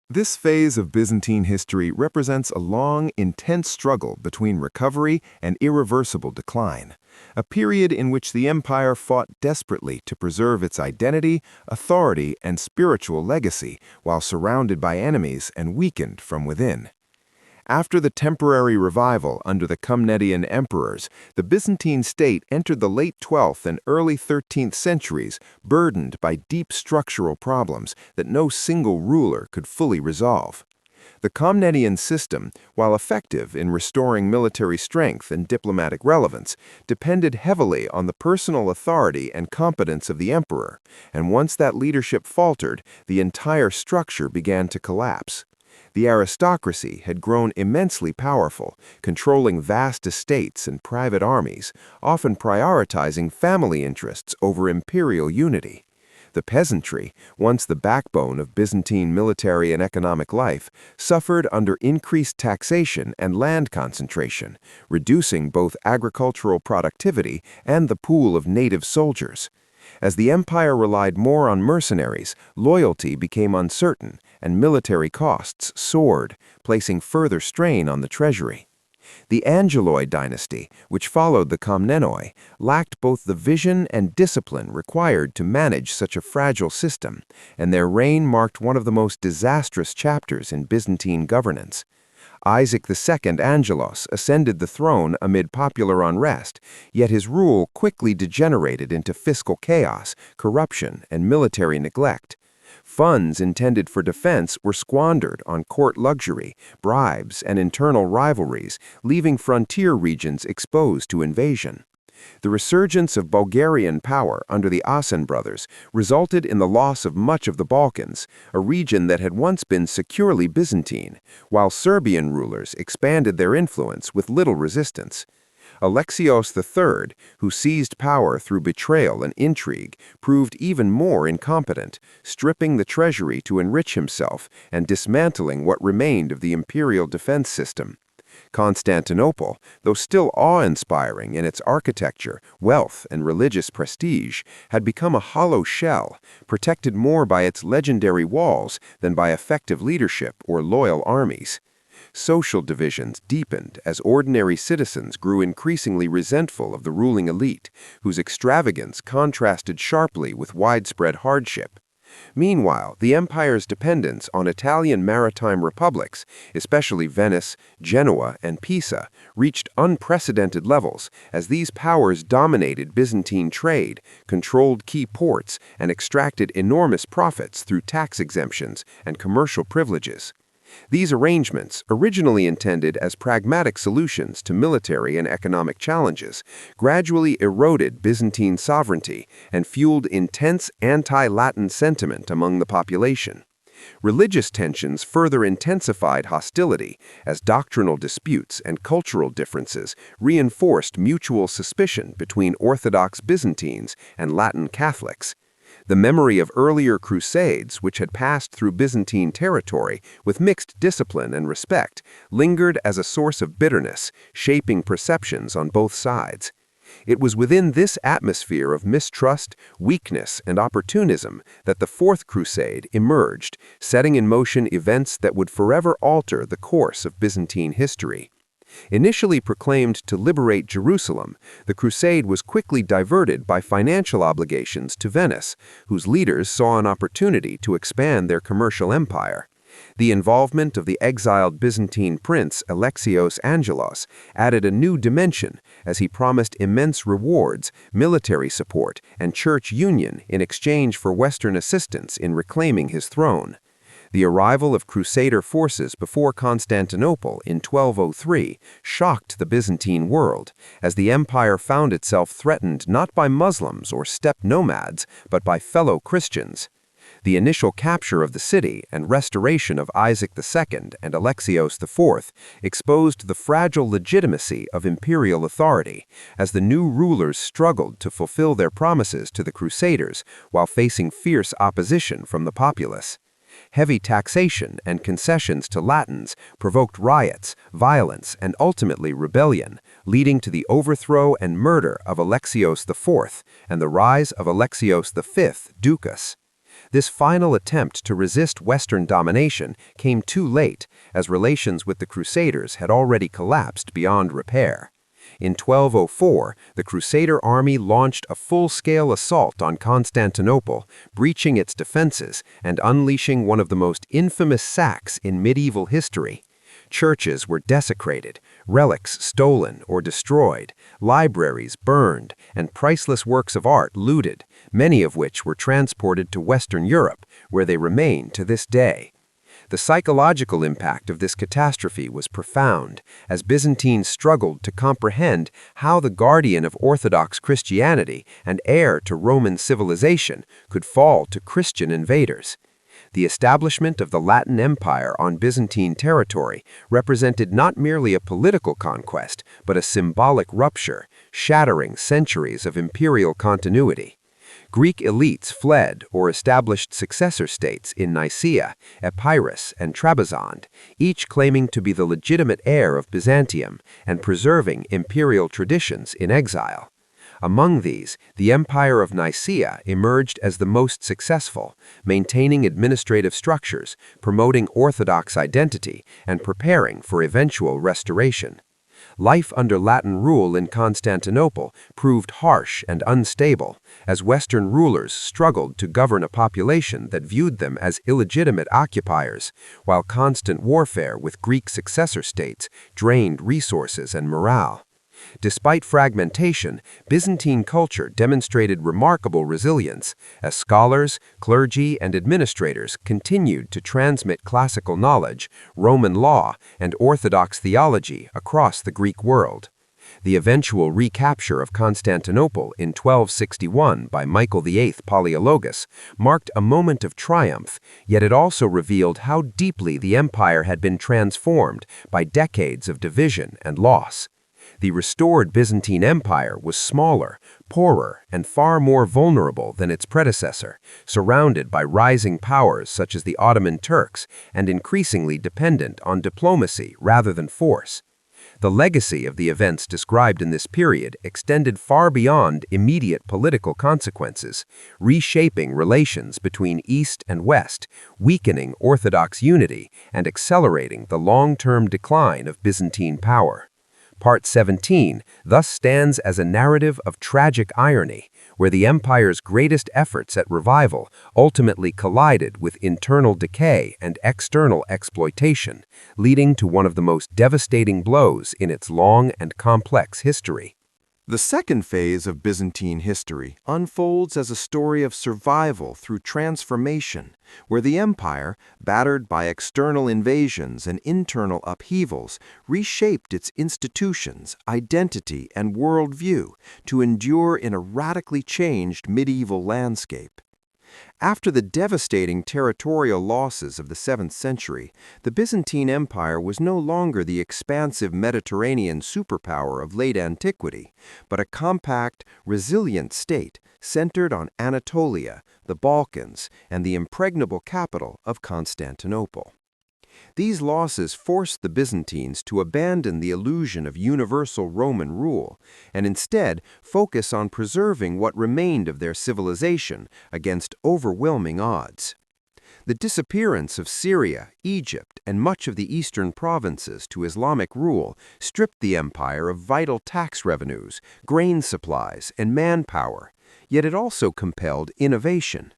This phase of Byzantine history represents a long, intense struggle between recovery and irreversible decline, a period in which the empire fought desperately to preserve its identity, authority, and spiritual legacy while surrounded by enemies and weakened from within. After the temporary revival under the Comnenian emperors, the Byzantine state entered the late 12th and early 13th centuries burdened by deep structural problems that no single ruler could fully resolve. The Comnenian system, while effective in restoring military strength and diplomatic relevance, depended heavily on the personal authority and competence of the emperor, and once that leadership faltered, the entire structure began to collapse. The aristocracy had grown immensely powerful, controlling vast estates and private armies, often prioritizing family interests over imperial unity. The peasantry, once the backbone of Byzantine military and economic life, suffered under increased taxation and land concentration, reducing both agricultural productivity and the pool of native soldiers. As the empire relied more on mercenaries, loyalty became uncertain, and military costs soared, placing further strain on the treasury. The Angeloi dynasty, which followed the Komnenoi, lacked both the vision and discipline required to manage such a fragile system, and their reign marked one of the most disastrous chapters in Byzantine governance. Isaac II Angelos ascended the throne amid popular unrest, yet his rule quickly degenerated into fiscal chaos, corruption, and military neglect. Funds intended for defense were squandered on court luxury, bribes, and internal rivalries, leaving frontier regions exposed to invasion. The resurgence of Bulgarian power under the Asen brothers resulted in the loss of much of the Balkans, a region that had once been securely Byzantine, while Serbian rulers expanded their influence with little resistance. Alexios III, who seized power through betrayal and intrigue, proved even more incompetent, stripping the treasury to enrich himself and dismantling what remained of the imperial defense system. Constantinople, though still awe-inspiring in its architecture, wealth, and religious prestige, had become a hollow shell, protected more by its legendary walls than by effective leadership or loyal armies. Social divisions deepened as ordinary citizens grew increasingly resentful of the ruling elite, whose extravagance contrasted sharply with widespread hardship. Meanwhile, the empire's dependence on Italian maritime republics, especially Venice, Genoa, and Pisa, reached unprecedented levels as these powers dominated Byzantine trade, controlled key ports, and extracted enormous profits through tax exemptions and commercial privileges. These arrangements, originally intended as pragmatic solutions to military and economic challenges, gradually eroded Byzantine sovereignty and fueled intense anti-Latin sentiment among the population. Religious tensions further intensified hostility as doctrinal disputes and cultural differences reinforced mutual suspicion between Orthodox Byzantines and Latin Catholics. The memory of earlier crusades, which had passed through Byzantine territory with mixed discipline and respect, lingered as a source of bitterness, shaping perceptions on both sides. It was within this atmosphere of mistrust, weakness, and opportunism that the Fourth Crusade emerged, setting in motion events that would forever alter the course of Byzantine history. Initially proclaimed to liberate Jerusalem, the crusade was quickly diverted by financial obligations to Venice, whose leaders saw an opportunity to expand their commercial empire. The involvement of the exiled Byzantine prince Alexios Angelos added a new dimension as he promised immense rewards, military support, and church union in exchange for Western assistance in reclaiming his throne. The arrival of Crusader forces before Constantinople in 1203 shocked the Byzantine world, as the empire found itself threatened not by Muslims or steppe nomads, but by fellow Christians. The initial capture of the city and restoration of Isaac II and Alexios IV exposed the fragile legitimacy of imperial authority, as the new rulers struggled to fulfill their promises to the Crusaders while facing fierce opposition from the populace. Heavy taxation and concessions to Latins provoked riots, violence, and ultimately rebellion, leading to the overthrow and murder of Alexios IV and the rise of Alexios V, Ducas. This final attempt to resist Western domination came too late, as relations with the Crusaders had already collapsed beyond repair. In 1204, the Crusader army launched a full-scale assault on Constantinople, breaching its defenses and unleashing one of the most infamous sacks in medieval history. Churches were desecrated, relics stolen or destroyed, libraries burned, and priceless works of art looted, many of which were transported to Western Europe, where they remain to this day. The psychological impact of this catastrophe was profound, as Byzantines struggled to comprehend how the guardian of Orthodox Christianity and heir to Roman civilization could fall to Christian invaders. The establishment of the Latin Empire on Byzantine territory represented not merely a political conquest, but a symbolic rupture, shattering centuries of imperial continuity. Greek elites fled or established successor states in Nicaea, Epirus, and Trebizond, each claiming to be the legitimate heir of Byzantium and preserving imperial traditions in exile. Among these, the Empire of Nicaea emerged as the most successful, maintaining administrative structures, promoting Orthodox identity, and preparing for eventual restoration. Life under Latin rule in Constantinople proved harsh and unstable, as Western rulers struggled to govern a population that viewed them as illegitimate occupiers, while constant warfare with Greek successor states drained resources and morale. Despite fragmentation, Byzantine culture demonstrated remarkable resilience, as scholars, clergy, and administrators continued to transmit classical knowledge, Roman law, and Orthodox theology across the Greek world. The eventual recapture of Constantinople in 1261 by Michael VIII Palaeologus marked a moment of triumph, yet it also revealed how deeply the empire had been transformed by decades of division and loss. The restored Byzantine Empire was smaller, poorer, and far more vulnerable than its predecessor, surrounded by rising powers such as the Ottoman Turks and increasingly dependent on diplomacy rather than force. The legacy of the events described in this period extended far beyond immediate political consequences, reshaping relations between East and West, weakening Orthodox unity, and accelerating the long-term decline of Byzantine power. Part 17 thus stands as a narrative of tragic irony, where the empire's greatest efforts at revival ultimately collided with internal decay and external exploitation, leading to one of the most devastating blows in its long and complex history. The second phase of Byzantine history unfolds as a story of survival through transformation, where the empire, battered by external invasions and internal upheavals, reshaped its institutions, identity, and worldview to endure in a radically changed medieval landscape. After the devastating territorial losses of the 7th century, the Byzantine Empire was no longer the expansive Mediterranean superpower of late antiquity, but a compact, resilient state centered on Anatolia, the Balkans, and the impregnable capital of Constantinople. These losses forced the Byzantines to abandon the illusion of universal Roman rule and instead focus on preserving what remained of their civilization against overwhelming odds. The disappearance of Syria, Egypt, and much of the eastern provinces to Islamic rule stripped the empire of vital tax revenues, grain supplies, and manpower, yet it also compelled innovation.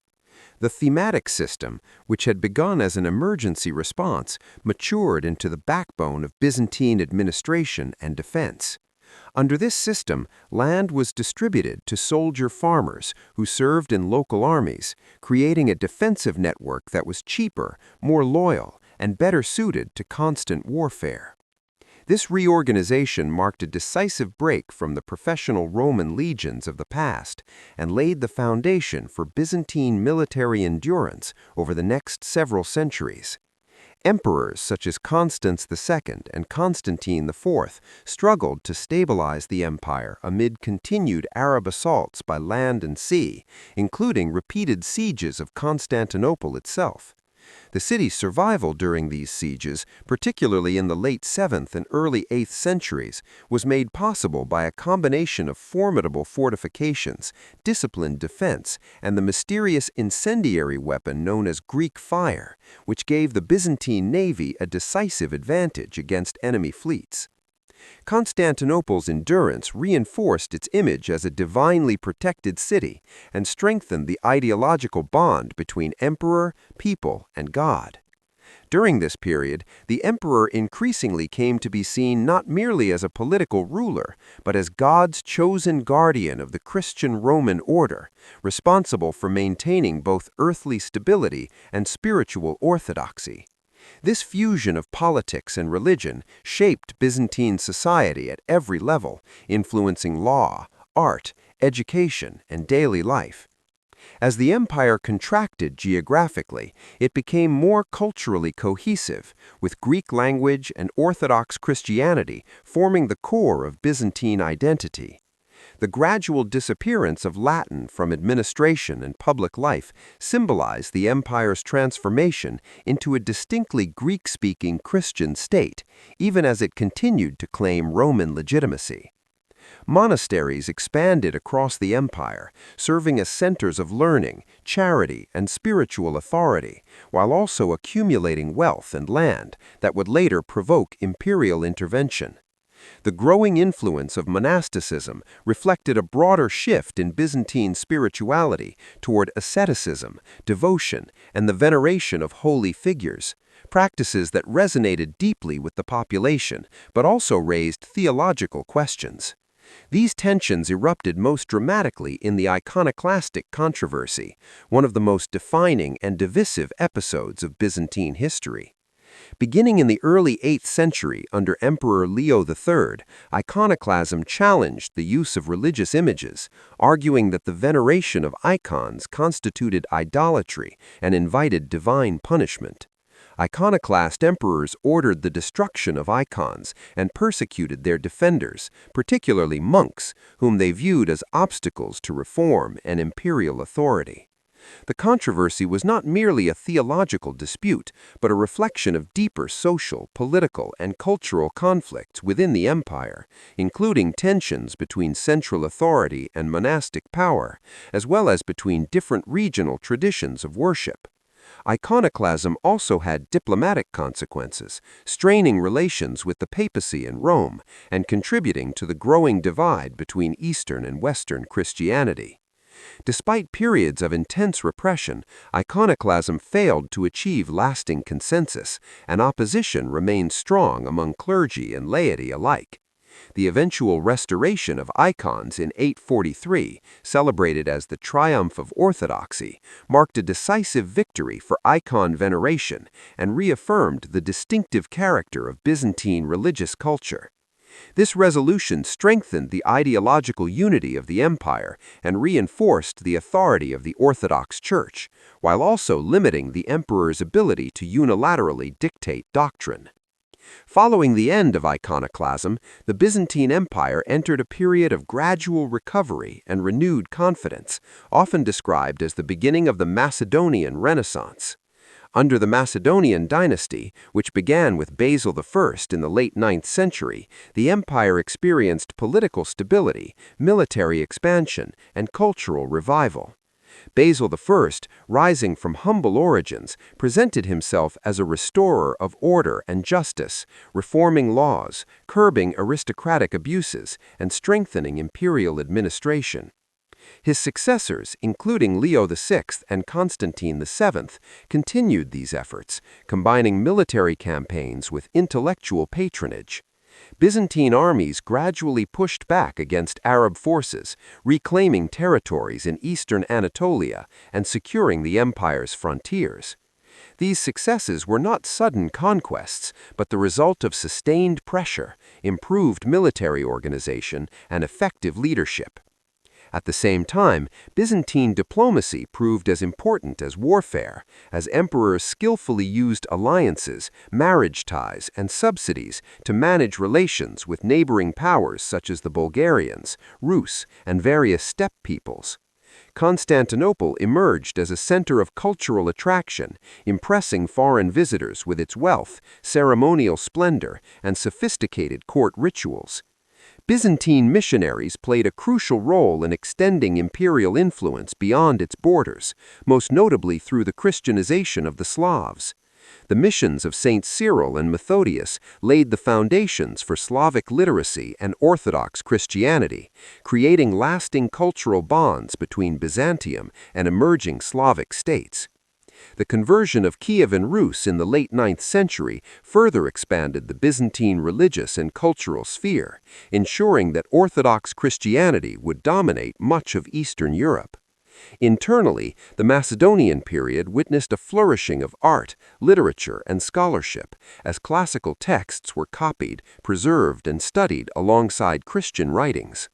The thematic system, which had begun as an emergency response, matured into the backbone of Byzantine administration and defense. Under this system, land was distributed to soldier farmers who served in local armies, creating a defensive network that was cheaper, more loyal, and better suited to constant warfare. This reorganization marked a decisive break from the professional Roman legions of the past and laid the foundation for Byzantine military endurance over the next several centuries. Emperors such as Constans II and Constantine IV struggled to stabilize the empire amid continued Arab assaults by land and sea, including repeated sieges of Constantinople itself. The city's survival during these sieges, particularly in the late 7th and early 8th centuries, was made possible by a combination of formidable fortifications, disciplined defense, and the mysterious incendiary weapon known as Greek fire, which gave the Byzantine navy a decisive advantage against enemy fleets. Constantinople's endurance reinforced its image as a divinely protected city and strengthened the ideological bond between emperor, people, and God. During this period, the emperor increasingly came to be seen not merely as a political ruler, but as God's chosen guardian of the Christian Roman order, responsible for maintaining both earthly stability and spiritual orthodoxy. This fusion of politics and religion shaped Byzantine society at every level, influencing law, art, education, and daily life. As the empire contracted geographically, it became more culturally cohesive, with Greek language and Orthodox Christianity forming the core of Byzantine identity. The gradual disappearance of Latin from administration and public life symbolized the empire's transformation into a distinctly Greek-speaking Christian state, even as it continued to claim Roman legitimacy. Monasteries expanded across the empire, serving as centers of learning, charity, and spiritual authority, while also accumulating wealth and land that would later provoke imperial intervention. The growing influence of monasticism reflected a broader shift in Byzantine spirituality toward asceticism, devotion, and the veneration of holy figures, practices that resonated deeply with the population but also raised theological questions. These tensions erupted most dramatically in the iconoclastic controversy, one of the most defining and divisive episodes of Byzantine history. Beginning in the early 8th century under Emperor Leo III, iconoclasm challenged the use of religious images, arguing that the veneration of icons constituted idolatry and invited divine punishment. Iconoclast emperors ordered the destruction of icons and persecuted their defenders, particularly monks, whom they viewed as obstacles to reform and imperial authority. The controversy was not merely a theological dispute, but a reflection of deeper social, political, and cultural conflicts within the empire, including tensions between central authority and monastic power, as well as between different regional traditions of worship. Iconoclasm also had diplomatic consequences, straining relations with the papacy in Rome and contributing to the growing divide between Eastern and Western Christianity. Despite periods of intense repression, iconoclasm failed to achieve lasting consensus, and opposition remained strong among clergy and laity alike. The eventual restoration of icons in 843, celebrated as the triumph of orthodoxy, marked a decisive victory for icon veneration and reaffirmed the distinctive character of Byzantine religious culture. This resolution strengthened the ideological unity of the empire and reinforced the authority of the Orthodox Church, while also limiting the emperor's ability to unilaterally dictate doctrine. Following the end of iconoclasm, the Byzantine Empire entered a period of gradual recovery and renewed confidence, often described as the beginning of the Macedonian Renaissance. Under the Macedonian dynasty, which began with Basil I in the late 9th century, the empire experienced political stability, military expansion, and cultural revival. Basil I, rising from humble origins, presented himself as a restorer of order and justice, reforming laws, curbing aristocratic abuses, and strengthening imperial administration. His successors, including Leo VI and Constantine VII, continued these efforts, combining military campaigns with intellectual patronage. Byzantine armies gradually pushed back against Arab forces, reclaiming territories in eastern Anatolia and securing the empire's frontiers. These successes were not sudden conquests, but the result of sustained pressure, improved military organization, and effective leadership. At the same time, Byzantine diplomacy proved as important as warfare, as emperors skillfully used alliances, marriage ties, and subsidies to manage relations with neighboring powers such as the Bulgarians, Rus, and various steppe peoples. Constantinople emerged as a center of cultural attraction, impressing foreign visitors with its wealth, ceremonial splendor, and sophisticated court rituals. Byzantine missionaries played a crucial role in extending imperial influence beyond its borders, most notably through the Christianization of the Slavs. The missions of Saints Cyril and Methodius laid the foundations for Slavic literacy and Orthodox Christianity, creating lasting cultural bonds between Byzantium and emerging Slavic states. The conversion of Kiev and Rus in the late 9th century further expanded the Byzantine religious and cultural sphere, ensuring that Orthodox Christianity would dominate much of Eastern Europe. Internally, the Macedonian period witnessed a flourishing of art, literature, and scholarship, as classical texts were copied, preserved, and studied alongside Christian writings.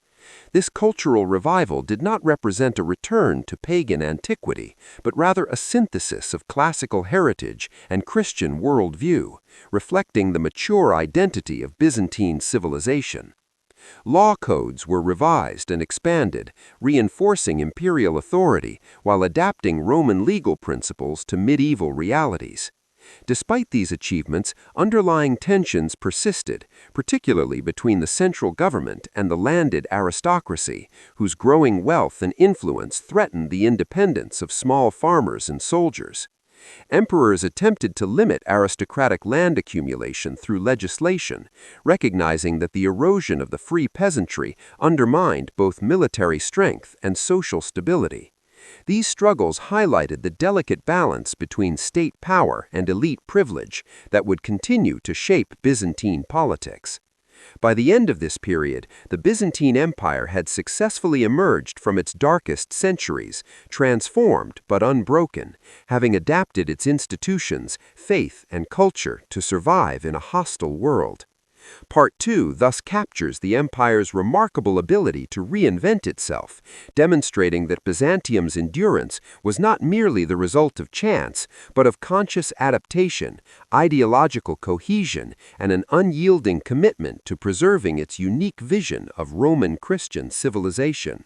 This cultural revival did not represent a return to pagan antiquity, but rather a synthesis of classical heritage and Christian worldview, reflecting the mature identity of Byzantine civilization. Law codes were revised and expanded, reinforcing imperial authority while adapting Roman legal principles to medieval realities. Despite these achievements, underlying tensions persisted, particularly between the central government and the landed aristocracy, whose growing wealth and influence threatened the independence of small farmers and soldiers. Emperors attempted to limit aristocratic land accumulation through legislation, recognizing that the erosion of the free peasantry undermined both military strength and social stability. These struggles highlighted the delicate balance between state power and elite privilege that would continue to shape Byzantine politics. By the end of this period, the Byzantine Empire had successfully emerged from its darkest centuries, transformed but unbroken, having adapted its institutions, faith, and culture to survive in a hostile world. Part 2 thus captures the empire's remarkable ability to reinvent itself, demonstrating that Byzantium's endurance was not merely the result of chance, but of conscious adaptation, ideological cohesion, and an unyielding commitment to preserving its unique vision of Roman Christian civilization.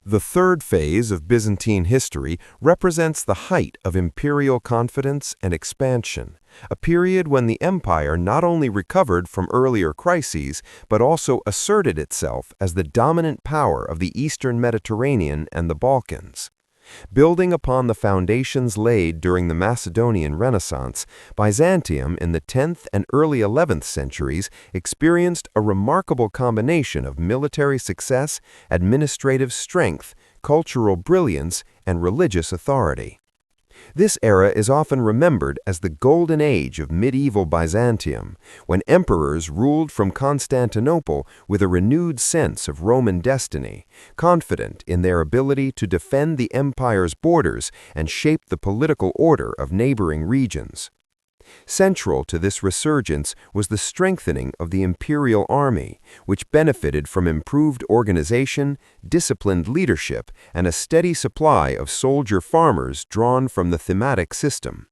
The third phase of Byzantine history represents the height of imperial confidence and expansion, a period when the empire not only recovered from earlier crises, but also asserted itself as the dominant power of the Eastern Mediterranean and the Balkans. Building upon the foundations laid during the Macedonian Renaissance, Byzantium in the 10th and early 11th centuries experienced a remarkable combination of military success, administrative strength, cultural brilliance, and religious authority. This era is often remembered as the golden age of medieval Byzantium, when emperors ruled from Constantinople with a renewed sense of Roman destiny, confident in their ability to defend the empire's borders and shape the political order of neighboring regions. Central to this resurgence was the strengthening of the imperial army, which benefited from improved organization, disciplined leadership, and a steady supply of soldier farmers drawn from the thematic system.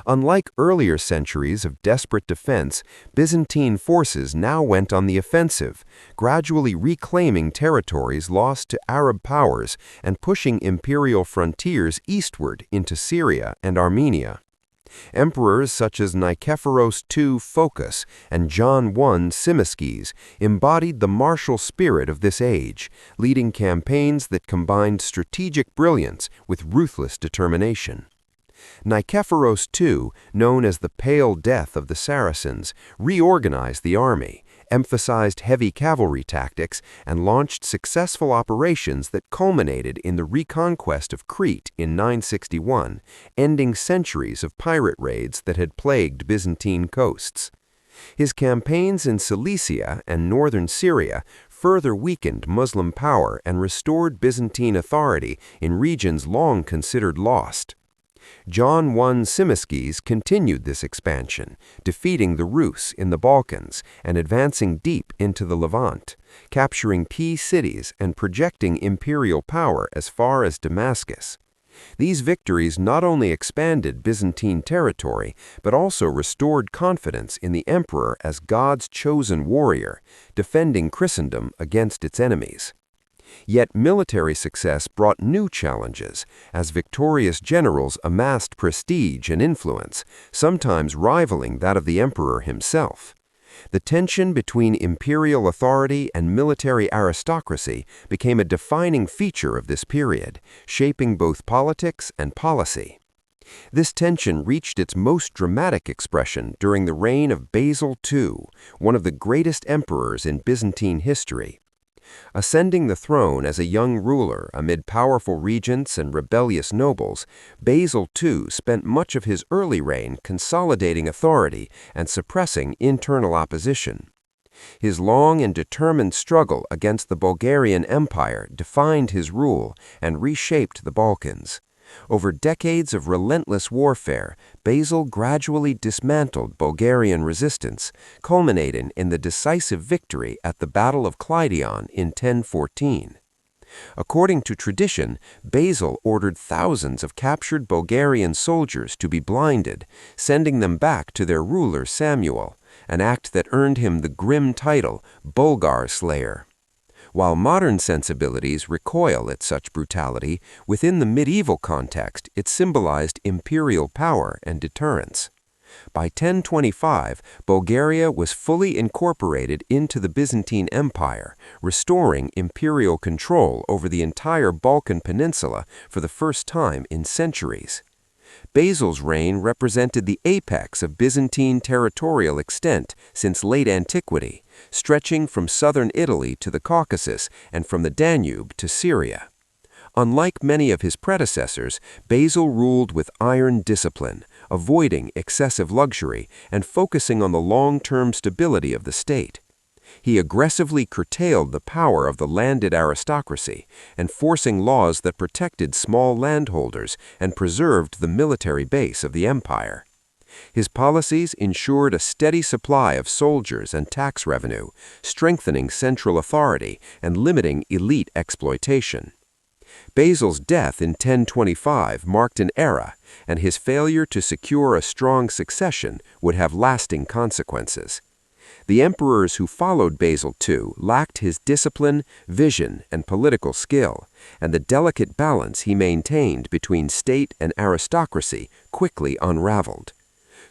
Unlike earlier centuries of desperate defense, Byzantine forces now went on the offensive, gradually reclaiming territories lost to Arab powers and pushing imperial frontiers eastward into Syria and Armenia. Emperors such as Nikephoros II Phocas and John I Tzimiskes embodied the martial spirit of this age, leading campaigns that combined strategic brilliance with ruthless determination. Nikephoros II, known as the Pale Death of the Saracens, reorganized the army, emphasized heavy cavalry tactics, and launched successful operations that culminated in the reconquest of Crete in 961, ending centuries of pirate raids that had plagued Byzantine coasts. His campaigns in Cilicia and northern Syria further weakened Muslim power and restored Byzantine authority in regions long considered lost. John I Tzimiskes continued this expansion, defeating the Rus in the Balkans and advancing deep into the Levant, capturing key cities and projecting imperial power as far as Damascus. These victories not only expanded Byzantine territory, but also restored confidence in the emperor as God's chosen warrior, defending Christendom against its enemies. Yet military success brought new challenges, as victorious generals amassed prestige and influence, sometimes rivaling that of the emperor himself. The tension between imperial authority and military aristocracy became a defining feature of this period, shaping both politics and policy. This tension reached its most dramatic expression during the reign of Basil II, one of the greatest emperors in Byzantine history. Ascending the throne as a young ruler amid powerful regents and rebellious nobles, Basil II spent much of his early reign consolidating authority and suppressing internal opposition. His long and determined struggle against the Bulgarian Empire defined his rule and reshaped the Balkans. Over decades of relentless warfare, Basil gradually dismantled Bulgarian resistance, culminating in the decisive victory at the Battle of Kleidion in 1014. According to tradition, Basil ordered thousands of captured Bulgarian soldiers to be blinded, sending them back to their ruler Samuel, an act that earned him the grim title Bulgar Slayer. While modern sensibilities recoil at such brutality, within the medieval context it symbolized imperial power and deterrence. By 1025, Bulgaria was fully incorporated into the Byzantine Empire, restoring imperial control over the entire Balkan Peninsula for the first time in centuries. Basil's reign represented the apex of Byzantine territorial extent since late antiquity, stretching from southern Italy to the Caucasus and from the Danube to Syria. Unlike many of his predecessors, Basil ruled with iron discipline, avoiding excessive luxury and focusing on the long-term stability of the state. He aggressively curtailed the power of the landed aristocracy, enforcing laws that protected small landholders and preserved the military base of the empire. His policies ensured a steady supply of soldiers and tax revenue, strengthening central authority and limiting elite exploitation. Basil's death in 1025 marked an era, and his failure to secure a strong succession would have lasting consequences. The emperors who followed Basil II lacked his discipline, vision, and political skill, and the delicate balance he maintained between state and aristocracy quickly unraveled.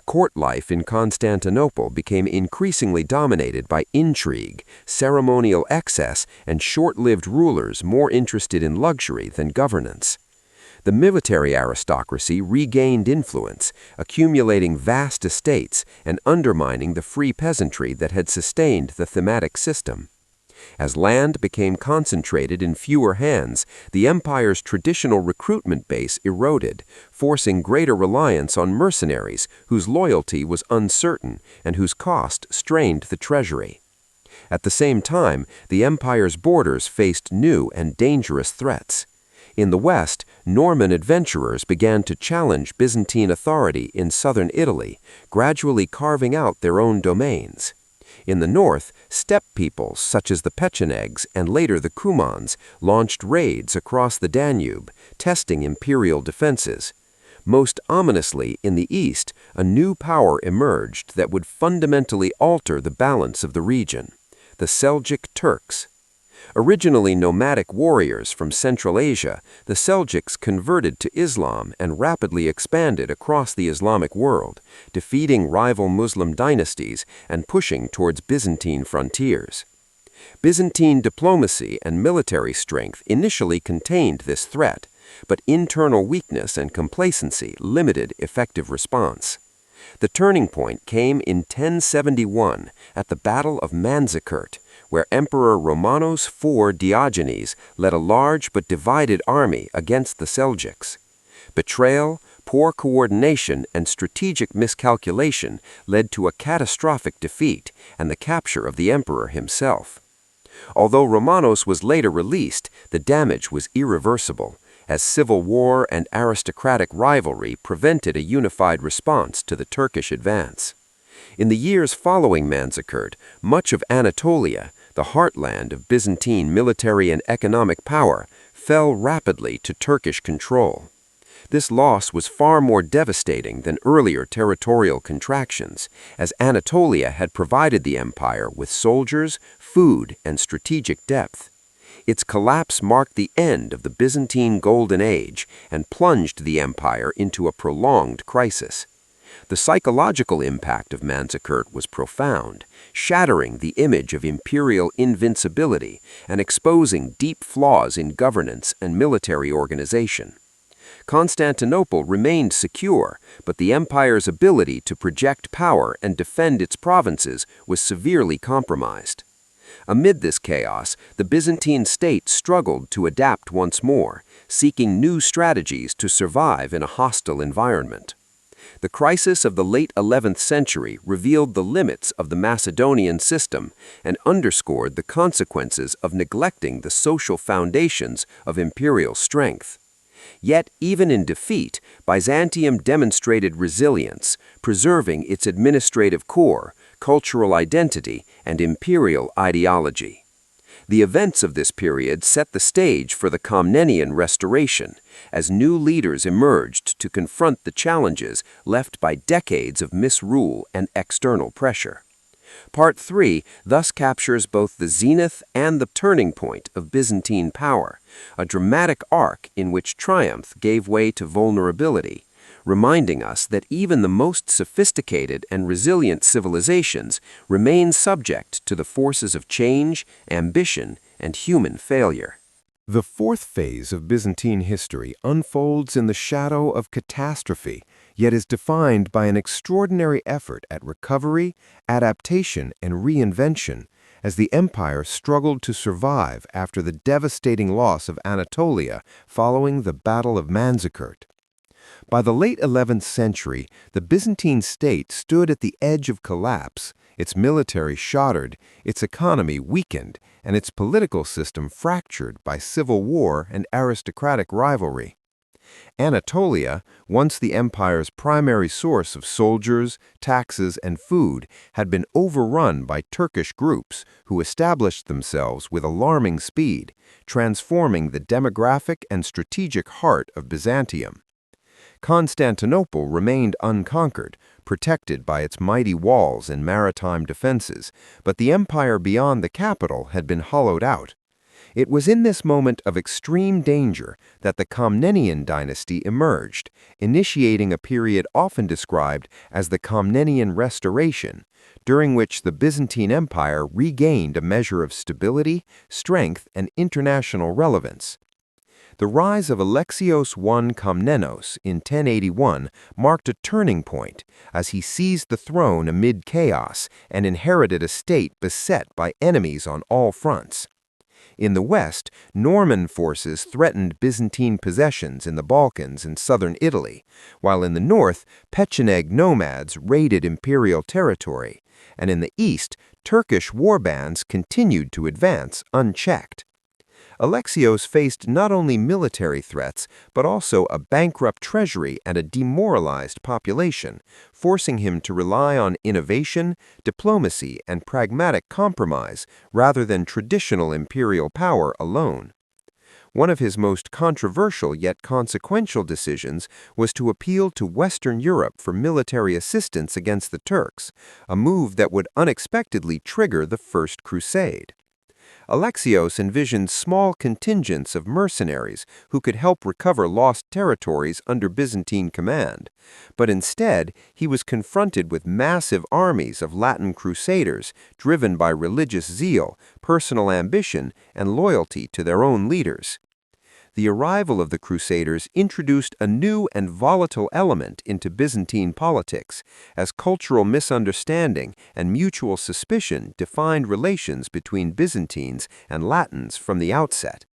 Court life in Constantinople became increasingly dominated by intrigue, ceremonial excess, and short-lived rulers more interested in luxury than governance. The military aristocracy regained influence, accumulating vast estates and undermining the free peasantry that had sustained the thematic system. As land became concentrated in fewer hands, the empire's traditional recruitment base eroded, forcing greater reliance on mercenaries whose loyalty was uncertain and whose cost strained the treasury. At the same time, the empire's borders faced new and dangerous threats. In the west, Norman adventurers began to challenge Byzantine authority in southern Italy, gradually carving out their own domains. In the north, steppe peoples such as the Pechenegs and later the Cumans launched raids across the Danube, testing imperial defenses. Most ominously, in the east, a new power emerged that would fundamentally alter the balance of the region: the Seljuk Turks. Originally nomadic warriors from Central Asia, the Seljuks converted to Islam and rapidly expanded across the Islamic world, defeating rival Muslim dynasties and pushing towards Byzantine frontiers. Byzantine diplomacy and military strength initially contained this threat, but internal weakness and complacency limited effective response. The turning point came in 1071 at the Battle of Manzikert, where Emperor Romanos IV Diogenes led a large but divided army against the Seljuks. Betrayal, poor coordination, and strategic miscalculation led to a catastrophic defeat and the capture of the emperor himself. Although Romanos was later released, the damage was irreversible, as civil war and aristocratic rivalry prevented a unified response to the Turkish advance. In the years following Manzikert, much of Anatolia, the heartland of Byzantine military and economic power, fell rapidly to Turkish control. This loss was far more devastating than earlier territorial contractions, as Anatolia had provided the empire with soldiers, food, and strategic depth. Its collapse marked the end of the Byzantine Golden Age and plunged the empire into a prolonged crisis. The psychological impact of Manzikert was profound, shattering the image of imperial invincibility and exposing deep flaws in governance and military organization. Constantinople remained secure, but the empire's ability to project power and defend its provinces was severely compromised. Amid this chaos, the Byzantine state struggled to adapt once more, seeking new strategies to survive in a hostile environment. The crisis of the late 11th century revealed the limits of the Macedonian system and underscored the consequences of neglecting the social foundations of imperial strength. Yet, even in defeat, Byzantium demonstrated resilience, preserving its administrative core, cultural identity, and imperial ideology. The events of this period set the stage for the Komnenian Restoration, as new leaders emerged to confront the challenges left by decades of misrule and external pressure. Part 3 thus captures both the zenith and the turning point of Byzantine power, a dramatic arc in which triumph gave way to vulnerability, reminding us that even the most sophisticated and resilient civilizations remain subject to the forces of change, ambition, and human failure. The fourth phase of Byzantine history unfolds in the shadow of catastrophe, yet is defined by an extraordinary effort at recovery, adaptation, and reinvention as the empire struggled to survive after the devastating loss of Anatolia following the Battle of Manzikert. By the late 11th century, the Byzantine state stood at the edge of collapse, its military shattered, its economy weakened, and its political system fractured by civil war and aristocratic rivalry. Anatolia, once the empire's primary source of soldiers, taxes, and food, had been overrun by Turkish groups who established themselves with alarming speed, transforming the demographic and strategic heart of Byzantium. Constantinople remained unconquered, protected by its mighty walls and maritime defenses, but the empire beyond the capital had been hollowed out. It was in this moment of extreme danger that the Komnenian dynasty emerged, initiating a period often described as the Komnenian Restoration, during which the Byzantine Empire regained a measure of stability, strength, and international relevance. The rise of Alexios I Komnenos in 1081 marked a turning point as he seized the throne amid chaos and inherited a state beset by enemies on all fronts. In the west, Norman forces threatened Byzantine possessions in the Balkans and southern Italy, while in the north, Pecheneg nomads raided imperial territory, and in the east, Turkish warbands continued to advance unchecked. Alexios faced not only military threats, but also a bankrupt treasury and a demoralized population, forcing him to rely on innovation, diplomacy, and pragmatic compromise rather than traditional imperial power alone. One of his most controversial yet consequential decisions was to appeal to Western Europe for military assistance against the Turks, a move that would unexpectedly trigger the First Crusade. Alexios envisioned small contingents of mercenaries who could help recover lost territories under Byzantine command, but instead he was confronted with massive armies of Latin crusaders driven by religious zeal, personal ambition, and loyalty to their own leaders. The arrival of the Crusaders introduced a new and volatile element into Byzantine politics, as cultural misunderstanding and mutual suspicion defined relations between Byzantines and Latins from the outset.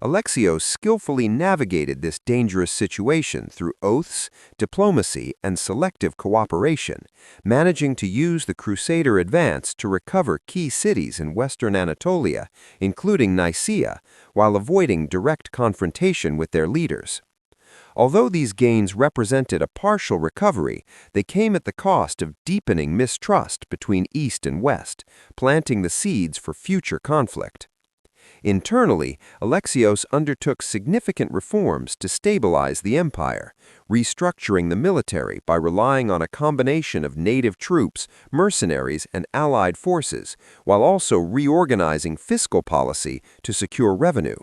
Alexios skillfully navigated this dangerous situation through oaths, diplomacy, and selective cooperation, managing to use the Crusader advance to recover key cities in western Anatolia, including Nicaea, while avoiding direct confrontation with their leaders. Although these gains represented a partial recovery, they came at the cost of deepening mistrust between East and West, planting the seeds for future conflict. Internally, Alexios undertook significant reforms to stabilize the empire, restructuring the military by relying on a combination of native troops, mercenaries, and allied forces, while also reorganizing fiscal policy to secure revenue.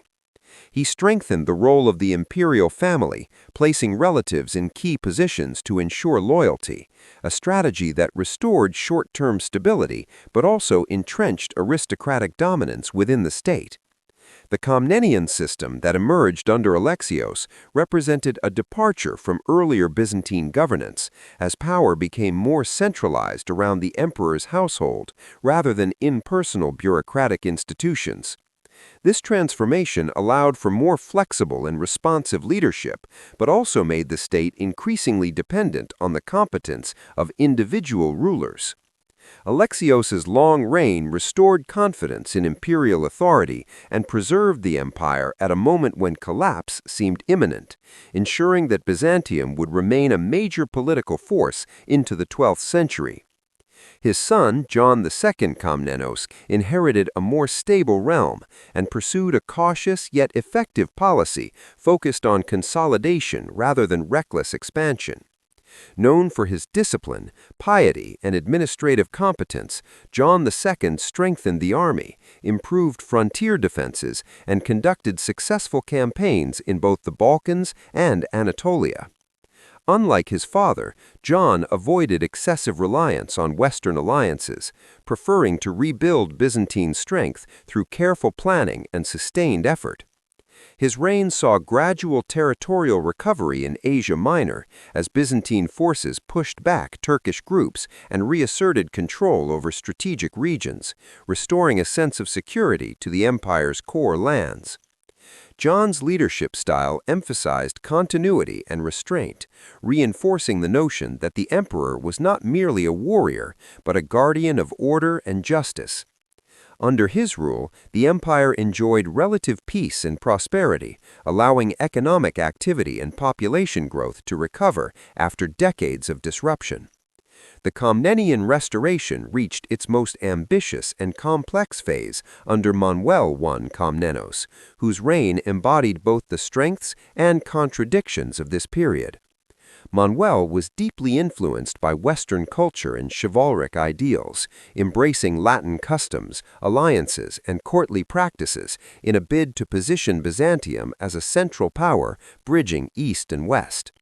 He strengthened the role of the imperial family, placing relatives in key positions to ensure loyalty, a strategy that restored short-term stability but also entrenched aristocratic dominance within the state. The Komnenian system that emerged under Alexios represented a departure from earlier Byzantine governance, as power became more centralized around the emperor's household rather than impersonal bureaucratic institutions. This transformation allowed for more flexible and responsive leadership, but also made the state increasingly dependent on the competence of individual rulers. Alexios's long reign restored confidence in imperial authority and preserved the empire at a moment when collapse seemed imminent, ensuring that Byzantium would remain a major political force into the 12th century. His son, John II Komnenos, inherited a more stable realm and pursued a cautious yet effective policy focused on consolidation rather than reckless expansion. Known for his discipline, piety, and administrative competence, John II strengthened the army, improved frontier defenses, and conducted successful campaigns in both the Balkans and Anatolia. Unlike his father, John avoided excessive reliance on Western alliances, preferring to rebuild Byzantine strength through careful planning and sustained effort. His reign saw gradual territorial recovery in Asia Minor as Byzantine forces pushed back Turkish groups and reasserted control over strategic regions, restoring a sense of security to the empire's core lands. John's leadership style emphasized continuity and restraint, reinforcing the notion that the emperor was not merely a warrior, but a guardian of order and justice. Under his rule, the empire enjoyed relative peace and prosperity, allowing economic activity and population growth to recover after decades of disruption. The Komnenian restoration reached its most ambitious and complex phase under Manuel I Komnenos, whose reign embodied both the strengths and contradictions of this period. Manuel was deeply influenced by Western culture and chivalric ideals, embracing Latin customs, alliances, and courtly practices in a bid to position Byzantium as a central power bridging East and West.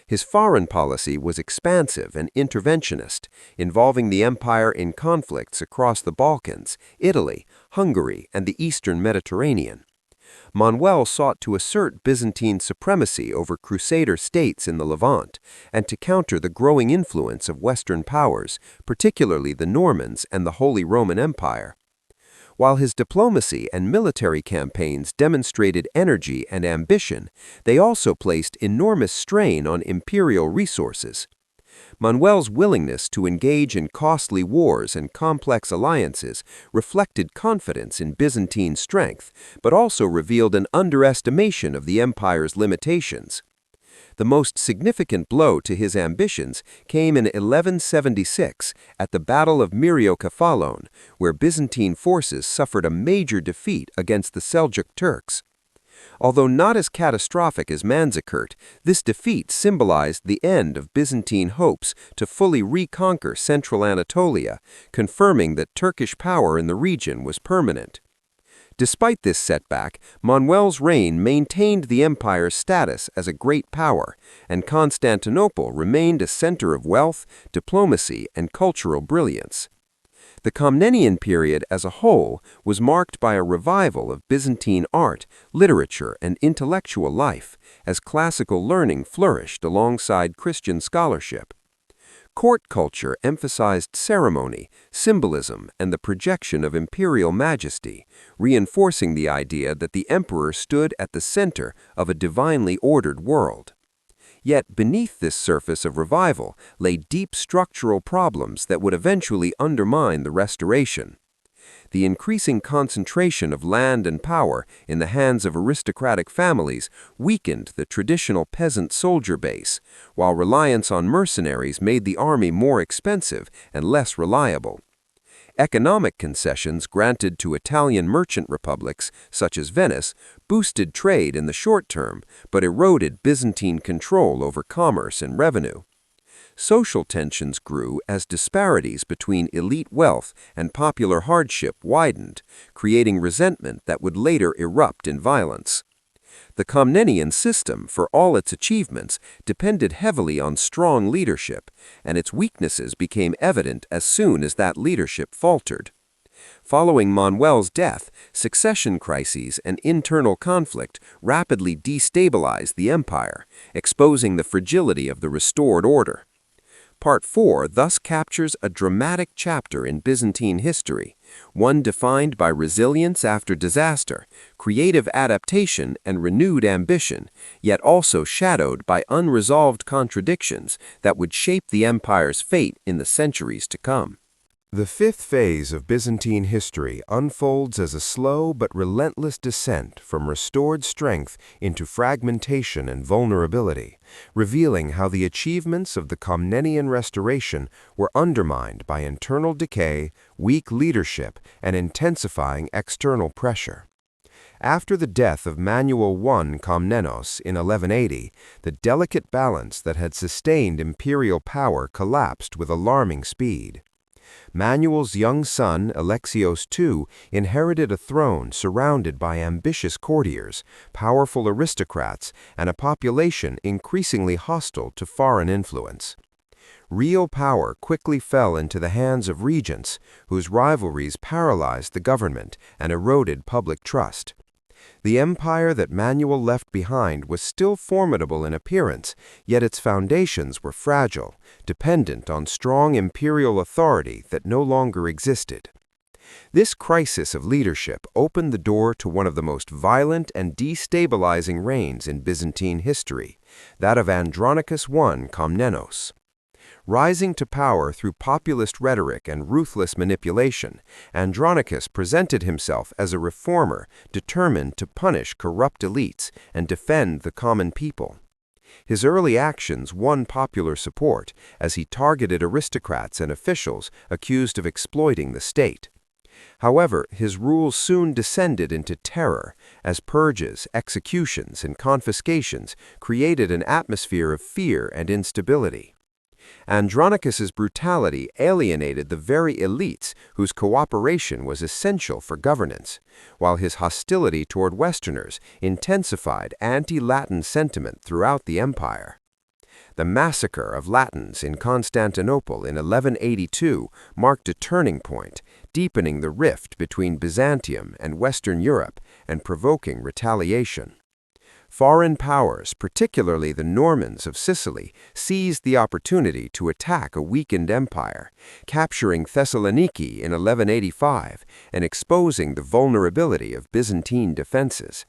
His foreign policy was expansive and interventionist, involving the empire in conflicts across the Balkans, Italy, Hungary, and the Eastern Mediterranean. Manuel sought to assert Byzantine supremacy over Crusader states in the Levant and to counter the growing influence of Western powers, particularly the Normans and the Holy Roman Empire. While his diplomacy and military campaigns demonstrated energy and ambition, they also placed enormous strain on imperial resources. Manuel's willingness to engage in costly wars and complex alliances reflected confidence in Byzantine strength, but also revealed an underestimation of the empire's limitations. The most significant blow to his ambitions came in 1176 at the Battle of Myriokephalon, where Byzantine forces suffered a major defeat against the Seljuk Turks. Although not as catastrophic as Manzikert, this defeat symbolized the end of Byzantine hopes to fully reconquer central Anatolia, confirming that Turkish power in the region was permanent. Despite this setback, Manuel's reign maintained the empire's status as a great power, and Constantinople remained a center of wealth, diplomacy, and cultural brilliance. The Komnenian period as a whole was marked by a revival of Byzantine art, literature, and intellectual life, as classical learning flourished alongside Christian scholarship. Court culture emphasized ceremony, symbolism, and the projection of imperial majesty, reinforcing the idea that the emperor stood at the center of a divinely ordered world. Yet beneath this surface of revival lay deep structural problems that would eventually undermine the restoration. The increasing concentration of land and power in the hands of aristocratic families weakened the traditional peasant soldier base, while reliance on mercenaries made the army more expensive and less reliable. Economic concessions granted to Italian merchant republics, such as Venice, boosted trade in the short term, but eroded Byzantine control over commerce and revenue. Social tensions grew as disparities between elite wealth and popular hardship widened, creating resentment that would later erupt in violence. The Komnenian system, for all its achievements, depended heavily on strong leadership, and its weaknesses became evident as soon as that leadership faltered. Following Manuel's death, succession crises and internal conflict rapidly destabilized the empire, exposing the fragility of the restored order. Part 4 thus captures a dramatic chapter in Byzantine history, one defined by resilience after disaster, creative adaptation, and renewed ambition, yet also shadowed by unresolved contradictions that would shape the empire's fate in the centuries to come. The fifth phase of Byzantine history unfolds as a slow but relentless descent from restored strength into fragmentation and vulnerability, revealing how the achievements of the Komnenian restoration were undermined by internal decay, weak leadership, and intensifying external pressure. After the death of Manuel I Komnenos in 1180, the delicate balance that had sustained imperial power collapsed with alarming speed. Manuel's young son, Alexios II, inherited a throne surrounded by ambitious courtiers, powerful aristocrats, and a population increasingly hostile to foreign influence. Real power quickly fell into the hands of regents, whose rivalries paralyzed the government and eroded public trust. The empire that Manuel left behind was still formidable in appearance, yet its foundations were fragile, dependent on strong imperial authority that no longer existed. This crisis of leadership opened the door to one of the most violent and destabilizing reigns in Byzantine history, that of Andronicus I Komnenos. Rising to power through populist rhetoric and ruthless manipulation, Andronicus presented himself as a reformer determined to punish corrupt elites and defend the common people. His early actions won popular support as he targeted aristocrats and officials accused of exploiting the state. However, his rule soon descended into terror, as purges, executions, and confiscations created an atmosphere of fear and instability. Andronicus's brutality alienated the very elites whose cooperation was essential for governance, while his hostility toward Westerners intensified anti-Latin sentiment throughout the empire. The massacre of Latins in Constantinople in 1182 marked a turning point, deepening the rift between Byzantium and Western Europe and provoking retaliation. Foreign powers, particularly the Normans of Sicily, seized the opportunity to attack a weakened empire, capturing Thessaloniki in 1185 and exposing the vulnerability of Byzantine defenses.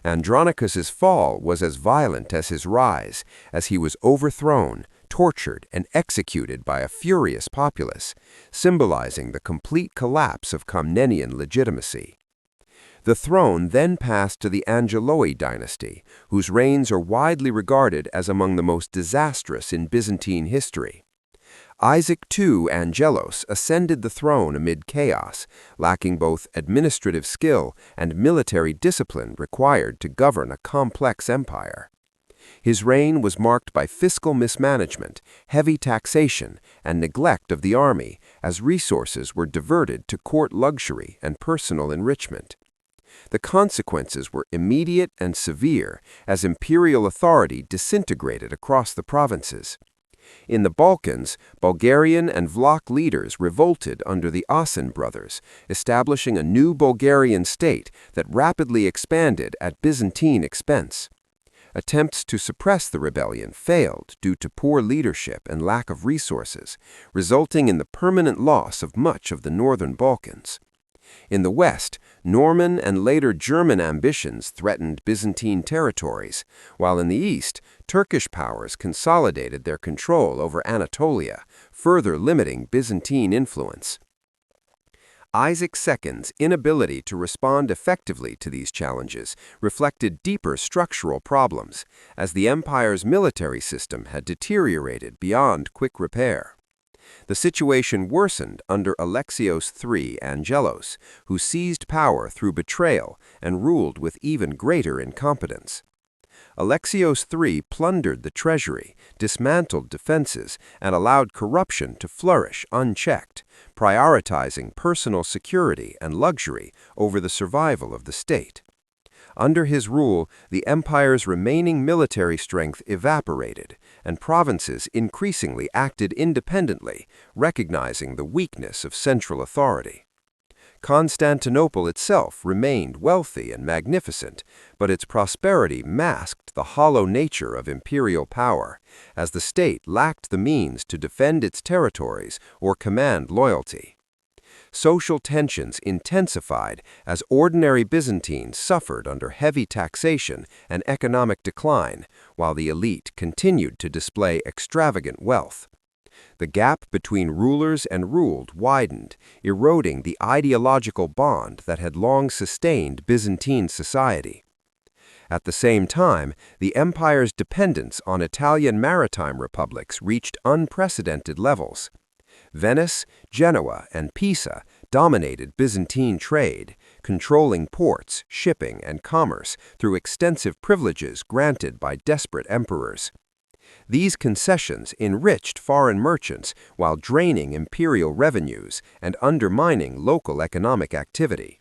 Andronicus's fall was as violent as his rise, as he was overthrown, tortured, and executed by a furious populace, symbolizing the complete collapse of Komnenian legitimacy. The throne then passed to the Angeloi dynasty, whose reigns are widely regarded as among the most disastrous in Byzantine history. Isaac II Angelos ascended the throne amid chaos, lacking both administrative skill and military discipline required to govern a complex empire. His reign was marked by fiscal mismanagement, heavy taxation, and neglect of the army, as resources were diverted to court luxury and personal enrichment. The consequences were immediate and severe as imperial authority disintegrated across the provinces. In the Balkans, Bulgarian and Vlach leaders revolted under the Asen brothers, establishing a new Bulgarian state that rapidly expanded at Byzantine expense. Attempts to suppress the rebellion failed due to poor leadership and lack of resources, resulting in the permanent loss of much of the northern Balkans. In the West, Norman and later German ambitions threatened Byzantine territories, while in the East, Turkish powers consolidated their control over Anatolia, further limiting Byzantine influence. Isaac II's inability to respond effectively to these challenges reflected deeper structural problems, as the empire's military system had deteriorated beyond quick repair. The situation worsened under Alexios III Angelos, who seized power through betrayal and ruled with even greater incompetence. Alexios III plundered the treasury, dismantled defenses, and allowed corruption to flourish unchecked, prioritizing personal security and luxury over the survival of the state. Under his rule, the empire's remaining military strength evaporated, and provinces increasingly acted independently, recognizing the weakness of central authority. Constantinople itself remained wealthy and magnificent, but its prosperity masked the hollow nature of imperial power, as the state lacked the means to defend its territories or command loyalty. Social tensions intensified as ordinary Byzantines suffered under heavy taxation and economic decline, while the elite continued to display extravagant wealth. The gap between rulers and ruled widened, eroding the ideological bond that had long sustained Byzantine society. At the same time, the empire's dependence on Italian maritime republics reached unprecedented levels. Venice, Genoa, and Pisa dominated Byzantine trade, controlling ports, shipping, and commerce through extensive privileges granted by desperate emperors. These concessions enriched foreign merchants while draining imperial revenues and undermining local economic activity.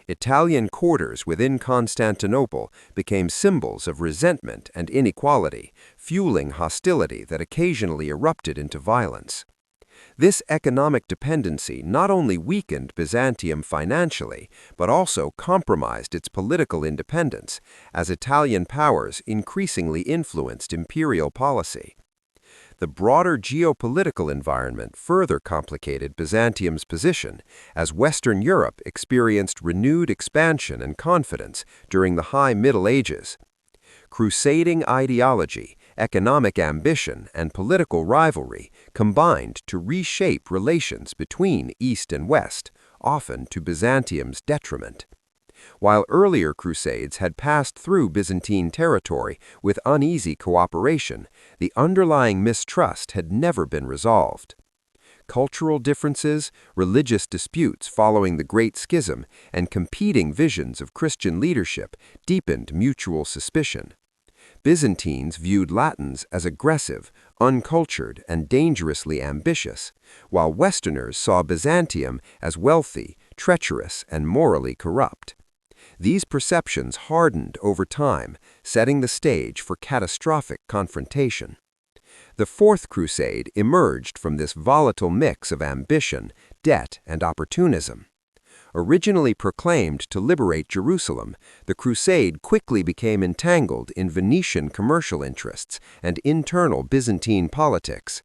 Italian quarters within Constantinople became symbols of resentment and inequality, fueling hostility that occasionally erupted into violence. This economic dependency not only weakened Byzantium financially, but also compromised its political independence, as Italian powers increasingly influenced imperial policy. The broader geopolitical environment further complicated Byzantium's position, as Western Europe experienced renewed expansion and confidence during the High Middle Ages. Crusading ideology, economic ambition, and political rivalry combined to reshape relations between East and West, often to Byzantium's detriment. While earlier crusades had passed through Byzantine territory with uneasy cooperation, the underlying mistrust had never been resolved. Cultural differences, religious disputes following the Great Schism, and competing visions of Christian leadership deepened mutual suspicion. Byzantines viewed Latins as aggressive, uncultured, and dangerously ambitious, while Westerners saw Byzantium as wealthy, treacherous, and morally corrupt. These perceptions hardened over time, setting the stage for catastrophic confrontation. The Fourth Crusade emerged from this volatile mix of ambition, debt, and opportunism. Originally proclaimed to liberate Jerusalem, the crusade quickly became entangled in Venetian commercial interests and internal Byzantine politics.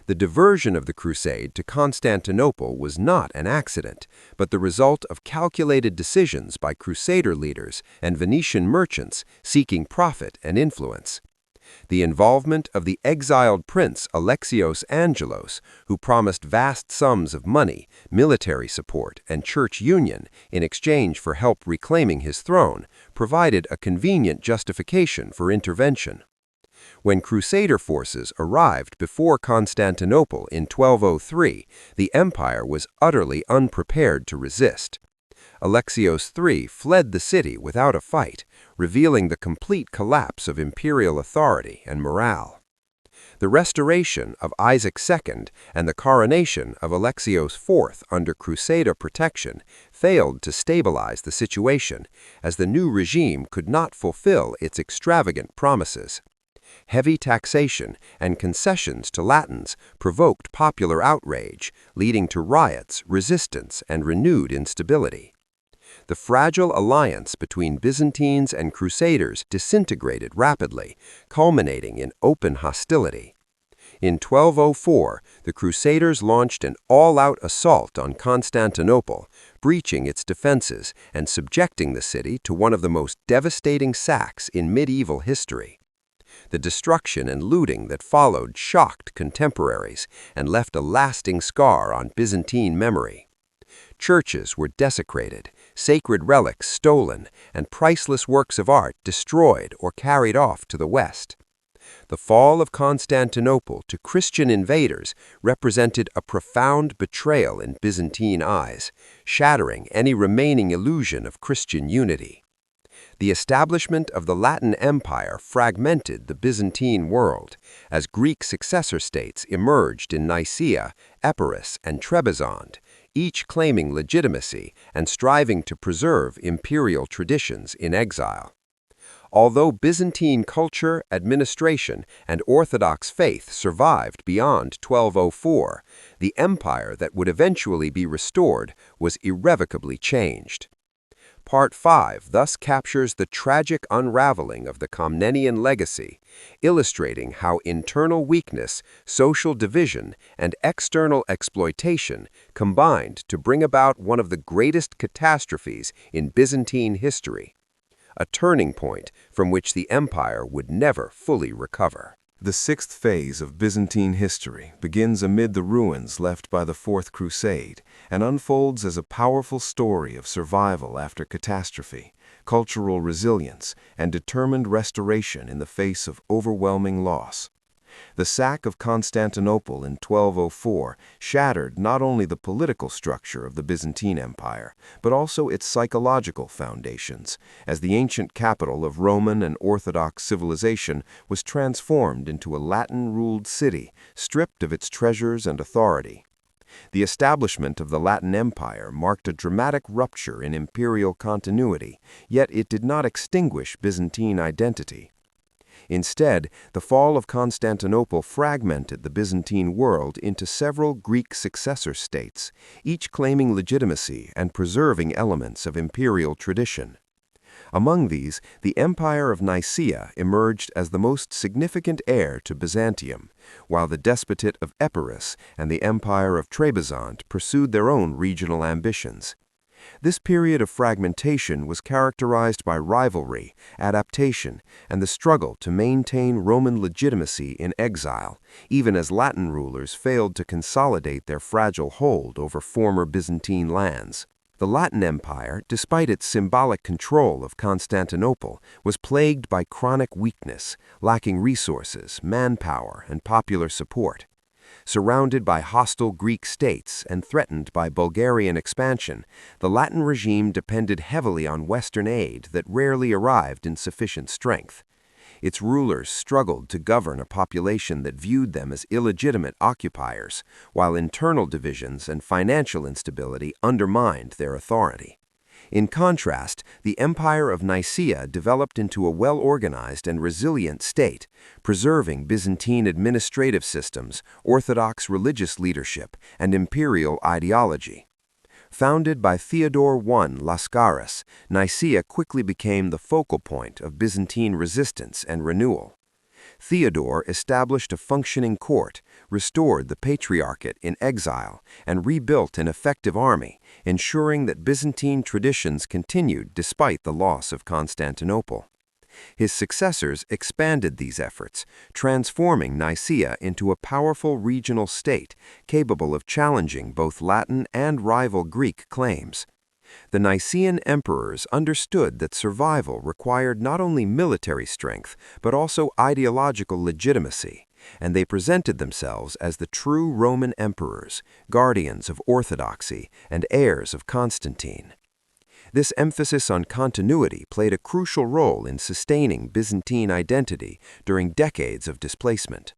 The diversion of the crusade to Constantinople was not an accident, but the result of calculated decisions by crusader leaders and Venetian merchants seeking profit and influence. The involvement of the exiled prince Alexios Angelos, who promised vast sums of money, military support, and church union in exchange for help reclaiming his throne, provided a convenient justification for intervention. When Crusader forces arrived before Constantinople in 1203, the empire was utterly unprepared to resist. Alexios III fled the city without a fight, revealing the complete collapse of imperial authority and morale. The restoration of Isaac II and the coronation of Alexios IV under Crusader protection failed to stabilize the situation, as the new regime could not fulfill its extravagant promises. Heavy taxation and concessions to Latins provoked popular outrage, leading to riots, resistance, and renewed instability. The fragile alliance between Byzantines and Crusaders disintegrated rapidly, culminating in open hostility. In 1204, the Crusaders launched an all-out assault on Constantinople, breaching its defenses and subjecting the city to one of the most devastating sacks in medieval history. The destruction and looting that followed shocked contemporaries and left a lasting scar on Byzantine memory. Churches were desecrated, sacred relics stolen, and priceless works of art destroyed or carried off to the West. The fall of Constantinople to Christian invaders represented a profound betrayal in Byzantine eyes, shattering any remaining illusion of Christian unity. The establishment of the Latin Empire fragmented the Byzantine world, as Greek successor states emerged in Nicaea, Epirus, and Trebizond, each claiming legitimacy and striving to preserve imperial traditions in exile. Although Byzantine culture, administration, and Orthodox faith survived beyond 1204, the empire that would eventually be restored was irrevocably changed. Part 5 thus captures the tragic unraveling of the Komnenian legacy, illustrating how internal weakness, social division, and external exploitation combined to bring about one of the greatest catastrophes in Byzantine history, a turning point from which the empire would never fully recover. The sixth phase of Byzantine history begins amid the ruins left by the Fourth Crusade and unfolds as a powerful story of survival after catastrophe, cultural resilience, and determined restoration in the face of overwhelming loss. The sack of Constantinople in 1204 shattered not only the political structure of the Byzantine Empire, but also its psychological foundations, as the ancient capital of Roman and Orthodox civilization was transformed into a Latin-ruled city, stripped of its treasures and authority. The establishment of the Latin Empire marked a dramatic rupture in imperial continuity, yet it did not extinguish Byzantine identity. Instead, the fall of Constantinople fragmented the Byzantine world into several Greek successor states, each claiming legitimacy and preserving elements of imperial tradition. Among these, the Empire of Nicaea emerged as the most significant heir to Byzantium, while the Despotate of Epirus and the Empire of Trebizond pursued their own regional ambitions. This period of fragmentation was characterized by rivalry, adaptation, and the struggle to maintain Roman legitimacy in exile, even as Latin rulers failed to consolidate their fragile hold over former Byzantine lands. The Latin Empire, despite its symbolic control of Constantinople, was plagued by chronic weakness, lacking resources, manpower, and popular support. Surrounded by hostile Greek states and threatened by Bulgarian expansion, the Latin regime depended heavily on Western aid that rarely arrived in sufficient strength. Its rulers struggled to govern a population that viewed them as illegitimate occupiers, while internal divisions and financial instability undermined their authority. In contrast, the Empire of Nicaea developed into a well-organized and resilient state, preserving Byzantine administrative systems, Orthodox religious leadership, and imperial ideology. Founded by Theodore I Lascaris, Nicaea quickly became the focal point of Byzantine resistance and renewal. Theodore established a functioning court, restored the Patriarchate in exile, and rebuilt an effective army, ensuring that Byzantine traditions continued despite the loss of Constantinople. His successors expanded these efforts, transforming Nicaea into a powerful regional state capable of challenging both Latin and rival Greek claims. The Nicaean emperors understood that survival required not only military strength, but also ideological legitimacy, and they presented themselves as the true Roman emperors, guardians of orthodoxy, and heirs of Constantine. This emphasis on continuity played a crucial role in sustaining Byzantine identity during decades of displacement.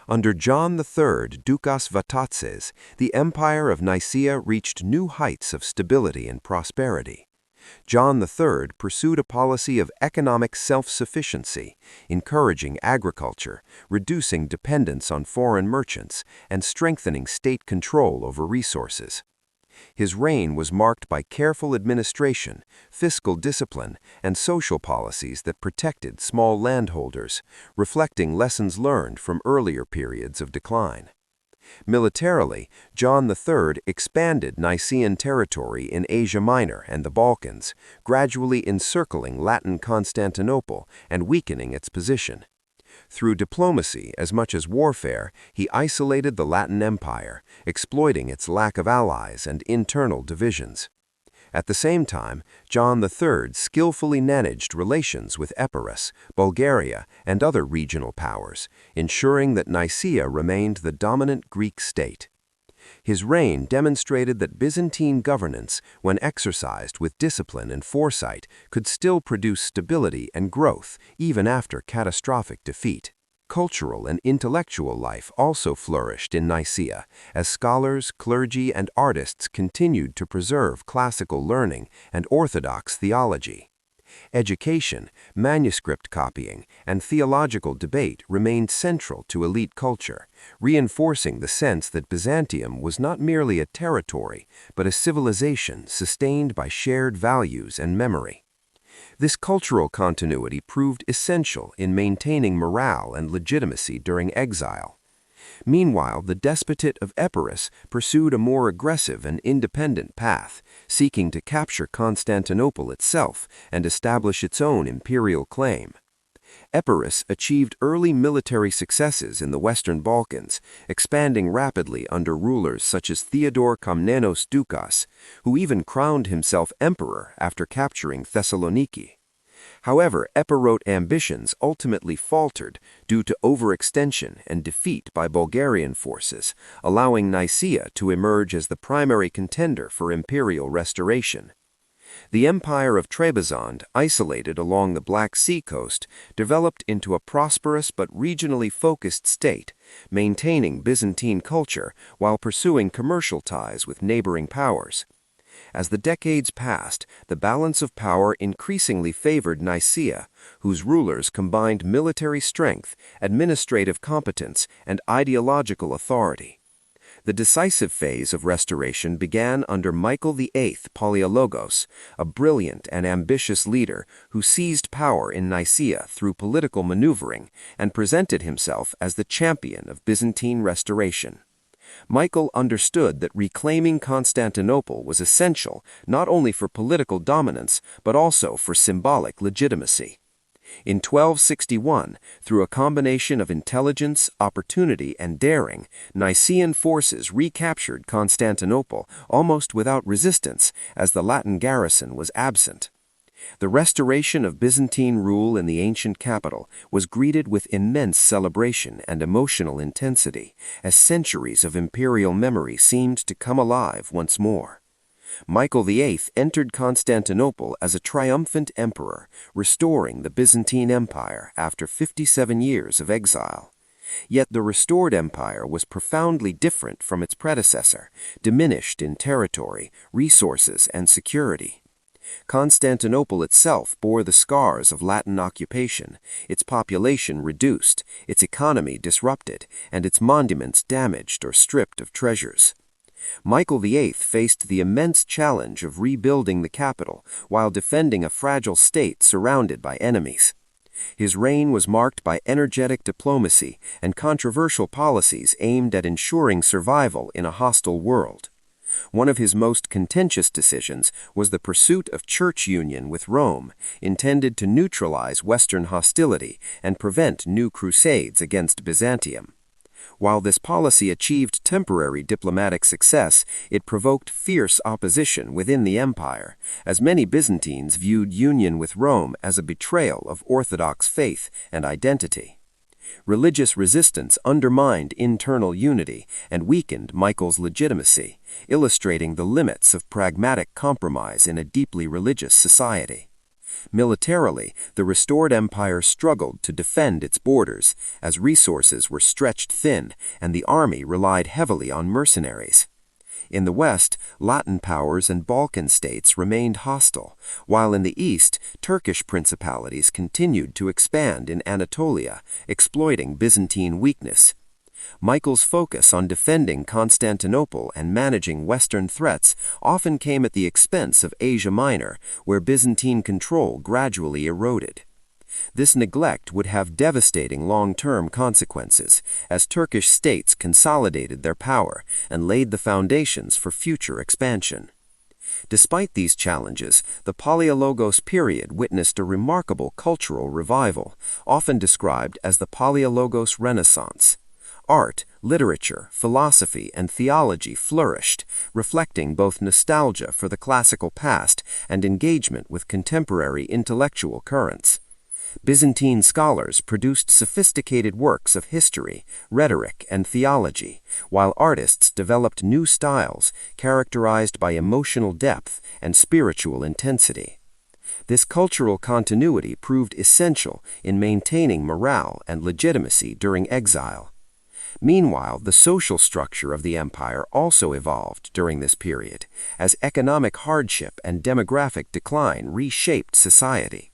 Under John III Dukas Vatatzes, the Empire of Nicaea reached new heights of stability and prosperity. John III pursued a policy of economic self-sufficiency, encouraging agriculture, reducing dependence on foreign merchants, and strengthening state control over resources. His reign was marked by careful administration, fiscal discipline, and social policies that protected small landholders, reflecting lessons learned from earlier periods of decline. Militarily, John III expanded Nicaean territory in Asia Minor and the Balkans, gradually encircling Latin Constantinople and weakening its position. Through diplomacy as much as warfare, he isolated the Latin Empire, exploiting its lack of allies and internal divisions. At the same time, John III skillfully managed relations with Epirus, Bulgaria, and other regional powers, ensuring that Nicaea remained the dominant Greek state. His reign demonstrated that Byzantine governance, when exercised with discipline and foresight, could still produce stability and growth even after catastrophic defeat. Cultural and intellectual life also flourished in Nicaea, as scholars, clergy, and artists continued to preserve classical learning and orthodox theology. Education, manuscript copying, and theological debate remained central to elite culture, reinforcing the sense that Byzantium was not merely a territory, but a civilization sustained by shared values and memory. This cultural continuity proved essential in maintaining morale and legitimacy during exile. Meanwhile, the despotate of Epirus pursued a more aggressive and independent path, seeking to capture Constantinople itself and establish its own imperial claim. Epirus achieved early military successes in the Western Balkans, expanding rapidly under rulers such as Theodore Komnenos Doukas, who even crowned himself emperor after capturing Thessaloniki. However, Epirote ambitions ultimately faltered due to overextension and defeat by Bulgarian forces, allowing Nicaea to emerge as the primary contender for imperial restoration. The Empire of Trebizond, isolated along the Black Sea coast, developed into a prosperous but regionally focused state, maintaining Byzantine culture while pursuing commercial ties with neighboring powers. As the decades passed, the balance of power increasingly favored Nicaea, whose rulers combined military strength, administrative competence, and ideological authority. The decisive phase of restoration began under Michael VIII Palaiologos, a brilliant and ambitious leader who seized power in Nicaea through political maneuvering and presented himself as the champion of Byzantine restoration. Michael understood that reclaiming Constantinople was essential not only for political dominance but also for symbolic legitimacy. In 1261, through a combination of intelligence, opportunity, and daring, Nicaean forces recaptured Constantinople almost without resistance, as the Latin garrison was absent. The restoration of Byzantine rule in the ancient capital was greeted with immense celebration and emotional intensity, as centuries of imperial memory seemed to come alive once more. Michael VIII entered Constantinople as a triumphant emperor, restoring the Byzantine Empire after 57 years of exile. Yet the restored empire was profoundly different from its predecessor, diminished in territory, resources, and security. Constantinople itself bore the scars of Latin occupation, its population reduced, its economy disrupted, and its monuments damaged or stripped of treasures. Michael VIII faced the immense challenge of rebuilding the capital while defending a fragile state surrounded by enemies. His reign was marked by energetic diplomacy and controversial policies aimed at ensuring survival in a hostile world. One of his most contentious decisions was the pursuit of church union with Rome, intended to neutralize Western hostility and prevent new crusades against Byzantium. While this policy achieved temporary diplomatic success, it provoked fierce opposition within the empire, as many Byzantines viewed union with Rome as a betrayal of Orthodox faith and identity. Religious resistance undermined internal unity and weakened Michael's legitimacy, illustrating the limits of pragmatic compromise in a deeply religious society. Militarily, the restored empire struggled to defend its borders, as resources were stretched thin and the army relied heavily on mercenaries. In the west, Latin powers and Balkan states remained hostile, while in the east, Turkish principalities continued to expand in Anatolia, exploiting Byzantine weakness. Michael's focus on defending Constantinople and managing Western threats often came at the expense of Asia Minor, where Byzantine control gradually eroded. This neglect would have devastating long-term consequences, as Turkish states consolidated their power and laid the foundations for future expansion. Despite these challenges, the Palaiologos period witnessed a remarkable cultural revival, often described as the Palaiologos Renaissance. Art, literature, philosophy, and theology flourished, reflecting both nostalgia for the classical past and engagement with contemporary intellectual currents. Byzantine scholars produced sophisticated works of history, rhetoric, and theology, while artists developed new styles characterized by emotional depth and spiritual intensity. This cultural continuity proved essential in maintaining morale and legitimacy during exile. Meanwhile, the social structure of the empire also evolved during this period, as economic hardship and demographic decline reshaped society.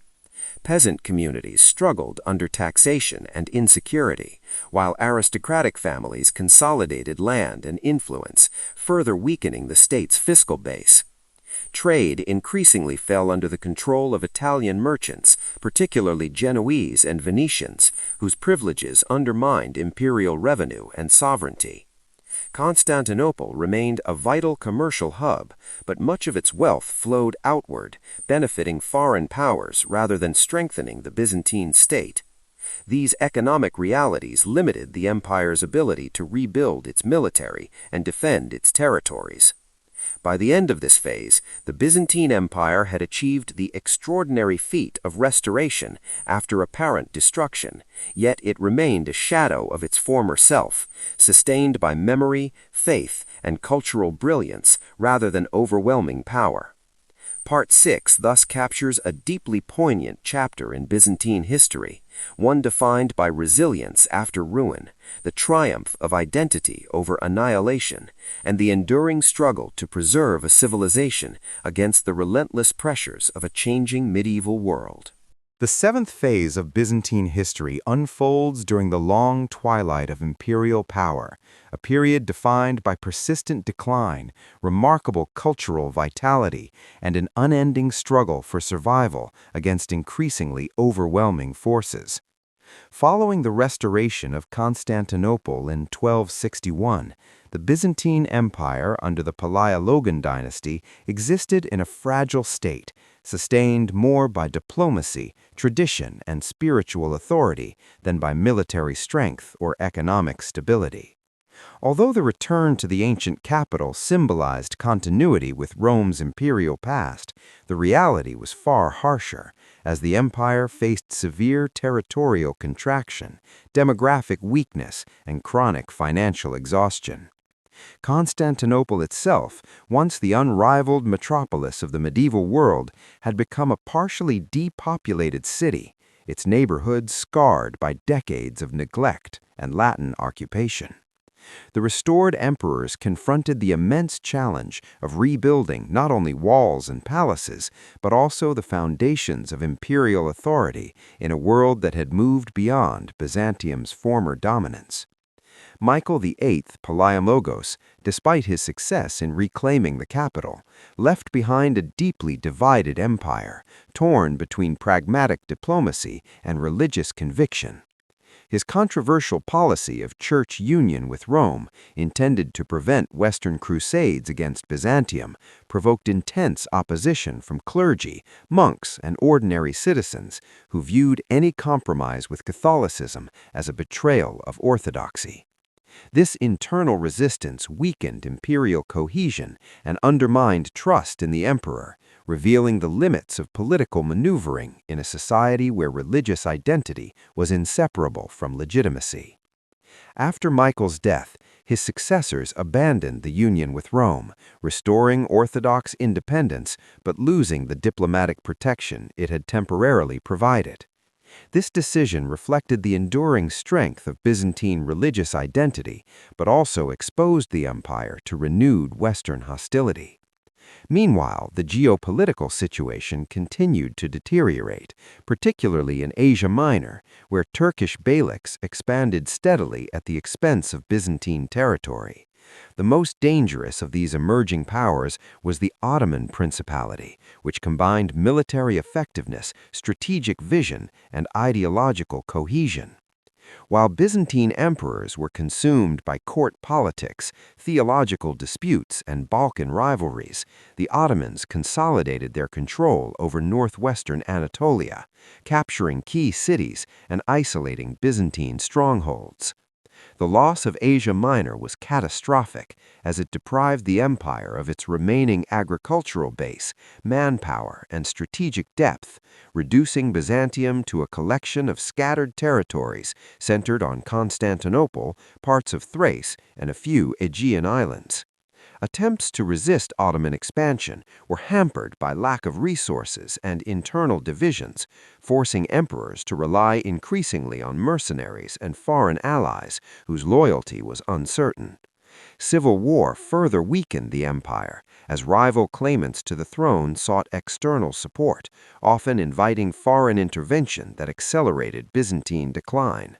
Peasant communities struggled under taxation and insecurity, while aristocratic families consolidated land and influence, further weakening the state's fiscal base. Trade increasingly fell under the control of Italian merchants, particularly Genoese and Venetians, whose privileges undermined imperial revenue and sovereignty. Constantinople remained a vital commercial hub, but much of its wealth flowed outward, benefiting foreign powers rather than strengthening the Byzantine state. These economic realities limited the empire's ability to rebuild its military and defend its territories. By the end of this phase, the Byzantine Empire had achieved the extraordinary feat of restoration after apparent destruction, yet it remained a shadow of its former self, sustained by memory, faith, and cultural brilliance rather than overwhelming power. Part 6 thus captures a deeply poignant chapter in Byzantine history, one defined by resilience after ruin, the triumph of identity over annihilation, and the enduring struggle to preserve a civilization against the relentless pressures of a changing medieval world. The seventh phase of Byzantine history unfolds during the long twilight of imperial power, a period defined by persistent decline, remarkable cultural vitality, and an unending struggle for survival against increasingly overwhelming forces. Following the restoration of Constantinople in 1261, the Byzantine Empire under the Palaiologan dynasty existed in a fragile state, sustained more by diplomacy, tradition, and spiritual authority than by military strength or economic stability. Although the return to the ancient capital symbolized continuity with Rome's imperial past, the reality was far harsher, as the empire faced severe territorial contraction, demographic weakness, and chronic financial exhaustion. Constantinople itself, once the unrivaled metropolis of the medieval world, had become a partially depopulated city, its neighborhoods scarred by decades of neglect and Latin occupation. The restored emperors confronted the immense challenge of rebuilding not only walls and palaces, but also the foundations of imperial authority in a world that had moved beyond Byzantium's former dominance. Michael VIII Palaiologos, despite his success in reclaiming the capital, left behind a deeply divided empire, torn between pragmatic diplomacy and religious conviction. His controversial policy of church union with Rome, intended to prevent Western crusades against Byzantium, provoked intense opposition from clergy, monks, and ordinary citizens who viewed any compromise with Catholicism as a betrayal of orthodoxy. This internal resistance weakened imperial cohesion and undermined trust in the emperor, revealing the limits of political maneuvering in a society where religious identity was inseparable from legitimacy. After Michael's death, his successors abandoned the union with Rome, restoring Orthodox independence but losing the diplomatic protection it had temporarily provided. This decision reflected the enduring strength of Byzantine religious identity, but also exposed the empire to renewed Western hostility. Meanwhile, the geopolitical situation continued to deteriorate, particularly in Asia Minor, where Turkish beyliks expanded steadily at the expense of Byzantine territory. The most dangerous of these emerging powers was the Ottoman Principality, which combined military effectiveness, strategic vision, and ideological cohesion. While Byzantine emperors were consumed by court politics, theological disputes, and Balkan rivalries, the Ottomans consolidated their control over northwestern Anatolia, capturing key cities and isolating Byzantine strongholds. The loss of Asia Minor was catastrophic, as it deprived the empire of its remaining agricultural base, manpower, and strategic depth, reducing Byzantium to a collection of scattered territories centered on Constantinople, parts of Thrace, and a few Aegean islands. Attempts to resist Ottoman expansion were hampered by lack of resources and internal divisions, forcing emperors to rely increasingly on mercenaries and foreign allies whose loyalty was uncertain. Civil war further weakened the empire, as rival claimants to the throne sought external support, often inviting foreign intervention that accelerated Byzantine decline.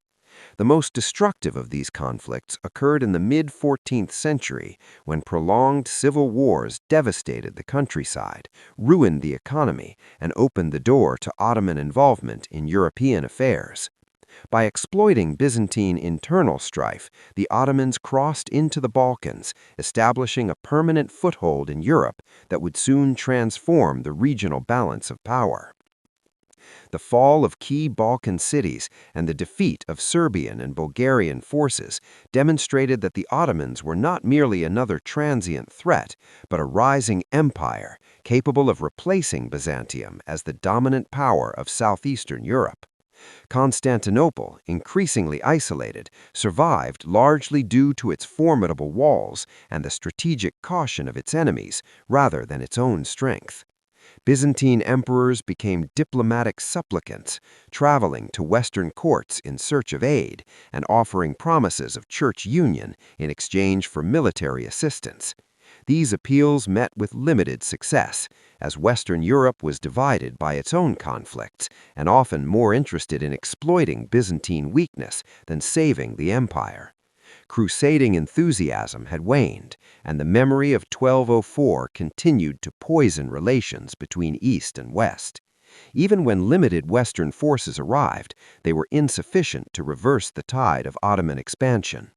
The most destructive of these conflicts occurred in the mid-14th century, when prolonged civil wars devastated the countryside, ruined the economy, and opened the door to Ottoman involvement in European affairs. By exploiting Byzantine internal strife, the Ottomans crossed into the Balkans, establishing a permanent foothold in Europe that would soon transform the regional balance of power. The fall of key Balkan cities and the defeat of Serbian and Bulgarian forces demonstrated that the Ottomans were not merely another transient threat, but a rising empire capable of replacing Byzantium as the dominant power of southeastern Europe. Constantinople, increasingly isolated, survived largely due to its formidable walls and the strategic caution of its enemies, rather than its own strength. Byzantine emperors became diplomatic supplicants, traveling to Western courts in search of aid and offering promises of church union in exchange for military assistance. These appeals met with limited success, as Western Europe was divided by its own conflicts and often more interested in exploiting Byzantine weakness than saving the empire. Crusading enthusiasm had waned, and the memory of 1204 continued to poison relations between East and West. Even when limited Western forces arrived, they were insufficient to reverse the tide of Ottoman expansion.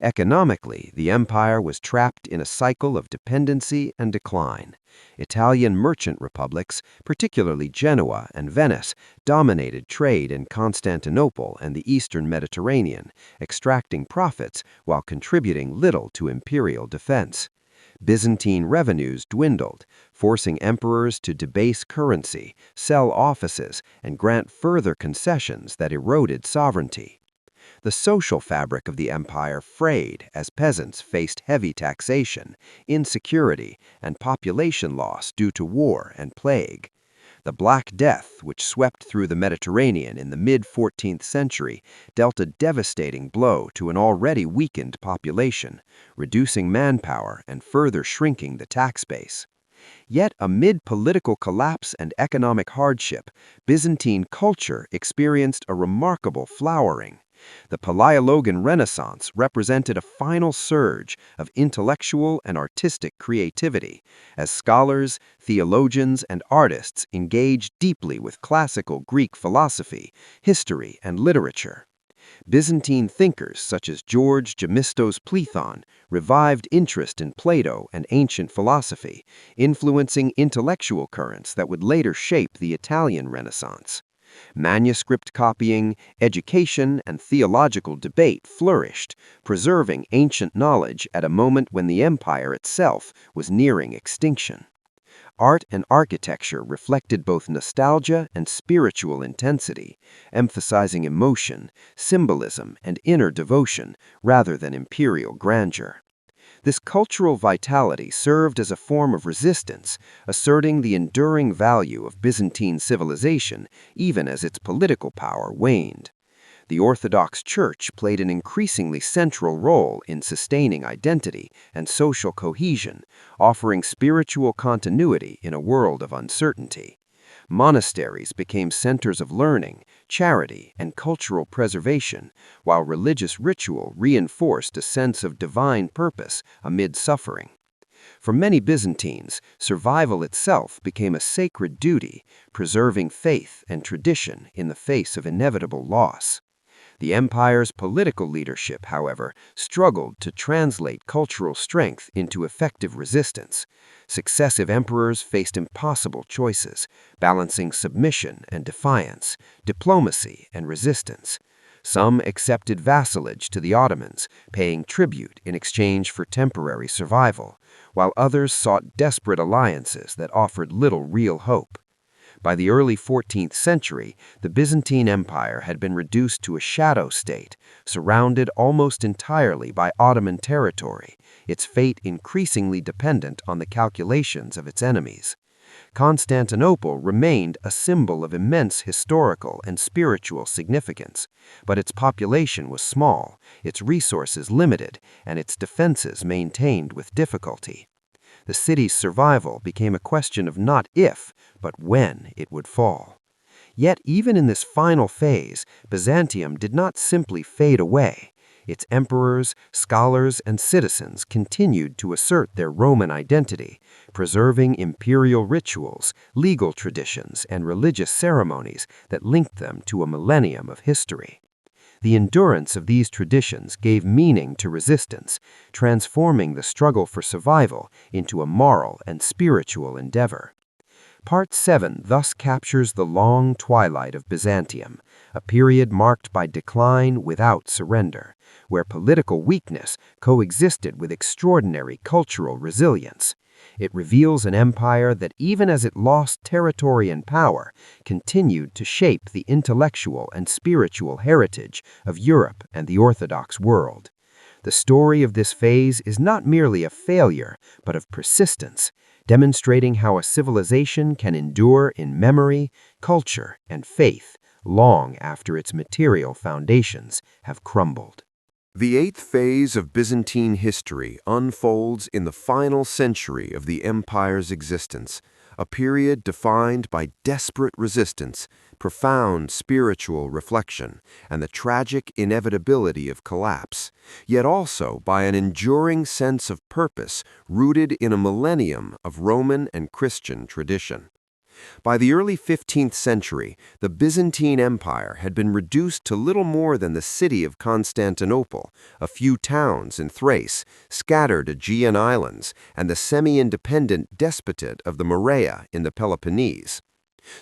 Economically, the empire was trapped in a cycle of dependency and decline. Italian merchant republics, particularly Genoa and Venice, dominated trade in Constantinople and the eastern Mediterranean, extracting profits while contributing little to imperial defense. Byzantine revenues dwindled, forcing emperors to debase currency, sell offices, and grant further concessions that eroded sovereignty. The social fabric of the empire frayed as peasants faced heavy taxation, insecurity, and population loss due to war and plague. The Black Death, which swept through the Mediterranean in the mid-14th century, dealt a devastating blow to an already weakened population, reducing manpower and further shrinking the tax base. Yet, amid political collapse and economic hardship, Byzantine culture experienced a remarkable flowering. The Palaiologan Renaissance represented a final surge of intellectual and artistic creativity, as scholars, theologians, and artists engaged deeply with classical Greek philosophy, history, and literature. Byzantine thinkers such as George Gemistos Plethon revived interest in Plato and ancient philosophy, influencing intellectual currents that would later shape the Italian Renaissance. Manuscript copying, education, and theological debate flourished, preserving ancient knowledge at a moment when the empire itself was nearing extinction. Art and architecture reflected both nostalgia and spiritual intensity, emphasizing emotion, symbolism, and inner devotion rather than imperial grandeur. This cultural vitality served as a form of resistance, asserting the enduring value of Byzantine civilization even as its political power waned. The Orthodox Church played an increasingly central role in sustaining identity and social cohesion, offering spiritual continuity in a world of uncertainty. Monasteries became centers of learning, charity, and cultural preservation, while religious ritual reinforced a sense of divine purpose amid suffering. For many Byzantines, survival itself became a sacred duty, preserving faith and tradition in the face of inevitable loss. The empire's political leadership, however, struggled to translate cultural strength into effective resistance. Successive emperors faced impossible choices, balancing submission and defiance, diplomacy and resistance. Some accepted vassalage to the Ottomans, paying tribute in exchange for temporary survival, while others sought desperate alliances that offered little real hope. By the early 14th century, the Byzantine Empire had been reduced to a shadow state, surrounded almost entirely by Ottoman territory, its fate increasingly dependent on the calculations of its enemies. Constantinople remained a symbol of immense historical and spiritual significance, but its population was small, its resources limited, and its defenses maintained with difficulty. The city's survival became a question of not if, but when it would fall. Yet even in this final phase, Byzantium did not simply fade away. Its emperors, scholars, and citizens continued to assert their Roman identity, preserving imperial rituals, legal traditions, and religious ceremonies that linked them to a millennium of history. The endurance of these traditions gave meaning to resistance, transforming the struggle for survival into a moral and spiritual endeavor. Part 7 thus captures the long twilight of Byzantium, a period marked by decline without surrender, where political weakness coexisted with extraordinary cultural resilience. It reveals an empire that, even as it lost territory and power, continued to shape the intellectual and spiritual heritage of Europe and the Orthodox world. The story of this phase is not merely of failure, but of persistence, demonstrating how a civilization can endure in memory, culture, and faith long after its material foundations have crumbled. The eighth phase of Byzantine history unfolds in the final century of the empire's existence, a period defined by desperate resistance, profound spiritual reflection, and the tragic inevitability of collapse, yet also by an enduring sense of purpose rooted in a millennium of Roman and Christian tradition. By the early 15th century, the Byzantine Empire had been reduced to little more than the city of Constantinople, a few towns in Thrace, scattered Aegean islands, and the semi-independent despotate of the Morea in the Peloponnese.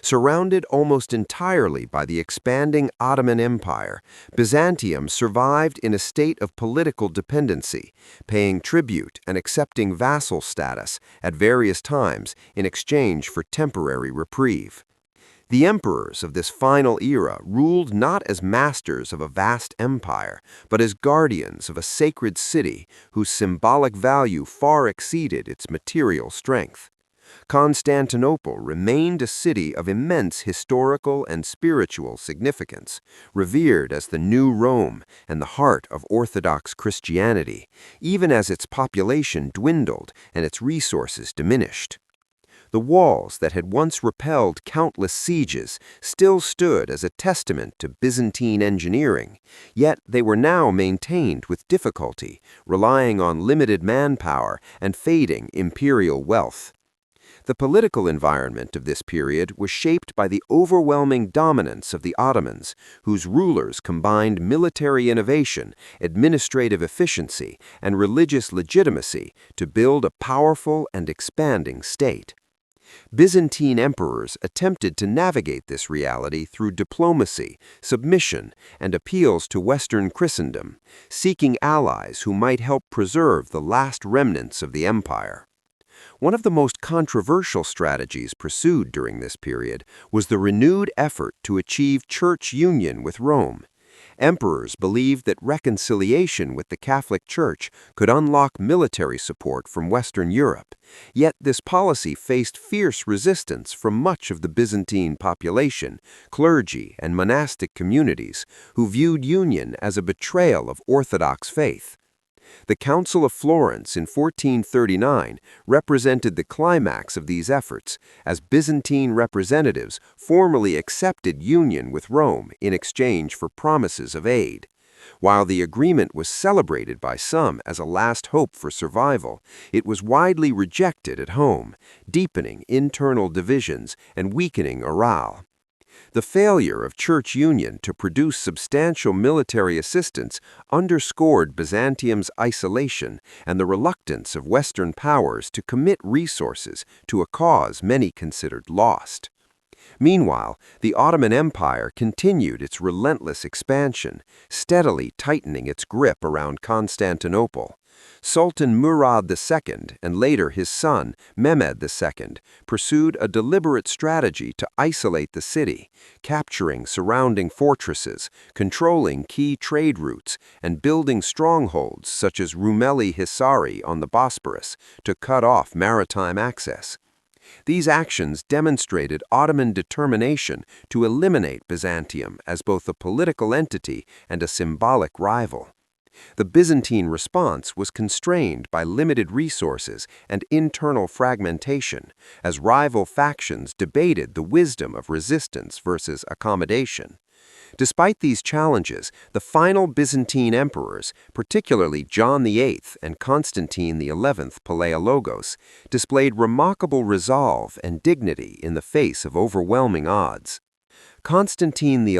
Surrounded almost entirely by the expanding Ottoman Empire, Byzantium survived in a state of political dependency, paying tribute and accepting vassal status at various times in exchange for temporary reprieve. The emperors of this final era ruled not as masters of a vast empire, but as guardians of a sacred city whose symbolic value far exceeded its material strength. Constantinople remained a city of immense historical and spiritual significance, revered as the new Rome and the heart of Orthodox Christianity, even as its population dwindled and its resources diminished. The walls that had once repelled countless sieges still stood as a testament to Byzantine engineering, yet they were now maintained with difficulty, relying on limited manpower and fading imperial wealth. The political environment of this period was shaped by the overwhelming dominance of the Ottomans, whose rulers combined military innovation, administrative efficiency, and religious legitimacy to build a powerful and expanding state. Byzantine emperors attempted to navigate this reality through diplomacy, submission, and appeals to Western Christendom, seeking allies who might help preserve the last remnants of the empire. One of the most controversial strategies pursued during this period was the renewed effort to achieve church union with Rome. Emperors believed that reconciliation with the Catholic Church could unlock military support from Western Europe, yet this policy faced fierce resistance from much of the Byzantine population, clergy, and monastic communities, who viewed union as a betrayal of Orthodox faith. The Council of Florence in 1439 represented the climax of these efforts, as Byzantine representatives formally accepted union with Rome in exchange for promises of aid. While the agreement was celebrated by some as a last hope for survival, it was widely rejected at home, deepening internal divisions and weakening morale. The failure of church union to produce substantial military assistance underscored Byzantium's isolation and the reluctance of Western powers to commit resources to a cause many considered lost. Meanwhile, the Ottoman Empire continued its relentless expansion, steadily tightening its grip around Constantinople. Sultan Murad II, and later his son, Mehmed II, pursued a deliberate strategy to isolate the city, capturing surrounding fortresses, controlling key trade routes, and building strongholds such as Rumeli Hisari on the Bosporus to cut off maritime access. These actions demonstrated Ottoman determination to eliminate Byzantium as both a political entity and a symbolic rival. The Byzantine response was constrained by limited resources and internal fragmentation, as rival factions debated the wisdom of resistance versus accommodation. Despite these challenges, the final Byzantine emperors, particularly John VIII and Constantine XI Palaiologos, displayed remarkable resolve and dignity in the face of overwhelming odds. Constantine XI,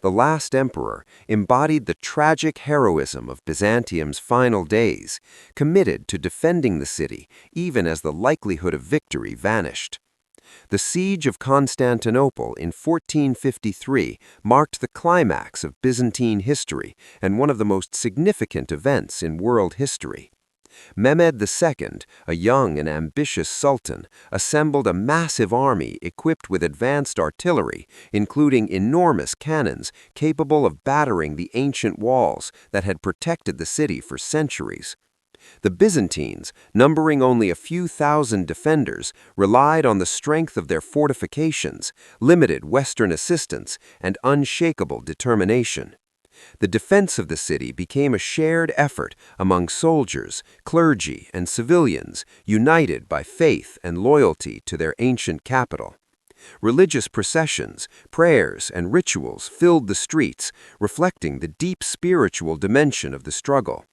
the last emperor, embodied the tragic heroism of Byzantium's final days, committed to defending the city even as the likelihood of victory vanished. The siege of Constantinople in 1453 marked the climax of Byzantine history and one of the most significant events in world history. Mehmed II, a young and ambitious sultan, assembled a massive army equipped with advanced artillery, including enormous cannons capable of battering the ancient walls that had protected the city for centuries. The Byzantines, numbering only a few thousand defenders, relied on the strength of their fortifications, limited Western assistance, and unshakable determination. The defense of the city became a shared effort among soldiers, clergy, and civilians, united by faith and loyalty to their ancient capital. Religious processions, prayers, and rituals filled the streets, reflecting the deep spiritual dimension of the struggle.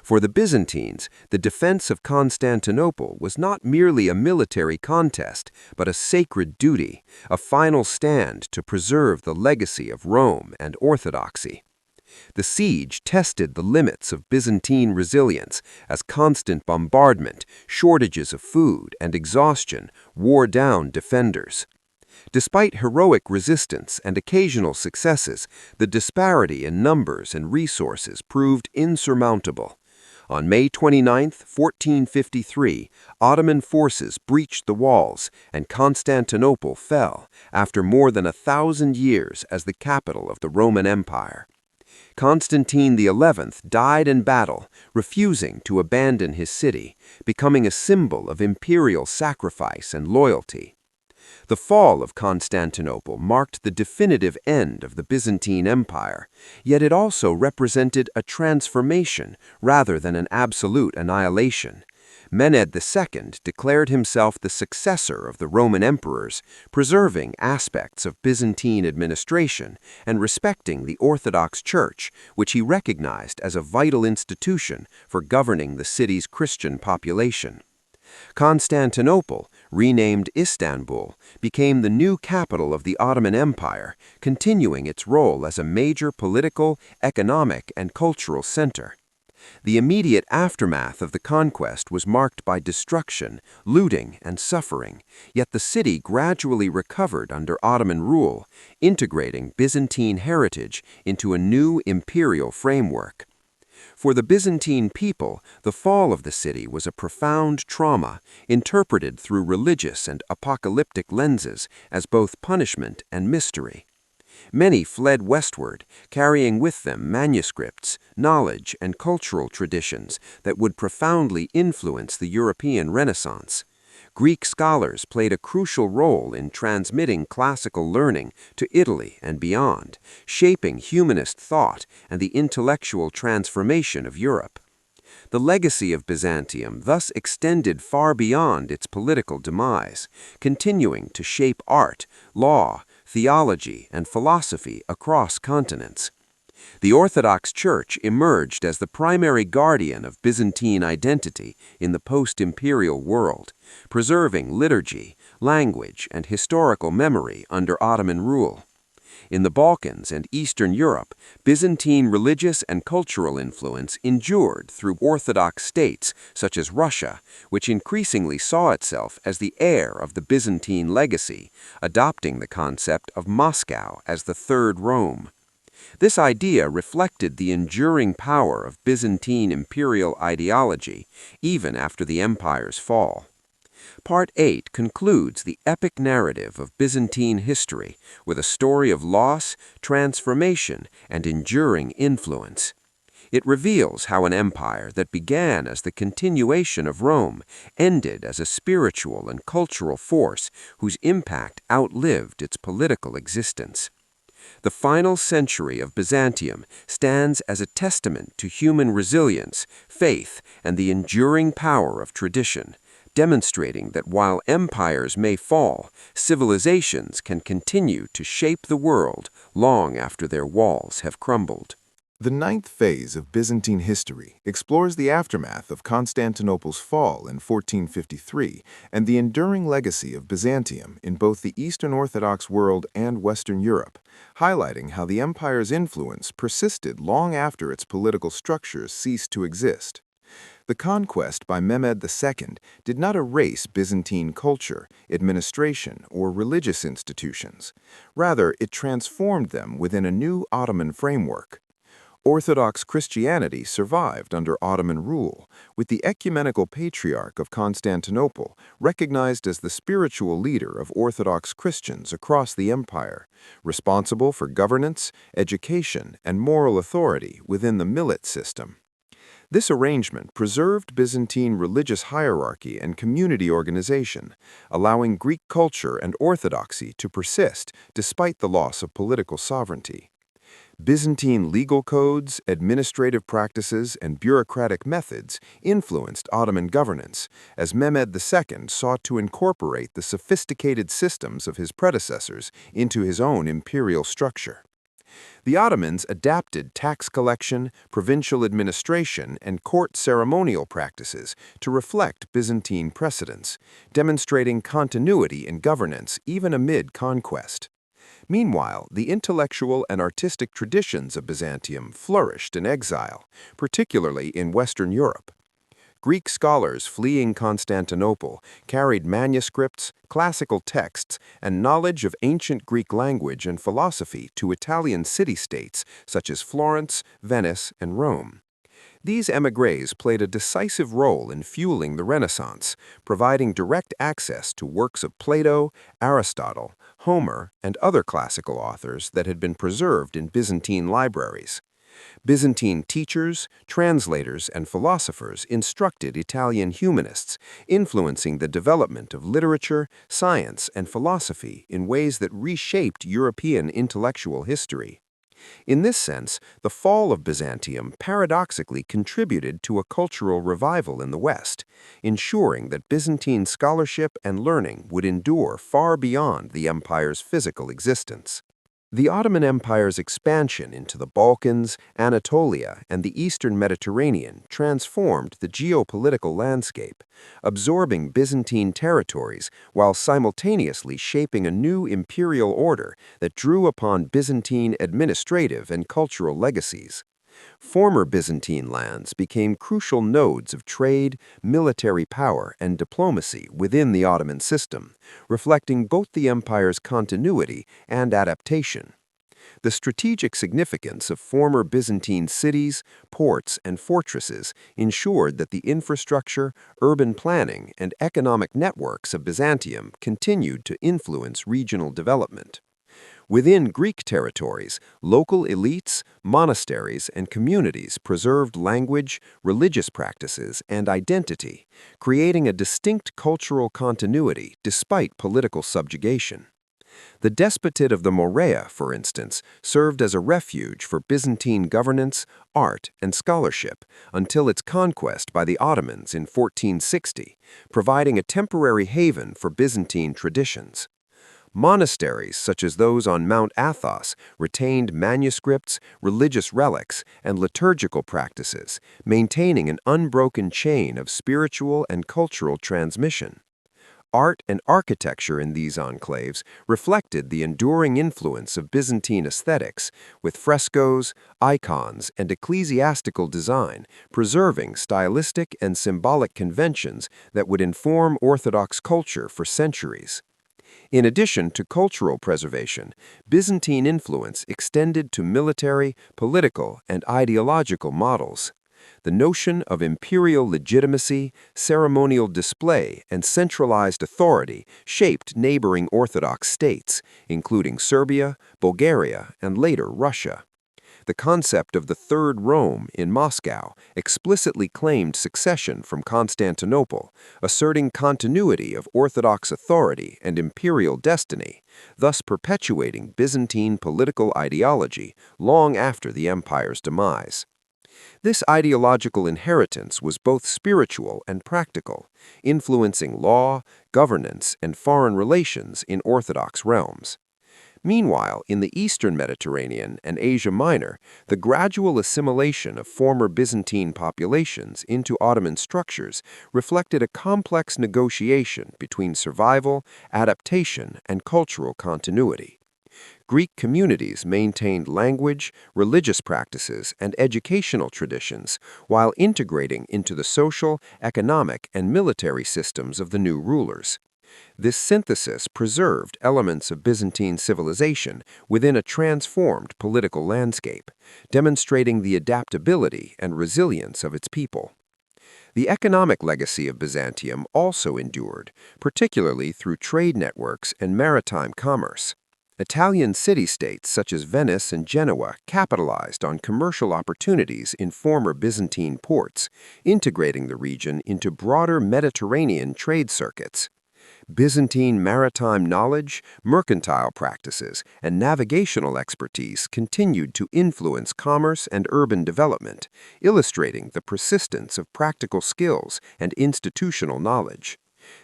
For the Byzantines, the defense of Constantinople was not merely a military contest, but a sacred duty, a final stand to preserve the legacy of Rome and orthodoxy. The siege tested the limits of Byzantine resilience as constant bombardment, shortages of food, and exhaustion wore down defenders. Despite heroic resistance and occasional successes, the disparity in numbers and resources proved insurmountable. On May 29, 1453, Ottoman forces breached the walls, and Constantinople fell after more than 1,000 years as the capital of the Roman Empire. Constantine XI died in battle, refusing to abandon his city, becoming a symbol of imperial sacrifice and loyalty. The fall of Constantinople marked the definitive end of the Byzantine Empire, yet it also represented a transformation rather than an absolute annihilation. Mehmed II declared himself the successor of the Roman emperors, preserving aspects of Byzantine administration and respecting the Orthodox Church, which he recognized as a vital institution for governing the city's Christian population. Constantinople, renamed Istanbul, became the new capital of the Ottoman Empire, continuing its role as a major political, economic, and cultural center. The immediate aftermath of the conquest was marked by destruction, looting, and suffering, yet the city gradually recovered under Ottoman rule, integrating Byzantine heritage into a new imperial framework. For the Byzantine people, the fall of the city was a profound trauma, interpreted through religious and apocalyptic lenses as both punishment and mystery. Many fled westward, carrying with them manuscripts, knowledge, and cultural traditions that would profoundly influence the European Renaissance. Greek scholars played a crucial role in transmitting classical learning to Italy and beyond, shaping humanist thought and the intellectual transformation of Europe. The legacy of Byzantium thus extended far beyond its political demise, continuing to shape art, law, theology, and philosophy across continents. The Orthodox Church emerged as the primary guardian of Byzantine identity in the post-imperial world, preserving liturgy, language, and historical memory under Ottoman rule. In the Balkans and Eastern Europe, Byzantine religious and cultural influence endured through Orthodox states such as Russia, which increasingly saw itself as the heir of the Byzantine legacy, adopting the concept of Moscow as the Third Rome. This idea reflected the enduring power of Byzantine imperial ideology, even after the empire's fall. Part 8 concludes the epic narrative of Byzantine history with a story of loss, transformation, and enduring influence. It reveals how an empire that began as the continuation of Rome ended as a spiritual and cultural force whose impact outlived its political existence. The final century of Byzantium stands as a testament to human resilience, faith, and the enduring power of tradition, demonstrating that while empires may fall, civilizations can continue to shape the world long after their walls have crumbled. The ninth phase of Byzantine history explores the aftermath of Constantinople's fall in 1453 and the enduring legacy of Byzantium in both the Eastern Orthodox world and Western Europe, highlighting how the empire's influence persisted long after its political structures ceased to exist. The conquest by Mehmed II did not erase Byzantine culture, administration, or religious institutions. Rather, it transformed them within a new Ottoman framework. Orthodox Christianity survived under Ottoman rule, with the ecumenical patriarch of Constantinople recognized as the spiritual leader of Orthodox Christians across the empire, responsible for governance, education, and moral authority within the millet system. This arrangement preserved Byzantine religious hierarchy and community organization, allowing Greek culture and orthodoxy to persist despite the loss of political sovereignty. Byzantine legal codes, administrative practices, and bureaucratic methods influenced Ottoman governance, as Mehmed II sought to incorporate the sophisticated systems of his predecessors into his own imperial structure. The Ottomans adapted tax collection, provincial administration, and court ceremonial practices to reflect Byzantine precedents, demonstrating continuity in governance even amid conquest. Meanwhile, the intellectual and artistic traditions of Byzantium flourished in exile, particularly in Western Europe. Greek scholars fleeing Constantinople carried manuscripts, classical texts, and knowledge of ancient Greek language and philosophy to Italian city-states such as Florence, Venice, and Rome. These émigrés played a decisive role in fueling the Renaissance, providing direct access to works of Plato, Aristotle, Homer, and other classical authors that had been preserved in Byzantine libraries. Byzantine teachers, translators, and philosophers instructed Italian humanists, influencing the development of literature, science, and philosophy in ways that reshaped European intellectual history. In this sense, the fall of Byzantium paradoxically contributed to a cultural revival in the West, ensuring that Byzantine scholarship and learning would endure far beyond the empire's physical existence. The Ottoman Empire's expansion into the Balkans, Anatolia, and the Eastern Mediterranean transformed the geopolitical landscape, absorbing Byzantine territories while simultaneously shaping a new imperial order that drew upon Byzantine administrative and cultural legacies. Former Byzantine lands became crucial nodes of trade, military power, and diplomacy within the Ottoman system, reflecting both the empire's continuity and adaptation. The strategic significance of former Byzantine cities, ports, and fortresses ensured that the infrastructure, urban planning, and economic networks of Byzantium continued to influence regional development. Within Greek territories, local elites, monasteries, and communities preserved language, religious practices, and identity, creating a distinct cultural continuity despite political subjugation. The Despotate of the Morea, for instance, served as a refuge for Byzantine governance, art, and scholarship until its conquest by the Ottomans in 1460, providing a temporary haven for Byzantine traditions. Monasteries, such as those on Mount Athos, retained manuscripts, religious relics, and liturgical practices, maintaining an unbroken chain of spiritual and cultural transmission. Art and architecture in these enclaves reflected the enduring influence of Byzantine aesthetics, with frescoes, icons, and ecclesiastical design preserving stylistic and symbolic conventions that would inform Orthodox culture for centuries. In addition to cultural preservation, Byzantine influence extended to military, political, and ideological models. The notion of imperial legitimacy, ceremonial display, and centralized authority shaped neighboring Orthodox states, including Serbia, Bulgaria, and later Russia. The concept of the Third Rome in Moscow explicitly claimed succession from Constantinople, asserting continuity of Orthodox authority and imperial destiny, thus perpetuating Byzantine political ideology long after the empire's demise. This ideological inheritance was both spiritual and practical, influencing law, governance, and foreign relations in Orthodox realms. Meanwhile, in the Eastern Mediterranean and Asia Minor, the gradual assimilation of former Byzantine populations into Ottoman structures reflected a complex negotiation between survival, adaptation, and cultural continuity. Greek communities maintained language, religious practices, and educational traditions while integrating into the social, economic, and military systems of the new rulers. This synthesis preserved elements of Byzantine civilization within a transformed political landscape, demonstrating the adaptability and resilience of its people. The economic legacy of Byzantium also endured, particularly through trade networks and maritime commerce. Italian city-states such as Venice and Genoa capitalized on commercial opportunities in former Byzantine ports, integrating the region into broader Mediterranean trade circuits. Byzantine maritime knowledge, mercantile practices, and navigational expertise continued to influence commerce and urban development, illustrating the persistence of practical skills and institutional knowledge.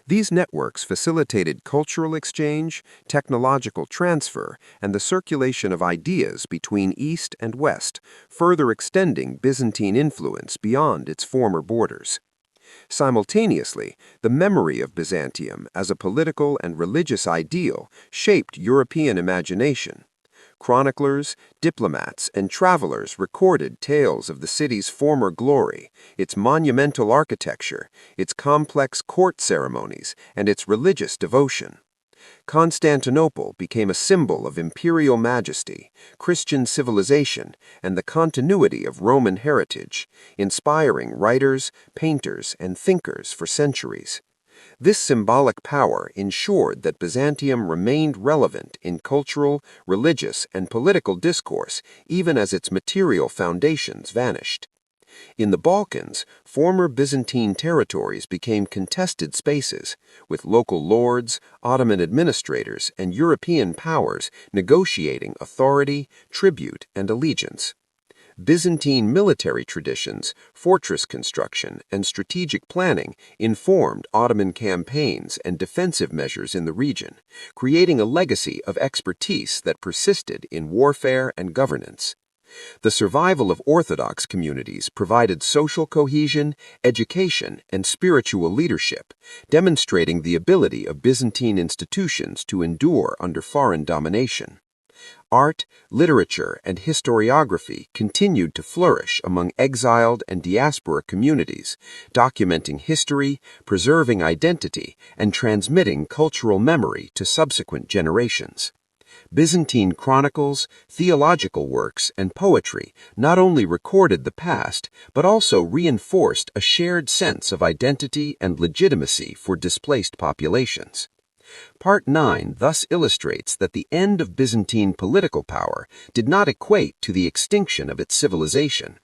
These networks facilitated cultural exchange, technological transfer, and the circulation of ideas between East and West, further extending Byzantine influence beyond its former borders. Simultaneously, the memory of Byzantium as a political and religious ideal shaped European imagination. Chroniclers, diplomats, and travelers recorded tales of the city's former glory, its monumental architecture, its complex court ceremonies, and its religious devotion. Constantinople became a symbol of imperial majesty, Christian civilization, and the continuity of Roman heritage, inspiring writers, painters, and thinkers for centuries. This symbolic power ensured that Byzantium remained relevant in cultural, religious, and political discourse even as its material foundations vanished. In the Balkans, former Byzantine territories became contested spaces, with local lords, Ottoman administrators, and European powers negotiating authority, tribute, and allegiance. Byzantine military traditions, fortress construction, and strategic planning informed Ottoman campaigns and defensive measures in the region, creating a legacy of expertise that persisted in warfare and governance. The survival of Orthodox communities provided social cohesion, education, and spiritual leadership, demonstrating the ability of Byzantine institutions to endure under foreign domination. Art, literature, and historiography continued to flourish among exiled and diaspora communities, documenting history, preserving identity, and transmitting cultural memory to subsequent generations. Byzantine chronicles, theological works, and poetry not only recorded the past, but also reinforced a shared sense of identity and legitimacy for displaced populations. Part 9 thus illustrates that the end of Byzantine political power did not equate to the extinction of its civilization.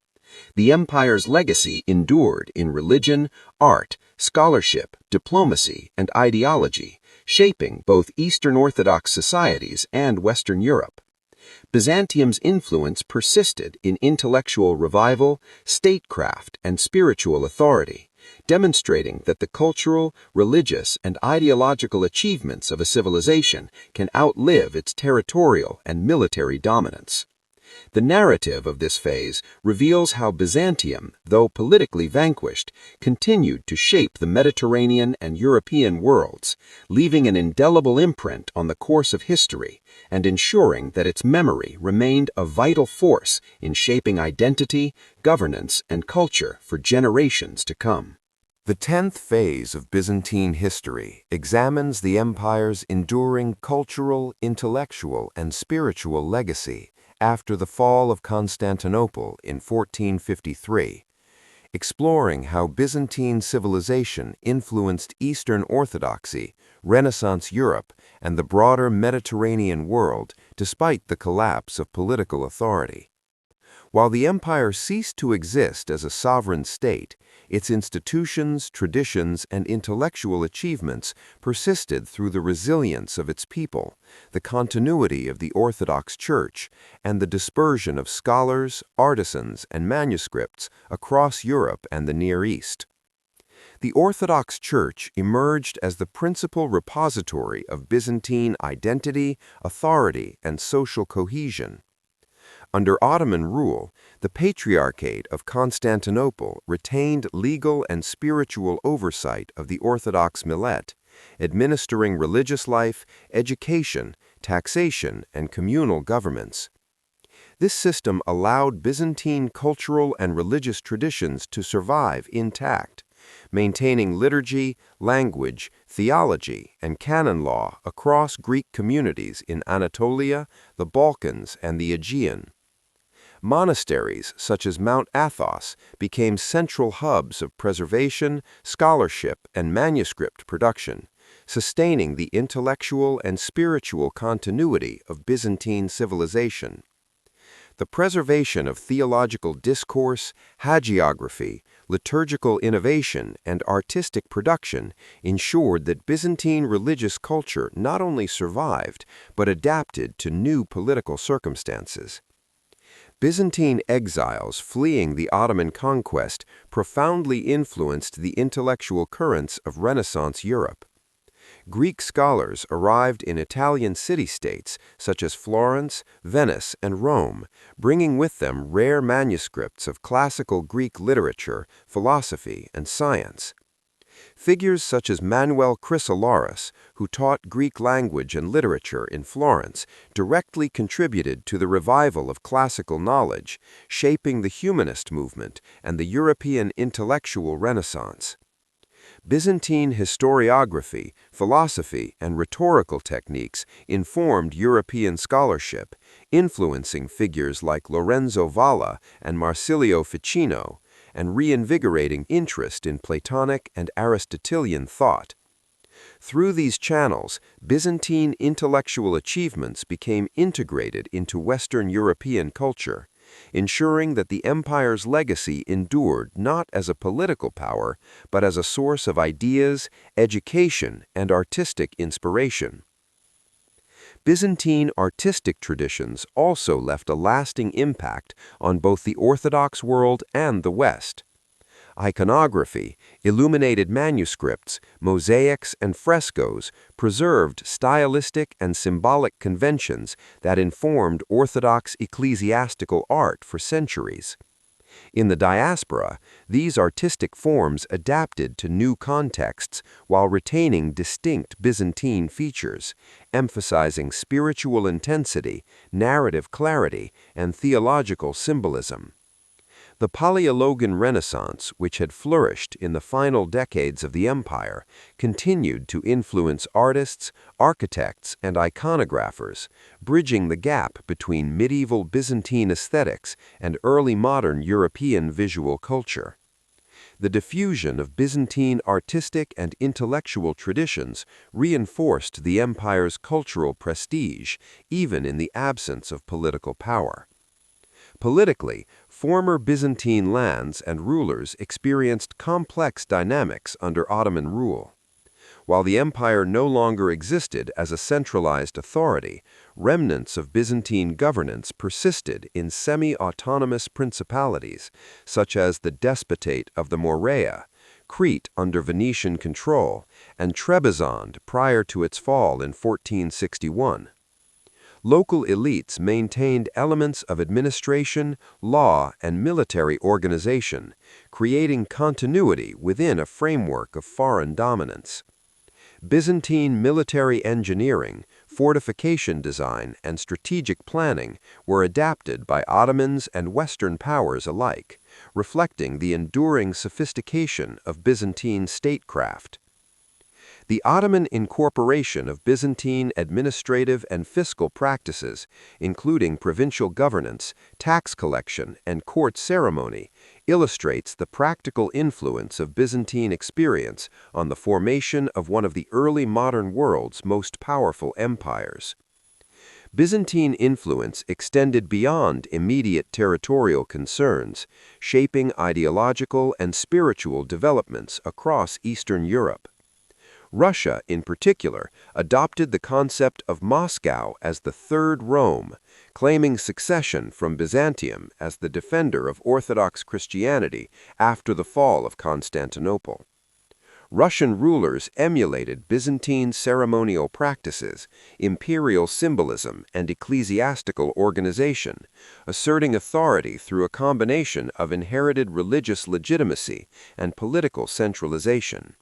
The empire's legacy endured in religion, art, scholarship, diplomacy, and ideology, shaping both Eastern Orthodox societies and Western Europe. Byzantium's influence persisted in intellectual revival, statecraft, and spiritual authority, demonstrating that the cultural, religious, and ideological achievements of a civilization can outlive its territorial and military dominance. The narrative of this phase reveals how Byzantium, though politically vanquished, continued to shape the Mediterranean and European worlds, leaving an indelible imprint on the course of history and ensuring that its memory remained a vital force in shaping identity, governance, and culture for generations to come. The 10th phase of Byzantine history examines the empire's enduring cultural, intellectual, and spiritual legacy after the fall of Constantinople in 1453, exploring how Byzantine civilization influenced Eastern Orthodoxy, Renaissance Europe, and the broader Mediterranean world despite the collapse of political authority. While the empire ceased to exist as a sovereign state, its institutions, traditions, and intellectual achievements persisted through the resilience of its people, the continuity of the Orthodox Church, and the dispersion of scholars, artisans, and manuscripts across Europe and the Near East. The Orthodox Church emerged as the principal repository of Byzantine identity, authority, and social cohesion. Under Ottoman rule, the Patriarchate of Constantinople retained legal and spiritual oversight of the Orthodox Millet, administering religious life, education, taxation, and communal governments. This system allowed Byzantine cultural and religious traditions to survive intact, maintaining liturgy, language, theology, and canon law across Greek communities in Anatolia, the Balkans, and the Aegean. Monasteries such as Mount Athos became central hubs of preservation, scholarship, and manuscript production, sustaining the intellectual and spiritual continuity of Byzantine civilization. The preservation of theological discourse, hagiography, liturgical innovation, and artistic production ensured that Byzantine religious culture not only survived, but adapted to new political circumstances. Byzantine exiles fleeing the Ottoman conquest profoundly influenced the intellectual currents of Renaissance Europe. Greek scholars arrived in Italian city-states such as Florence, Venice, and Rome, bringing with them rare manuscripts of classical Greek literature, philosophy, and science. Figures such as Manuel Chrysoloras, who taught Greek language and literature in Florence, directly contributed to the revival of classical knowledge, shaping the humanist movement and the European intellectual Renaissance. Byzantine historiography, philosophy, and rhetorical techniques informed European scholarship, influencing figures like Lorenzo Valla and Marsilio Ficino, and reinvigorating interest in Platonic and Aristotelian thought. Through these channels, Byzantine intellectual achievements became integrated into Western European culture, ensuring that the empire's legacy endured not as a political power, but as a source of ideas, education, and artistic inspiration. Byzantine artistic traditions also left a lasting impact on both the Orthodox world and the West. Iconography, illuminated manuscripts, mosaics, and frescoes preserved stylistic and symbolic conventions that informed Orthodox ecclesiastical art for centuries. In the diaspora, these artistic forms adapted to new contexts while retaining distinct Byzantine features, emphasizing spiritual intensity, narrative clarity, and theological symbolism. The Paleologan Renaissance, which had flourished in the final decades of the empire, continued to influence artists, architects, and iconographers, bridging the gap between medieval Byzantine aesthetics and early modern European visual culture. The diffusion of Byzantine artistic and intellectual traditions reinforced the empire's cultural prestige, even in the absence of political power. Politically, former Byzantine lands and rulers experienced complex dynamics under Ottoman rule. While the empire no longer existed as a centralized authority, remnants of Byzantine governance persisted in semi-autonomous principalities, such as the Despotate of the Morea, Crete under Venetian control, and Trebizond prior to its fall in 1461. Local elites maintained elements of administration, law, and military organization, creating continuity within a framework of foreign dominance. Byzantine military engineering, fortification design, and strategic planning were adapted by Ottomans and Western powers alike, reflecting the enduring sophistication of Byzantine statecraft. The Ottoman incorporation of Byzantine administrative and fiscal practices, including provincial governance, tax collection, and court ceremony, illustrates the practical influence of Byzantine experience on the formation of one of the early modern world's most powerful empires. Byzantine influence extended beyond immediate territorial concerns, shaping ideological and spiritual developments across Eastern Europe. Russia, in particular, adopted the concept of Moscow as the Third Rome, claiming succession from Byzantium as the defender of Orthodox Christianity after the fall of Constantinople. Russian rulers emulated Byzantine ceremonial practices, imperial symbolism, and ecclesiastical organization, asserting authority through a combination of inherited religious legitimacy and political centralization.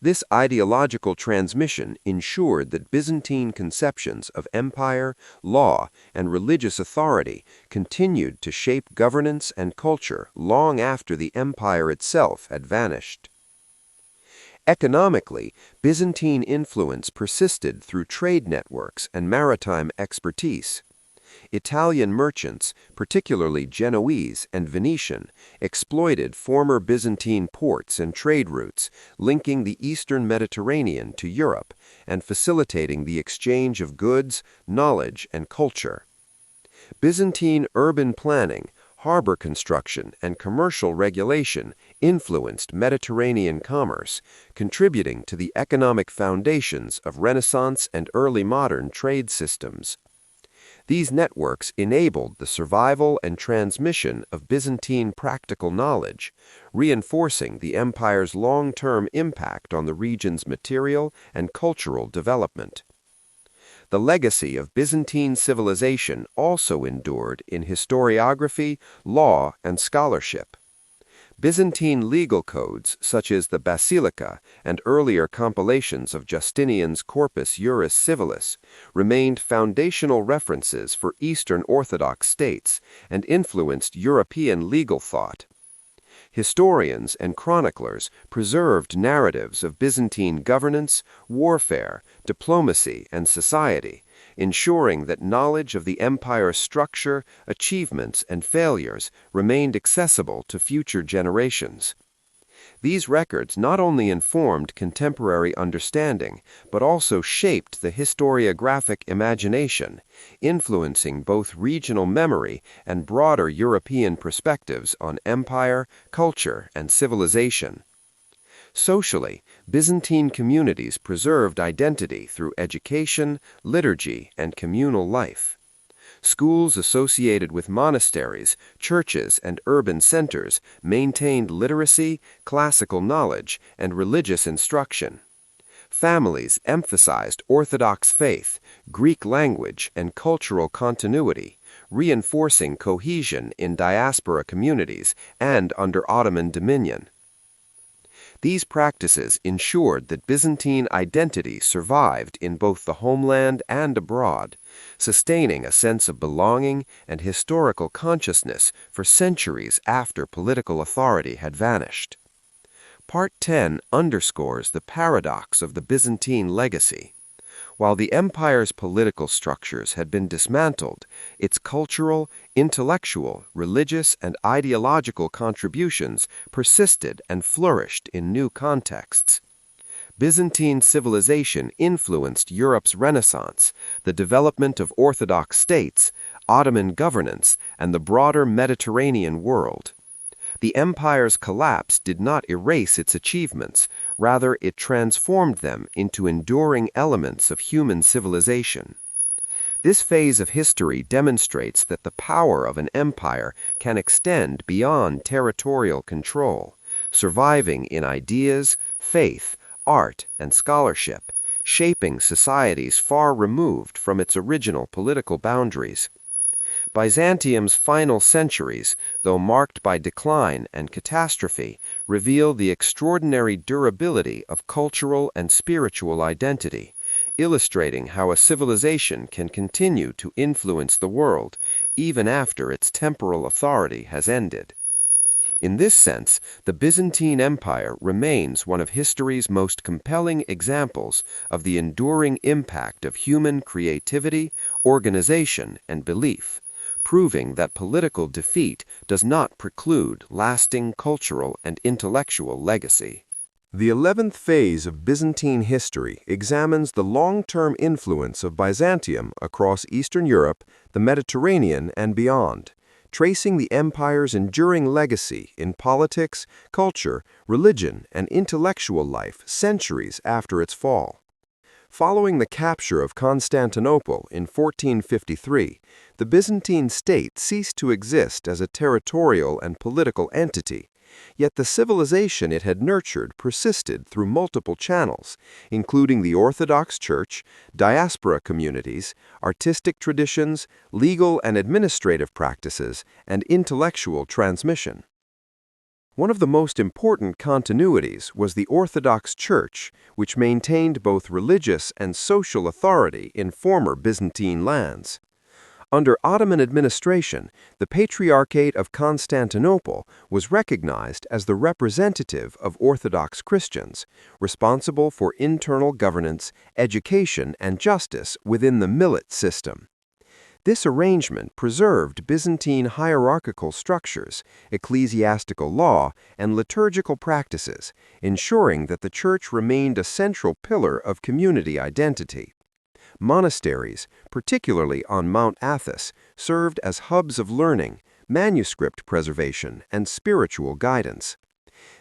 This ideological transmission ensured that Byzantine conceptions of empire, law, and religious authority continued to shape governance and culture long after the empire itself had vanished. Economically, Byzantine influence persisted through trade networks and maritime expertise. Italian merchants, particularly Genoese and Venetian, exploited former Byzantine ports and trade routes, linking the eastern Mediterranean to Europe and facilitating the exchange of goods, knowledge, and culture. Byzantine urban planning, harbor construction, and commercial regulation influenced Mediterranean commerce, contributing to the economic foundations of Renaissance and early modern trade systems. These networks enabled the survival and transmission of Byzantine practical knowledge, reinforcing the empire's long-term impact on the region's material and cultural development. The legacy of Byzantine civilization also endured in historiography, law, and scholarship. Byzantine legal codes, such as the Basilica and earlier compilations of Justinian's Corpus Juris Civilis, remained foundational references for Eastern Orthodox states and influenced European legal thought. Historians and chroniclers preserved narratives of Byzantine governance, warfare, diplomacy, and society, ensuring that knowledge of the empire's structure, achievements, and failures remained accessible to future generations. These records not only informed contemporary understanding, but also shaped the historiographic imagination, influencing both regional memory and broader European perspectives on empire, culture, and civilization. Socially, Byzantine communities preserved identity through education, liturgy, and communal life. Schools associated with monasteries, churches, and urban centers maintained literacy, classical knowledge, and religious instruction. Families emphasized Orthodox faith, Greek language, and cultural continuity, reinforcing cohesion in diaspora communities and under Ottoman dominion. These practices ensured that Byzantine identity survived in both the homeland and abroad, sustaining a sense of belonging and historical consciousness for centuries after political authority had vanished. Part 10 underscores the paradox of the Byzantine legacy. While the empire's political structures had been dismantled, its cultural, intellectual, religious, and ideological contributions persisted and flourished in new contexts. Byzantine civilization influenced Europe's Renaissance, the development of Orthodox states, Ottoman governance, and the broader Mediterranean world. The empire's collapse did not erase its achievements, rather it transformed them into enduring elements of human civilization. This phase of history demonstrates that the power of an empire can extend beyond territorial control, surviving in ideas, faith, art, and scholarship, shaping societies far removed from its original political boundaries. Byzantium's final centuries, though marked by decline and catastrophe, reveal the extraordinary durability of cultural and spiritual identity, illustrating how a civilization can continue to influence the world even after its temporal authority has ended. In this sense, the Byzantine Empire remains one of history's most compelling examples of the enduring impact of human creativity, organization, and belief, proving that political defeat does not preclude lasting cultural and intellectual legacy. The 11th phase of Byzantine history examines the long-term influence of Byzantium across Eastern Europe, the Mediterranean, and beyond, tracing the empire's enduring legacy in politics, culture, religion, and intellectual life centuries after its fall. Following the capture of Constantinople in 1453, the Byzantine state ceased to exist as a territorial and political entity, yet the civilization it had nurtured persisted through multiple channels, including the Orthodox Church, diaspora communities, artistic traditions, legal and administrative practices, and intellectual transmission. One of the most important continuities was the Orthodox Church, which maintained both religious and social authority in former Byzantine lands. Under Ottoman administration, the Patriarchate of Constantinople was recognized as the representative of Orthodox Christians, responsible for internal governance, education, and justice within the millet system. This arrangement preserved Byzantine hierarchical structures, ecclesiastical law, and liturgical practices, ensuring that the Church remained a central pillar of community identity. Monasteries, particularly on Mount Athos, served as hubs of learning, manuscript preservation, and spiritual guidance.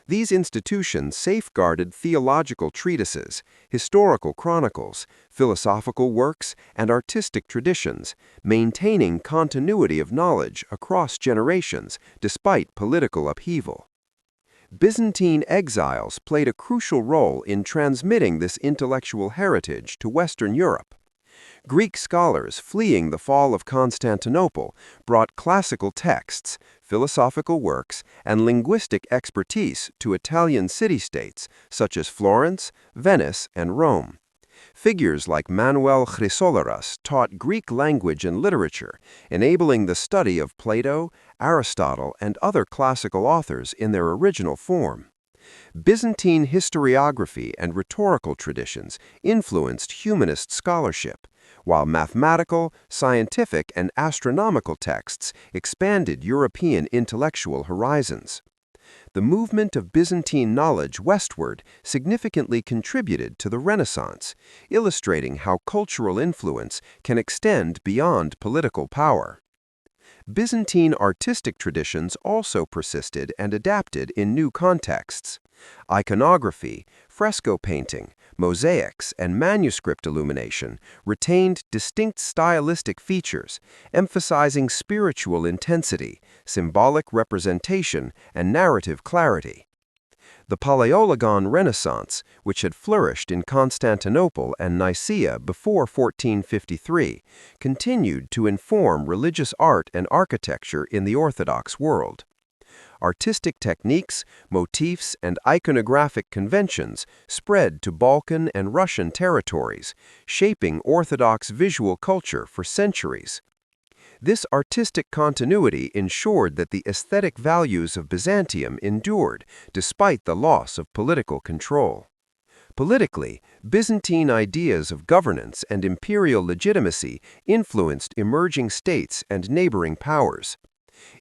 These institutions safeguarded theological treatises, historical chronicles, philosophical works, and artistic traditions, maintaining continuity of knowledge across generations despite political upheaval. Byzantine exiles played a crucial role in transmitting this intellectual heritage to Western Europe. Greek scholars fleeing the fall of Constantinople brought classical texts, philosophical works, and linguistic expertise to Italian city-states such as Florence, Venice, and Rome. Figures like Manuel Chrysoloras taught Greek language and literature, enabling the study of Plato, Aristotle, and other classical authors in their original form. Byzantine historiography and rhetorical traditions influenced humanist scholarship, while mathematical, scientific, and astronomical texts expanded European intellectual horizons. The movement of Byzantine knowledge westward significantly contributed to the Renaissance, illustrating how cultural influence can extend beyond political power. Byzantine artistic traditions also persisted and adapted in new contexts. Iconography, fresco painting, mosaics, and manuscript illumination retained distinct stylistic features, emphasizing spiritual intensity, symbolic representation, and narrative clarity. The Palaiologon Renaissance, which had flourished in Constantinople and Nicaea before 1453, continued to inform religious art and architecture in the Orthodox world. Artistic techniques, motifs, and iconographic conventions spread to Balkan and Russian territories, shaping Orthodox visual culture for centuries. This artistic continuity ensured that the aesthetic values of Byzantium endured despite the loss of political control. Politically, Byzantine ideas of governance and imperial legitimacy influenced emerging states and neighboring powers.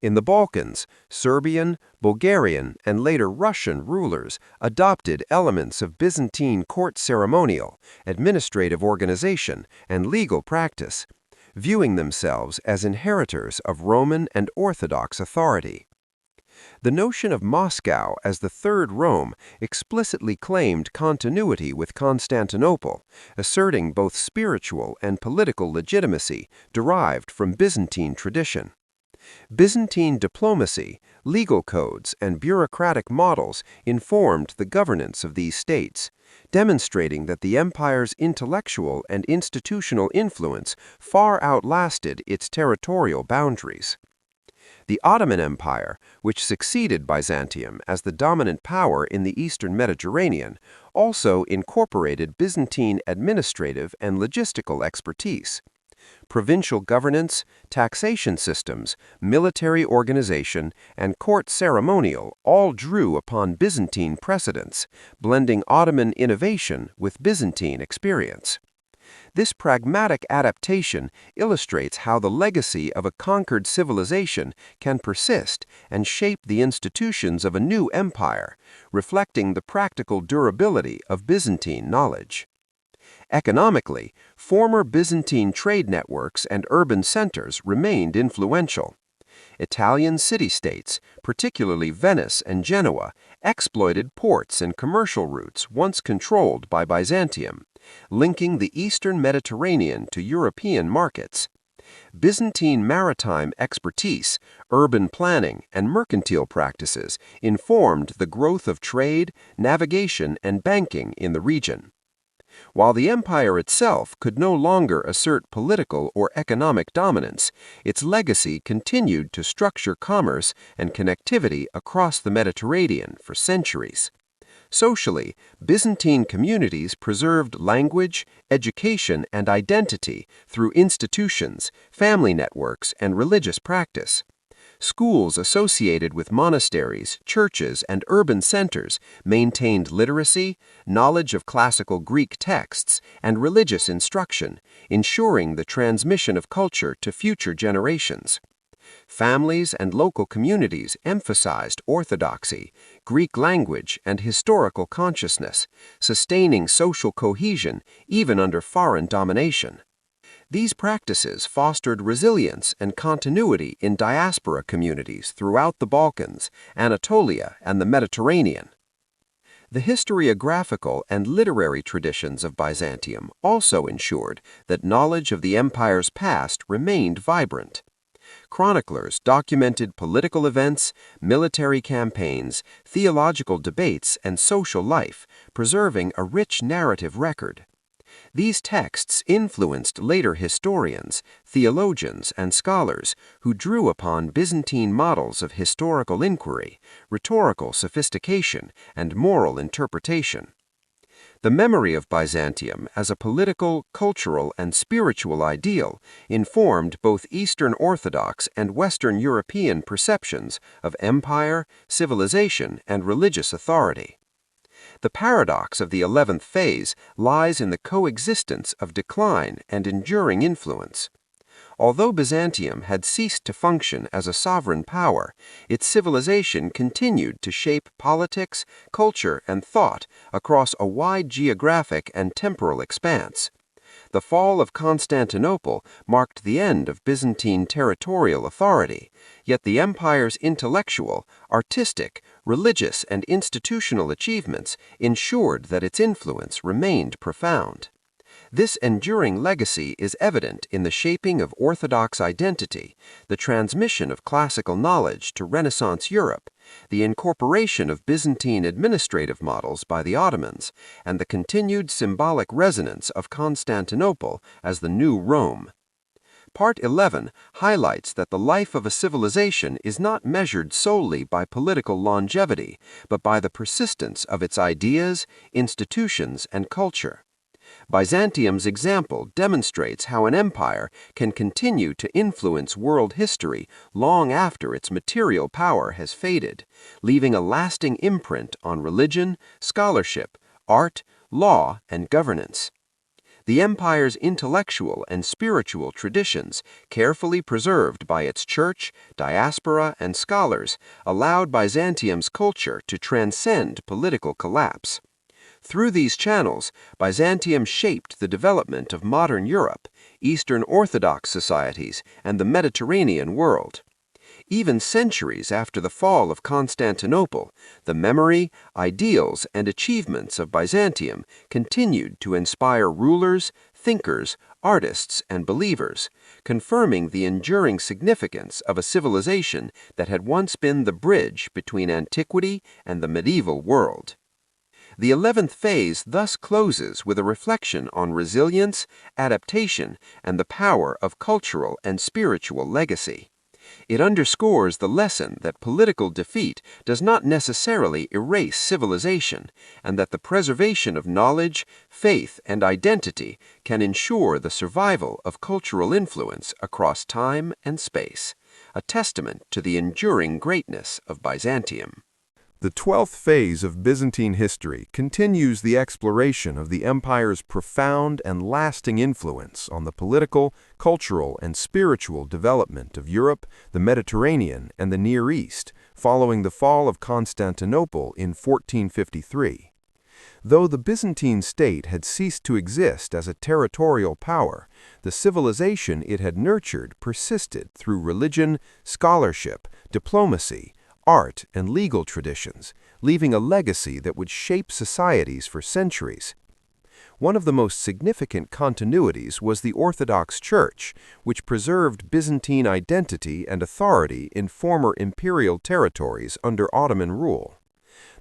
In the Balkans, Serbian, Bulgarian, and later Russian rulers adopted elements of Byzantine court ceremonial, administrative organization, and legal practice, viewing themselves as inheritors of Roman and Orthodox authority. The notion of Moscow as the Third Rome explicitly claimed continuity with Constantinople, asserting both spiritual and political legitimacy derived from Byzantine tradition. Byzantine diplomacy, legal codes, and bureaucratic models informed the governance of these states, demonstrating that the empire's intellectual and institutional influence far outlasted its territorial boundaries. The Ottoman Empire, which succeeded Byzantium as the dominant power in the eastern Mediterranean, also incorporated Byzantine administrative and logistical expertise. Provincial governance, taxation systems, military organization, and court ceremonial all drew upon Byzantine precedents, blending Ottoman innovation with Byzantine experience. This pragmatic adaptation illustrates how the legacy of a conquered civilization can persist and shape the institutions of a new empire, reflecting the practical durability of Byzantine knowledge. Economically, former Byzantine trade networks and urban centers remained influential. Italian city-states, particularly Venice and Genoa, exploited ports and commercial routes once controlled by Byzantium, linking the eastern Mediterranean to European markets. Byzantine maritime expertise, urban planning, and mercantile practices informed the growth of trade, navigation, and banking in the region. While the empire itself could no longer assert political or economic dominance, its legacy continued to structure commerce and connectivity across the Mediterranean for centuries. Socially, Byzantine communities preserved language, education, and identity through institutions, family networks, and religious practice. Schools associated with monasteries, churches, and urban centers maintained literacy, knowledge of classical Greek texts, and religious instruction, ensuring the transmission of culture to future generations. Families and local communities emphasized orthodoxy, Greek language, and historical consciousness, sustaining social cohesion even under foreign domination. These practices fostered resilience and continuity in diaspora communities throughout the Balkans, Anatolia, and the Mediterranean. The historiographical and literary traditions of Byzantium also ensured that knowledge of the empire's past remained vibrant. Chroniclers documented political events, military campaigns, theological debates, and social life, preserving a rich narrative record. These texts influenced later historians, theologians, and scholars who drew upon Byzantine models of historical inquiry, rhetorical sophistication, and moral interpretation. The memory of Byzantium as a political, cultural, and spiritual ideal informed both Eastern Orthodox and Western European perceptions of empire, civilization, and religious authority. The paradox of the 11th phase lies in the coexistence of decline and enduring influence. Although Byzantium had ceased to function as a sovereign power, its civilization continued to shape politics, culture, and thought across a wide geographic and temporal expanse. The fall of Constantinople marked the end of Byzantine territorial authority, yet the empire's intellectual, artistic, religious, and institutional achievements ensured that its influence remained profound. This enduring legacy is evident in the shaping of Orthodox identity, the transmission of classical knowledge to Renaissance Europe, the incorporation of Byzantine administrative models by the Ottomans, and the continued symbolic resonance of Constantinople as the new Rome. Part 11 highlights that the life of a civilization is not measured solely by political longevity, but by the persistence of its ideas, institutions, and culture. Byzantium's example demonstrates how an empire can continue to influence world history long after its material power has faded, leaving a lasting imprint on religion, scholarship, art, law, and governance. The empire's intellectual and spiritual traditions, carefully preserved by its church, diaspora, and scholars, allowed Byzantium's culture to transcend political collapse. Through these channels, Byzantium shaped the development of modern Europe, Eastern Orthodox societies, and the Mediterranean world. Even centuries after the fall of Constantinople, the memory, ideals, and achievements of Byzantium continued to inspire rulers, thinkers, artists, and believers, confirming the enduring significance of a civilization that had once been the bridge between antiquity and the medieval world. The 11th phase thus closes with a reflection on resilience, adaptation, and the power of cultural and spiritual legacy. It underscores the lesson that political defeat does not necessarily erase civilization, and that the preservation of knowledge, faith, and identity can ensure the survival of cultural influence across time and space, a testament to the enduring greatness of Byzantium. The 12th phase of Byzantine history continues the exploration of the empire's profound and lasting influence on the political, cultural, and spiritual development of Europe, the Mediterranean, and the Near East, following the fall of Constantinople in 1453. Though the Byzantine state had ceased to exist as a territorial power, the civilization it had nurtured persisted through religion, scholarship, diplomacy, art, and legal traditions, leaving a legacy that would shape societies for centuries. One of the most significant continuities was the Orthodox Church, which preserved Byzantine identity and authority in former imperial territories under Ottoman rule.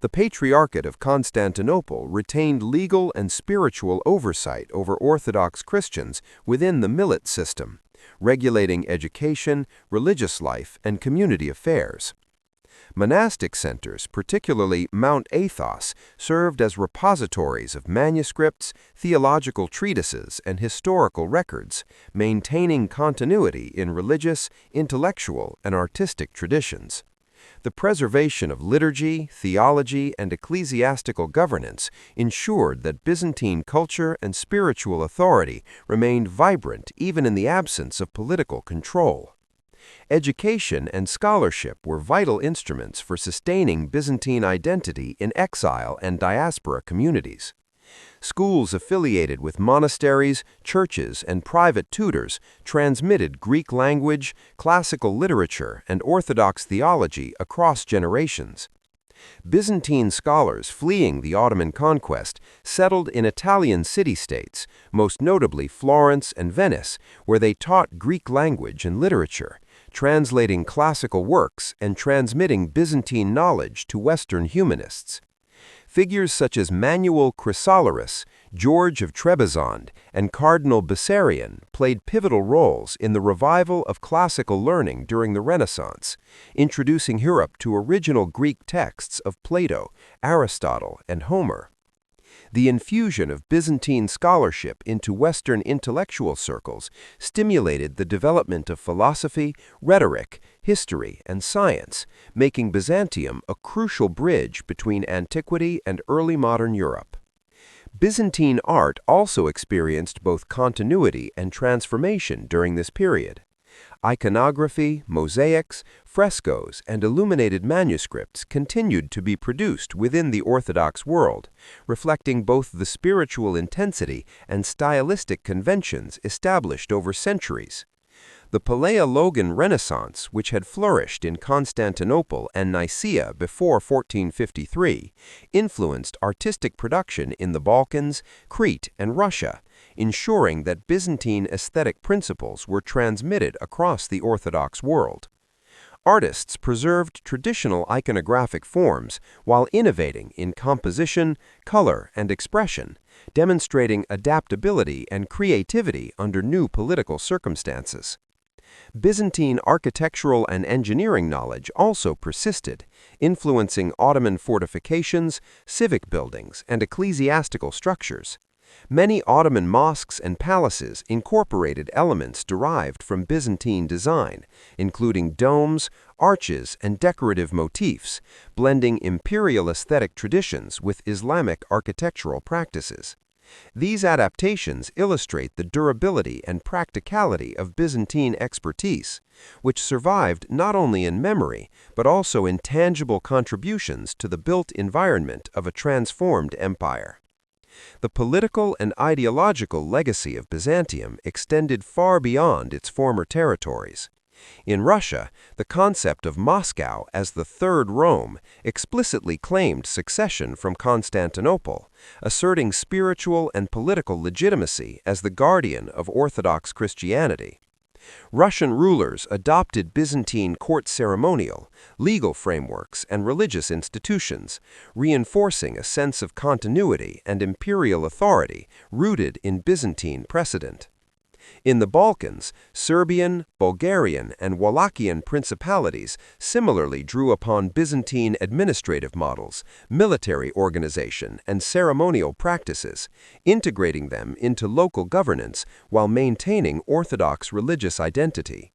The Patriarchate of Constantinople retained legal and spiritual oversight over Orthodox Christians within the millet system, regulating education, religious life, and community affairs. Monastic centers, particularly Mount Athos, served as repositories of manuscripts, theological treatises, and historical records, maintaining continuity in religious, intellectual, and artistic traditions. The preservation of liturgy, theology, and ecclesiastical governance ensured that Byzantine culture and spiritual authority remained vibrant even in the absence of political control. Education and scholarship were vital instruments for sustaining Byzantine identity in exile and diaspora communities. Schools affiliated with monasteries, churches, and private tutors transmitted Greek language, classical literature, and Orthodox theology across generations. Byzantine scholars fleeing the Ottoman conquest settled in Italian city-states, most notably Florence and Venice, where they taught Greek language and literature, translating classical works and transmitting Byzantine knowledge to Western humanists. Figures such as Manuel Chrysoloras, George of Trebizond, and Cardinal Bessarion played pivotal roles in the revival of classical learning during the Renaissance, introducing Europe to original Greek texts of Plato, Aristotle, and Homer. The infusion of Byzantine scholarship into Western intellectual circles stimulated the development of philosophy, rhetoric, history, and science, making Byzantium a crucial bridge between antiquity and early modern Europe. Byzantine art also experienced both continuity and transformation during this period. Iconography, mosaics, frescoes, and illuminated manuscripts continued to be produced within the Orthodox world, reflecting both the spiritual intensity and stylistic conventions established over centuries. The Paleologan Renaissance, which had flourished in Constantinople and Nicaea before 1453, influenced artistic production in the Balkans, Crete, and Russia, ensuring that Byzantine aesthetic principles were transmitted across the Orthodox world. Artists preserved traditional iconographic forms while innovating in composition, color, and expression, demonstrating adaptability and creativity under new political circumstances. Byzantine architectural and engineering knowledge also persisted, influencing Ottoman fortifications, civic buildings, and ecclesiastical structures. Many Ottoman mosques and palaces incorporated elements derived from Byzantine design, including domes, arches, and decorative motifs, blending imperial aesthetic traditions with Islamic architectural practices. These adaptations illustrate the durability and practicality of Byzantine expertise, which survived not only in memory but also in tangible contributions to the built environment of a transformed empire. The political and ideological legacy of Byzantium extended far beyond its former territories. In Russia, the concept of Moscow as the Third Rome explicitly claimed succession from Constantinople, asserting spiritual and political legitimacy as the guardian of Orthodox Christianity. Russian rulers adopted Byzantine court ceremonial, legal frameworks, and religious institutions, reinforcing a sense of continuity and imperial authority rooted in Byzantine precedent. In the Balkans, Serbian, Bulgarian, and Wallachian principalities similarly drew upon Byzantine administrative models, military organization, and ceremonial practices, integrating them into local governance while maintaining Orthodox religious identity.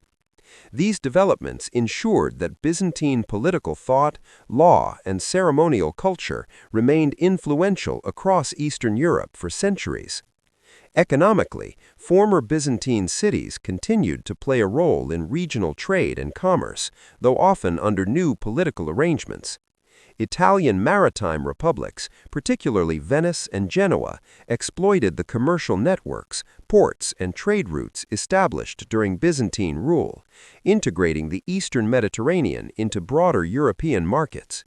These developments ensured that Byzantine political thought, law, and ceremonial culture remained influential across Eastern Europe for centuries. Economically, former Byzantine cities continued to play a role in regional trade and commerce, though often under new political arrangements. Italian maritime republics, particularly Venice and Genoa, exploited the commercial networks, ports, and trade routes established during Byzantine rule, integrating the Eastern Mediterranean into broader European markets.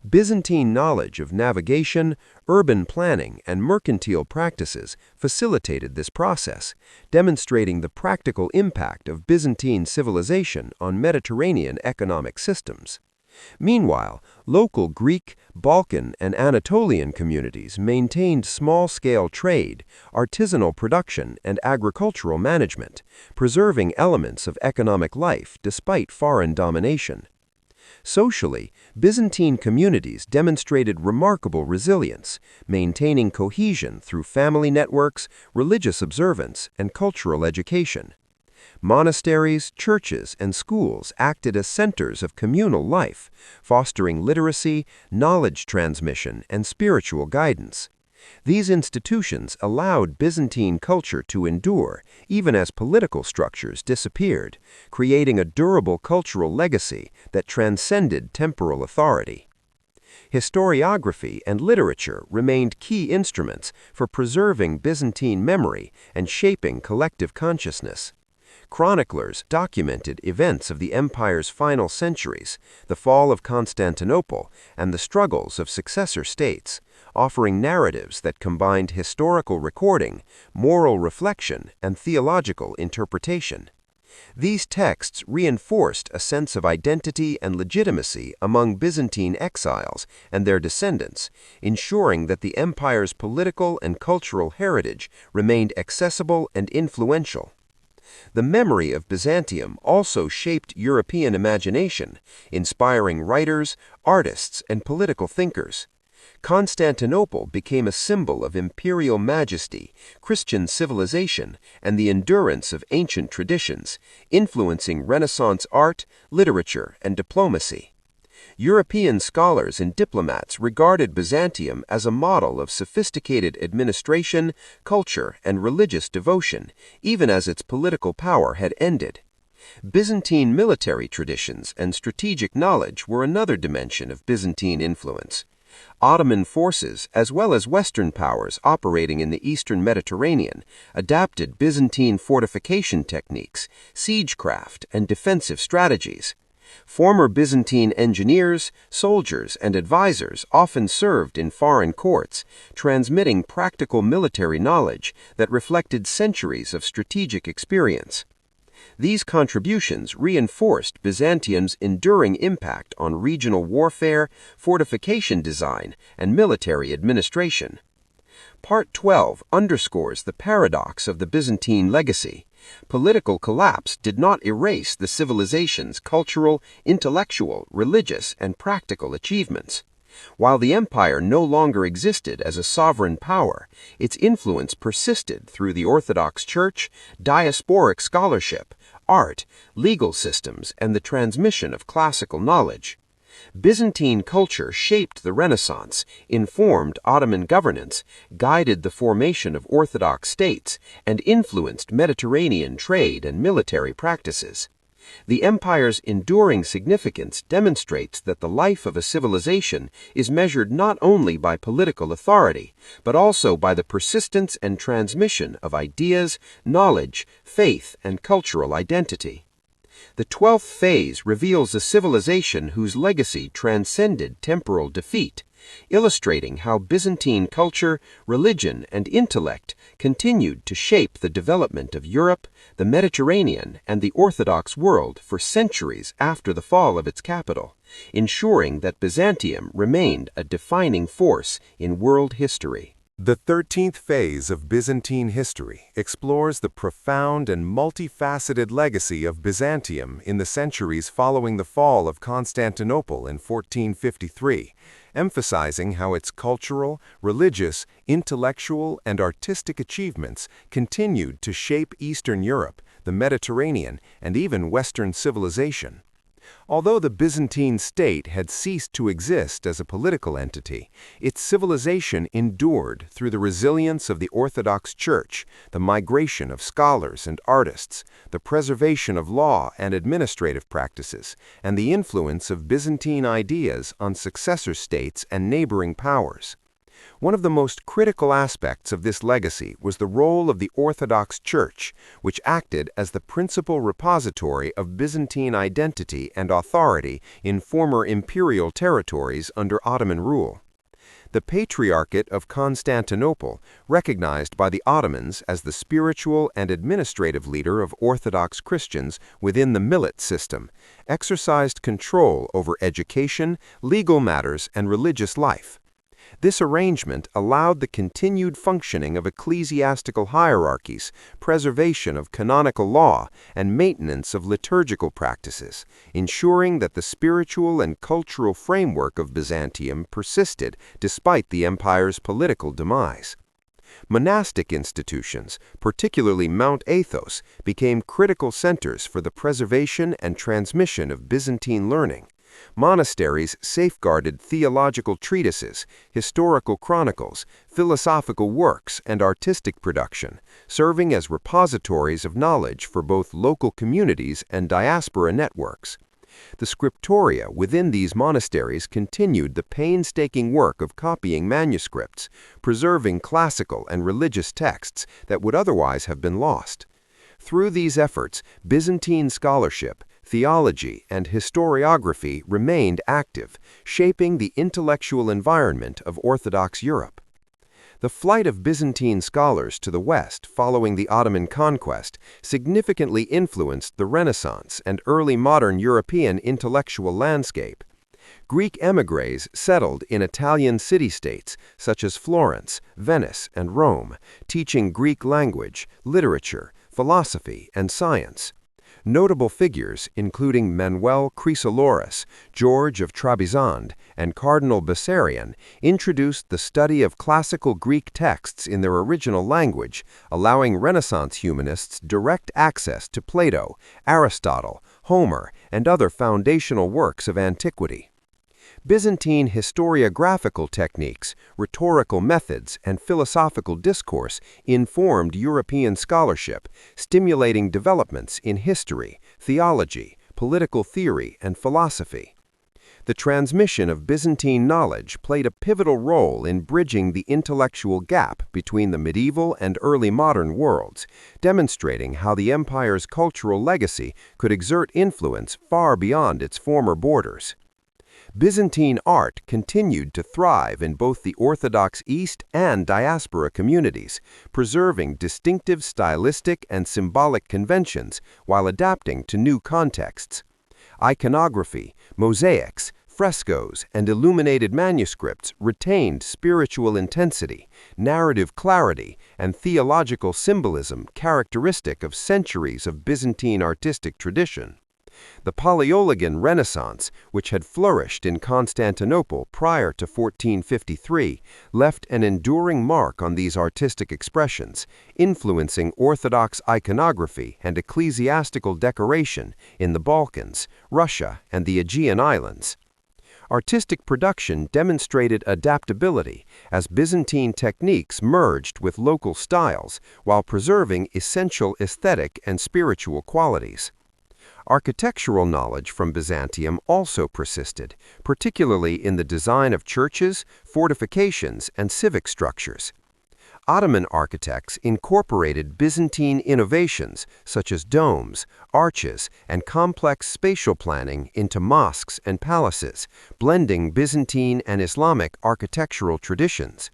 Byzantine knowledge of navigation, urban planning, and mercantile practices facilitated this process, demonstrating the practical impact of Byzantine civilization on Mediterranean economic systems. Meanwhile, local Greek, Balkan, and Anatolian communities maintained small-scale trade, artisanal production, and agricultural management, preserving elements of economic life despite foreign domination. Socially, Byzantine communities demonstrated remarkable resilience, maintaining cohesion through family networks, religious observance, and cultural education. Monasteries, churches, and schools acted as centers of communal life, fostering literacy, knowledge transmission, and spiritual guidance. These institutions allowed Byzantine culture to endure, even as political structures disappeared, creating a durable cultural legacy that transcended temporal authority. Historiography and literature remained key instruments for preserving Byzantine memory and shaping collective consciousness. Chroniclers documented events of the empire's final centuries, the fall of Constantinople, and the struggles of successor states, offering narratives that combined historical recording, moral reflection, and theological interpretation. These texts reinforced a sense of identity and legitimacy among Byzantine exiles and their descendants, ensuring that the empire's political and cultural heritage remained accessible and influential. The memory of Byzantium also shaped European imagination, inspiring writers, artists, and political thinkers. Constantinople became a symbol of imperial majesty, Christian civilization, and the endurance of ancient traditions, influencing Renaissance art, literature, and diplomacy. European scholars and diplomats regarded Byzantium as a model of sophisticated administration, culture, and religious devotion, even as its political power had ended. Byzantine military traditions and strategic knowledge were another dimension of Byzantine influence. Ottoman forces, as well as Western powers operating in the Eastern Mediterranean, adapted Byzantine fortification techniques, siegecraft, and defensive strategies. Former Byzantine engineers, soldiers, and advisors often served in foreign courts, transmitting practical military knowledge that reflected centuries of strategic experience. These contributions reinforced Byzantium's enduring impact on regional warfare, fortification design, and military administration. Part 12 underscores the paradox of the Byzantine legacy. Political collapse did not erase the civilization's cultural, intellectual, religious, and practical achievements. While the empire no longer existed as a sovereign power, its influence persisted through the Orthodox Church, diasporic scholarship, art, legal systems, and the transmission of classical knowledge. Byzantine culture shaped the Renaissance, informed Ottoman governance, guided the formation of Orthodox states, and influenced Mediterranean trade and military practices. The empire's enduring significance demonstrates that the life of a civilization is measured not only by political authority, but also by the persistence and transmission of ideas, knowledge, faith, and cultural identity. The 12th phase reveals a civilization whose legacy transcended temporal defeat, illustrating how Byzantine culture, religion, and intellect continued to shape the development of Europe, the Mediterranean, and the Orthodox world for centuries after the fall of its capital, ensuring that Byzantium remained a defining force in world history. The 13th phase of Byzantine history explores the profound and multifaceted legacy of Byzantium in the centuries following the fall of Constantinople in 1453, emphasizing how its cultural, religious, intellectual, and artistic achievements continued to shape Eastern Europe, the Mediterranean, and even Western civilization. Although the Byzantine state had ceased to exist as a political entity, its civilization endured through the resilience of the Orthodox Church, the migration of scholars and artists, the preservation of law and administrative practices, and the influence of Byzantine ideas on successor states and neighboring powers. One of the most critical aspects of this legacy was the role of the Orthodox Church, which acted as the principal repository of Byzantine identity and authority in former imperial territories under Ottoman rule. The Patriarchate of Constantinople, recognized by the Ottomans as the spiritual and administrative leader of Orthodox Christians within the Millet system, exercised control over education, legal matters, and religious life. This arrangement allowed the continued functioning of ecclesiastical hierarchies, preservation of canonical law, and maintenance of liturgical practices, ensuring that the spiritual and cultural framework of Byzantium persisted despite the empire's political demise. Monastic institutions, particularly Mount Athos, became critical centers for the preservation and transmission of Byzantine learning. Monasteries safeguarded theological treatises, historical chronicles, philosophical works, and artistic production, serving as repositories of knowledge for both local communities and diaspora networks. The scriptoria within these monasteries continued the painstaking work of copying manuscripts, preserving classical and religious texts that would otherwise have been lost. Through these efforts, Byzantine scholarship, theology, and historiography remained active, shaping the intellectual environment of Orthodox Europe. The flight of Byzantine scholars to the West following the Ottoman conquest significantly influenced the Renaissance and early modern European intellectual landscape. Greek émigrés settled in Italian city-states such as Florence, Venice, and Rome, teaching Greek language, literature, philosophy, and science. Notable figures, including Manuel Chrysoloras, George of Trebizond, and Cardinal Bessarion, introduced the study of classical Greek texts in their original language, allowing Renaissance humanists direct access to Plato, Aristotle, Homer, and other foundational works of antiquity. Byzantine historiographical techniques, rhetorical methods, and philosophical discourse informed European scholarship, stimulating developments in history, theology, political theory, and philosophy. The transmission of Byzantine knowledge played a pivotal role in bridging the intellectual gap between the medieval and early modern worlds, demonstrating how the empire's cultural legacy could exert influence far beyond its former borders. Byzantine art continued to thrive in both the Orthodox East and diaspora communities, preserving distinctive stylistic and symbolic conventions while adapting to new contexts. Iconography, mosaics, frescoes, and illuminated manuscripts retained spiritual intensity, narrative clarity, and theological symbolism characteristic of centuries of Byzantine artistic tradition. The Paleologan Renaissance, which had flourished in Constantinople prior to 1453, left an enduring mark on these artistic expressions, influencing Orthodox iconography and ecclesiastical decoration in the Balkans, Russia, and the Aegean Islands. Artistic production demonstrated adaptability as Byzantine techniques merged with local styles while preserving essential aesthetic and spiritual qualities. Architectural knowledge from Byzantium also persisted, particularly in the design of churches, fortifications, and civic structures. Ottoman architects incorporated Byzantine innovations such as domes, arches, and complex spatial planning into mosques and palaces, blending Byzantine and Islamic architectural traditions.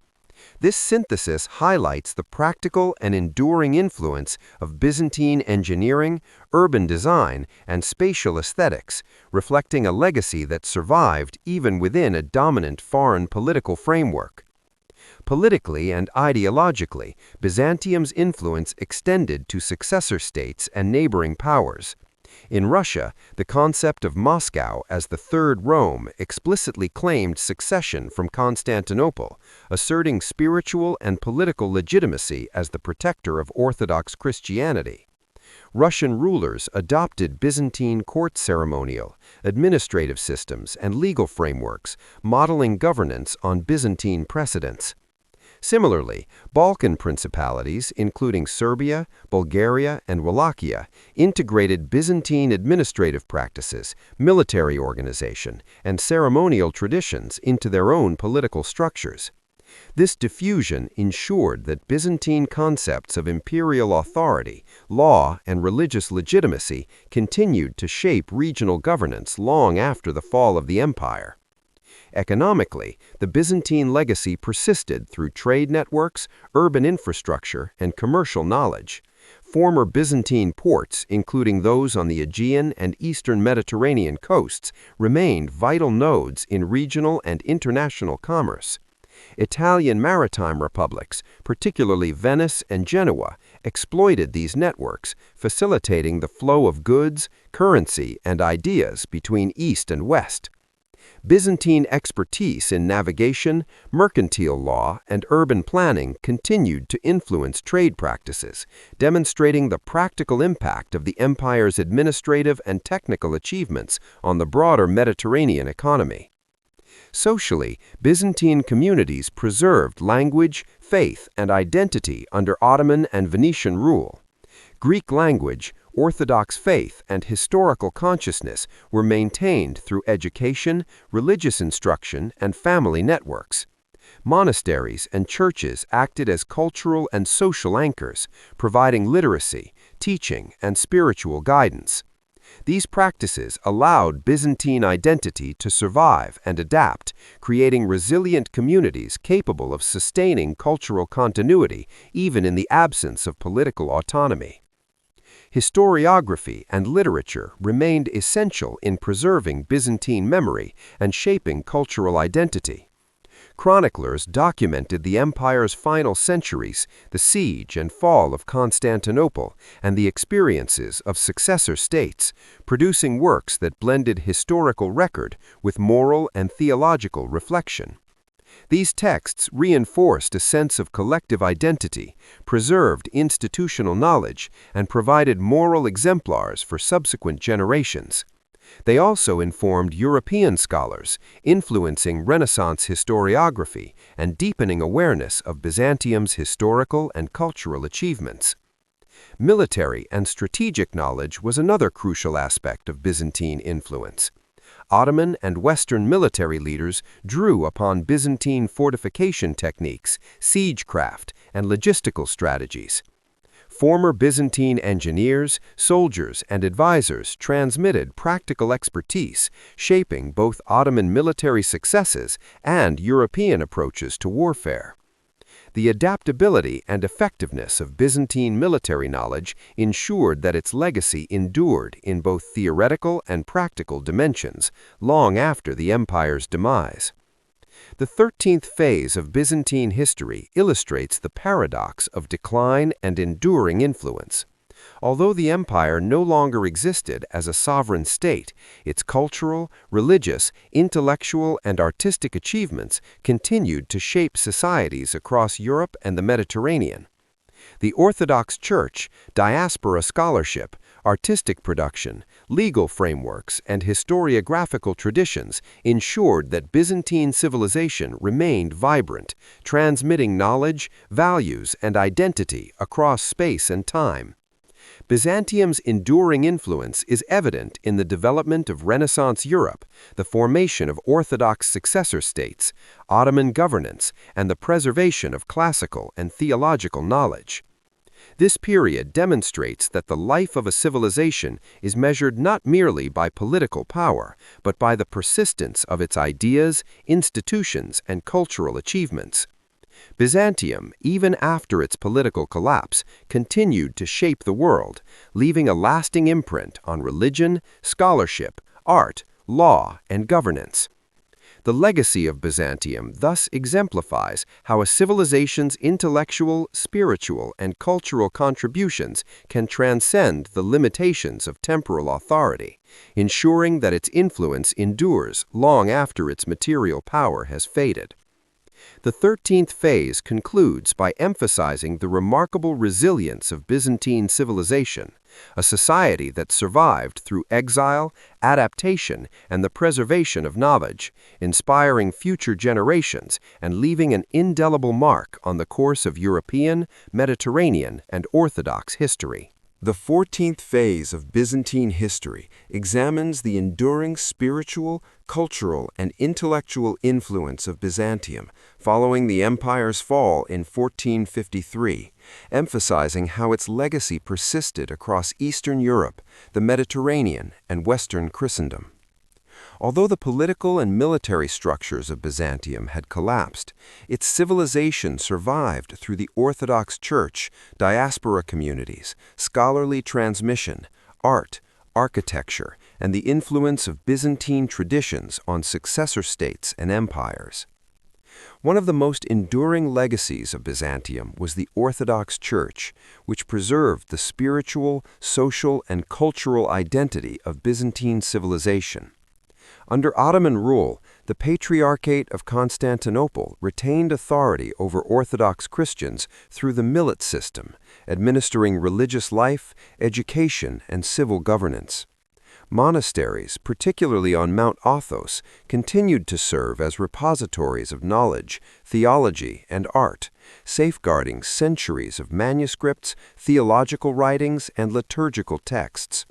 This synthesis highlights the practical and enduring influence of Byzantine engineering, urban design, and spatial aesthetics, reflecting a legacy that survived even within a dominant foreign political framework. Politically and ideologically, Byzantium's influence extended to successor states and neighboring powers. In Russia, the concept of Moscow as the Third Rome explicitly claimed succession from Constantinople, asserting spiritual and political legitimacy as the protector of Orthodox Christianity. Russian rulers adopted Byzantine court ceremonial, administrative systems, and legal frameworks, modeling governance on Byzantine precedents. Similarly, Balkan principalities, including Serbia, Bulgaria, and Wallachia, integrated Byzantine administrative practices, military organization, and ceremonial traditions into their own political structures. This diffusion ensured that Byzantine concepts of imperial authority, law, and religious legitimacy continued to shape regional governance long after the fall of the empire. Economically, the Byzantine legacy persisted through trade networks, urban infrastructure, and commercial knowledge. Former Byzantine ports, including those on the Aegean and eastern Mediterranean coasts, remained vital nodes in regional and international commerce. Italian maritime republics, particularly Venice and Genoa, exploited these networks, facilitating the flow of goods, currency, and ideas between East and West. Byzantine expertise in navigation, mercantile law, and urban planning continued to influence trade practices, demonstrating the practical impact of the empire's administrative and technical achievements on the broader Mediterranean economy. Socially, Byzantine communities preserved language, faith, and identity under Ottoman and Venetian rule. Greek language, Orthodox faith, and historical consciousness were maintained through education, religious instruction, and family networks. Monasteries and churches acted as cultural and social anchors, providing literacy, teaching, and spiritual guidance. These practices allowed Byzantine identity to survive and adapt, creating resilient communities capable of sustaining cultural continuity even in the absence of political autonomy. Historiography and literature remained essential in preserving Byzantine memory and shaping cultural identity. Chroniclers documented the empire's final centuries, the siege and fall of Constantinople, and the experiences of successor states, producing works that blended historical record with moral and theological reflection. These texts reinforced a sense of collective identity, preserved institutional knowledge, and provided moral exemplars for subsequent generations. They also informed European scholars, influencing Renaissance historiography and deepening awareness of Byzantium's historical and cultural achievements. Military and strategic knowledge was another crucial aspect of Byzantine influence. Ottoman and Western military leaders drew upon Byzantine fortification techniques, siegecraft, and logistical strategies. Former Byzantine engineers, soldiers, and advisors transmitted practical expertise, shaping both Ottoman military successes and European approaches to warfare. The adaptability and effectiveness of Byzantine military knowledge ensured that its legacy endured in both theoretical and practical dimensions, long after the empire's demise. The 13th phase of Byzantine history illustrates the paradox of decline and enduring influence. Although the empire no longer existed as a sovereign state, its cultural, religious, intellectual, and artistic achievements continued to shape societies across Europe and the Mediterranean. The Orthodox Church, diaspora scholarship, artistic production, legal frameworks, and historiographical traditions ensured that Byzantine civilization remained vibrant, transmitting knowledge, values, and identity across space and time. Byzantium's enduring influence is evident in the development of Renaissance Europe, the formation of Orthodox successor states, Ottoman governance, and the preservation of classical and theological knowledge. This period demonstrates that the life of a civilization is measured not merely by political power, but by the persistence of its ideas, institutions, and cultural achievements. Byzantium, even after its political collapse, continued to shape the world, leaving a lasting imprint on religion, scholarship, art, law, and governance. The legacy of Byzantium thus exemplifies how a civilization's intellectual, spiritual, and cultural contributions can transcend the limitations of temporal authority, ensuring that its influence endures long after its material power has faded. The 13th phase concludes by emphasizing the remarkable resilience of Byzantine civilization, a society that survived through exile, adaptation, and the preservation of knowledge, inspiring future generations and leaving an indelible mark on the course of European, Mediterranean, and Orthodox history. The 14th phase of Byzantine history examines the enduring spiritual, cultural, and intellectual influence of Byzantium following the empire's fall in 1453, emphasizing how its legacy persisted across Eastern Europe, the Mediterranean, and Western Christendom. Although the political and military structures of Byzantium had collapsed, its civilization survived through the Orthodox Church, diaspora communities, scholarly transmission, art, architecture, and the influence of Byzantine traditions on successor states and empires. One of the most enduring legacies of Byzantium was the Orthodox Church, which preserved the spiritual, social, and cultural identity of Byzantine civilization. Under Ottoman rule, the Patriarchate of Constantinople retained authority over Orthodox Christians through the millet system, administering religious life, education, and civil governance. Monasteries, particularly on Mount Athos, continued to serve as repositories of knowledge, theology, and art, safeguarding centuries of manuscripts, theological writings, and liturgical texts.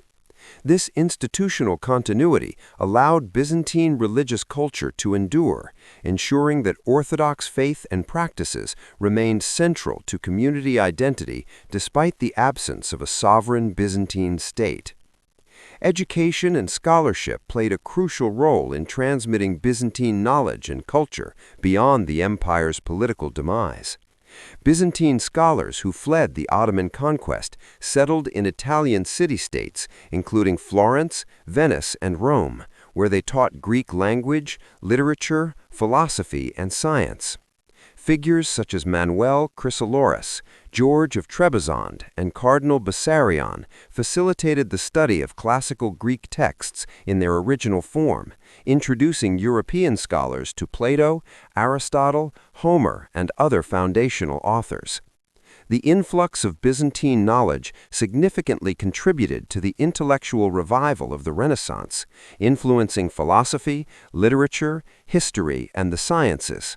This institutional continuity allowed Byzantine religious culture to endure, ensuring that Orthodox faith and practices remained central to community identity despite the absence of a sovereign Byzantine state. Education and scholarship played a crucial role in transmitting Byzantine knowledge and culture beyond the empire's political demise. Byzantine scholars who fled the Ottoman conquest settled in Italian city-states, including Florence, Venice, and Rome, where they taught Greek language, literature, philosophy, and science. Figures such as Manuel Chrysoloras, George of Trebizond, and Cardinal Bessarion facilitated the study of classical Greek texts in their original form, introducing European scholars to Plato, Aristotle, Homer, and other foundational authors. The influx of Byzantine knowledge significantly contributed to the intellectual revival of the Renaissance, influencing philosophy, literature, history, and the sciences.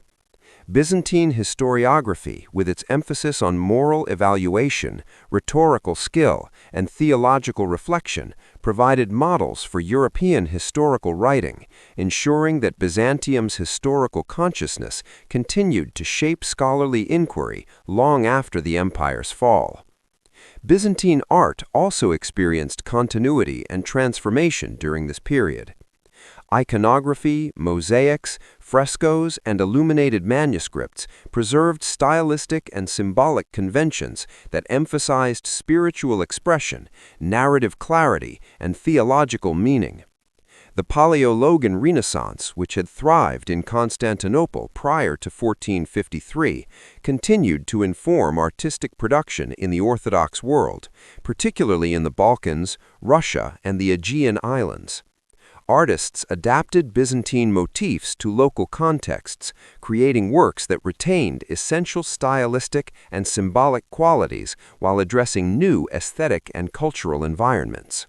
Byzantine historiography, with its emphasis on moral evaluation, rhetorical skill, and theological reflection, provided models for European historical writing, ensuring that Byzantium's historical consciousness continued to shape scholarly inquiry long after the empire's fall. Byzantine art also experienced continuity and transformation during this period. Iconography, mosaics, frescoes, and illuminated manuscripts preserved stylistic and symbolic conventions that emphasized spiritual expression, narrative clarity, and theological meaning. The Paleologan Renaissance, which had thrived in Constantinople prior to 1453, continued to inform artistic production in the Orthodox world, particularly in the Balkans, Russia, and the Aegean Islands. Artists adapted Byzantine motifs to local contexts, creating works that retained essential stylistic and symbolic qualities while addressing new aesthetic and cultural environments.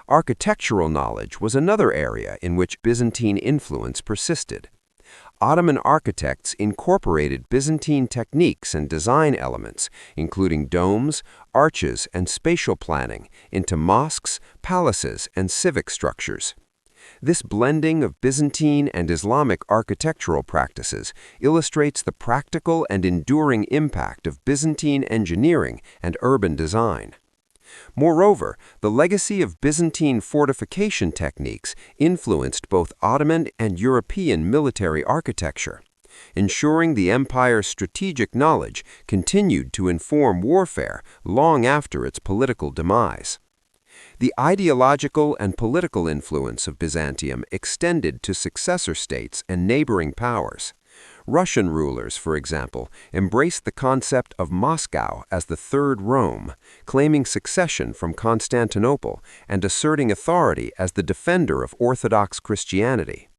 Architectural knowledge was another area in which Byzantine influence persisted. Ottoman architects incorporated Byzantine techniques and design elements, including domes, arches, and spatial planning, into mosques, palaces, and civic structures. This blending of Byzantine and Islamic architectural practices illustrates the practical and enduring impact of Byzantine engineering and urban design. Moreover, the legacy of Byzantine fortification techniques influenced both Ottoman and European military architecture, ensuring the empire's strategic knowledge continued to inform warfare long after its political demise. The ideological and political influence of Byzantium extended to successor states and neighboring powers. Russian rulers, for example, embraced the concept of Moscow as the Third Rome, claiming succession from Constantinople and asserting authority as the defender of Orthodox Christianity.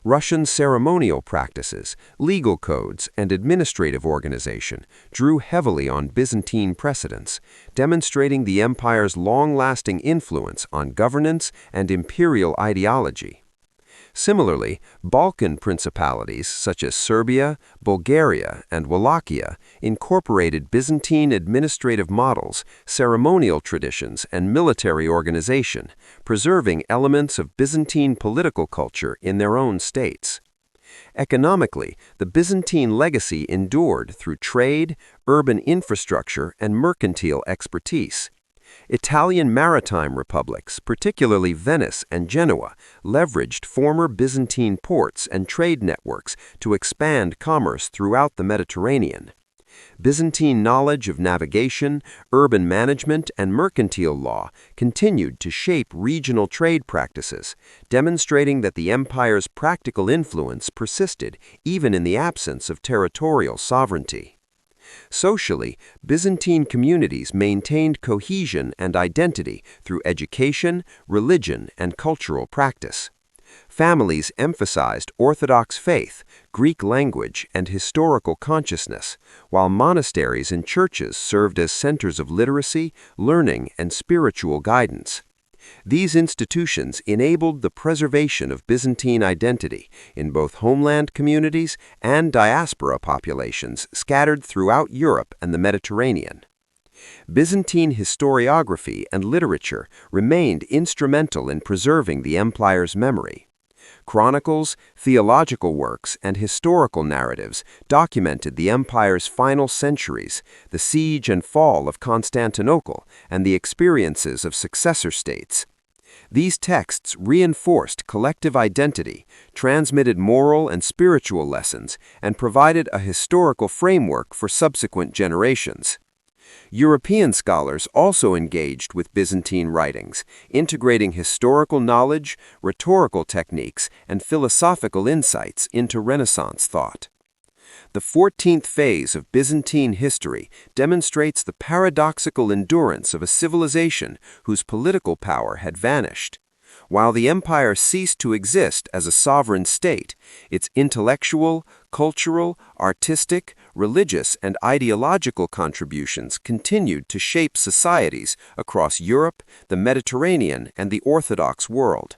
Russian ceremonial practices, legal codes, and administrative organization drew heavily on Byzantine precedents, demonstrating the empire's long-lasting influence on governance and imperial ideology. Similarly, Balkan principalities such as Serbia, Bulgaria, and Wallachia incorporated Byzantine administrative models, ceremonial traditions, and military organization, preserving elements of Byzantine political culture in their own states. Economically, the Byzantine legacy endured through trade, urban infrastructure, and mercantile expertise. Italian maritime republics, particularly Venice and Genoa, leveraged former Byzantine ports and trade networks to expand commerce throughout the Mediterranean. Byzantine knowledge of navigation, urban management, and mercantile law continued to shape regional trade practices, demonstrating that the empire's practical influence persisted even in the absence of territorial sovereignty. Socially, Byzantine communities maintained cohesion and identity through education, religion, and cultural practice. Families emphasized Orthodox faith, Greek language, and historical consciousness, while monasteries and churches served as centers of literacy, learning, and spiritual guidance. These institutions enabled the preservation of Byzantine identity in both homeland communities and diaspora populations scattered throughout Europe and the Mediterranean. Byzantine historiography and literature remained instrumental in preserving the empire's memory. Chronicles, theological works, and historical narratives documented the empire's final centuries, the siege and fall of Constantinople, and the experiences of successor states. These texts reinforced collective identity, transmitted moral and spiritual lessons, and provided a historical framework for subsequent generations. European scholars also engaged with Byzantine writings, integrating historical knowledge, rhetorical techniques, and philosophical insights into Renaissance thought. The 14th phase of Byzantine history demonstrates the paradoxical endurance of a civilization whose political power had vanished. While the empire ceased to exist as a sovereign state, its intellectual, cultural, artistic, religious, and ideological contributions continued to shape societies across Europe, the Mediterranean, and the Orthodox world.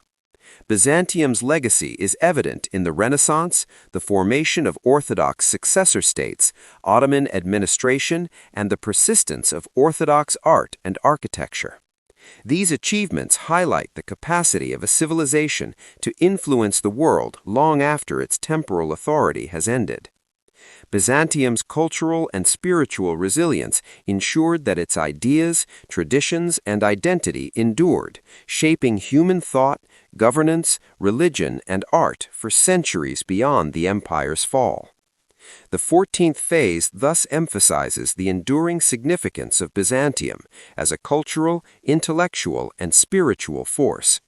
Byzantium's legacy is evident in the Renaissance, the formation of Orthodox successor states, Ottoman administration, and the persistence of Orthodox art and architecture. These achievements highlight the capacity of a civilization to influence the world long after its temporal authority has ended. Byzantium's cultural and spiritual resilience ensured that its ideas, traditions, and identity endured, shaping human thought, governance, religion, and art for centuries beyond the empire's fall. The 14th phase thus emphasizes the enduring significance of Byzantium as a cultural, intellectual, and spiritual force.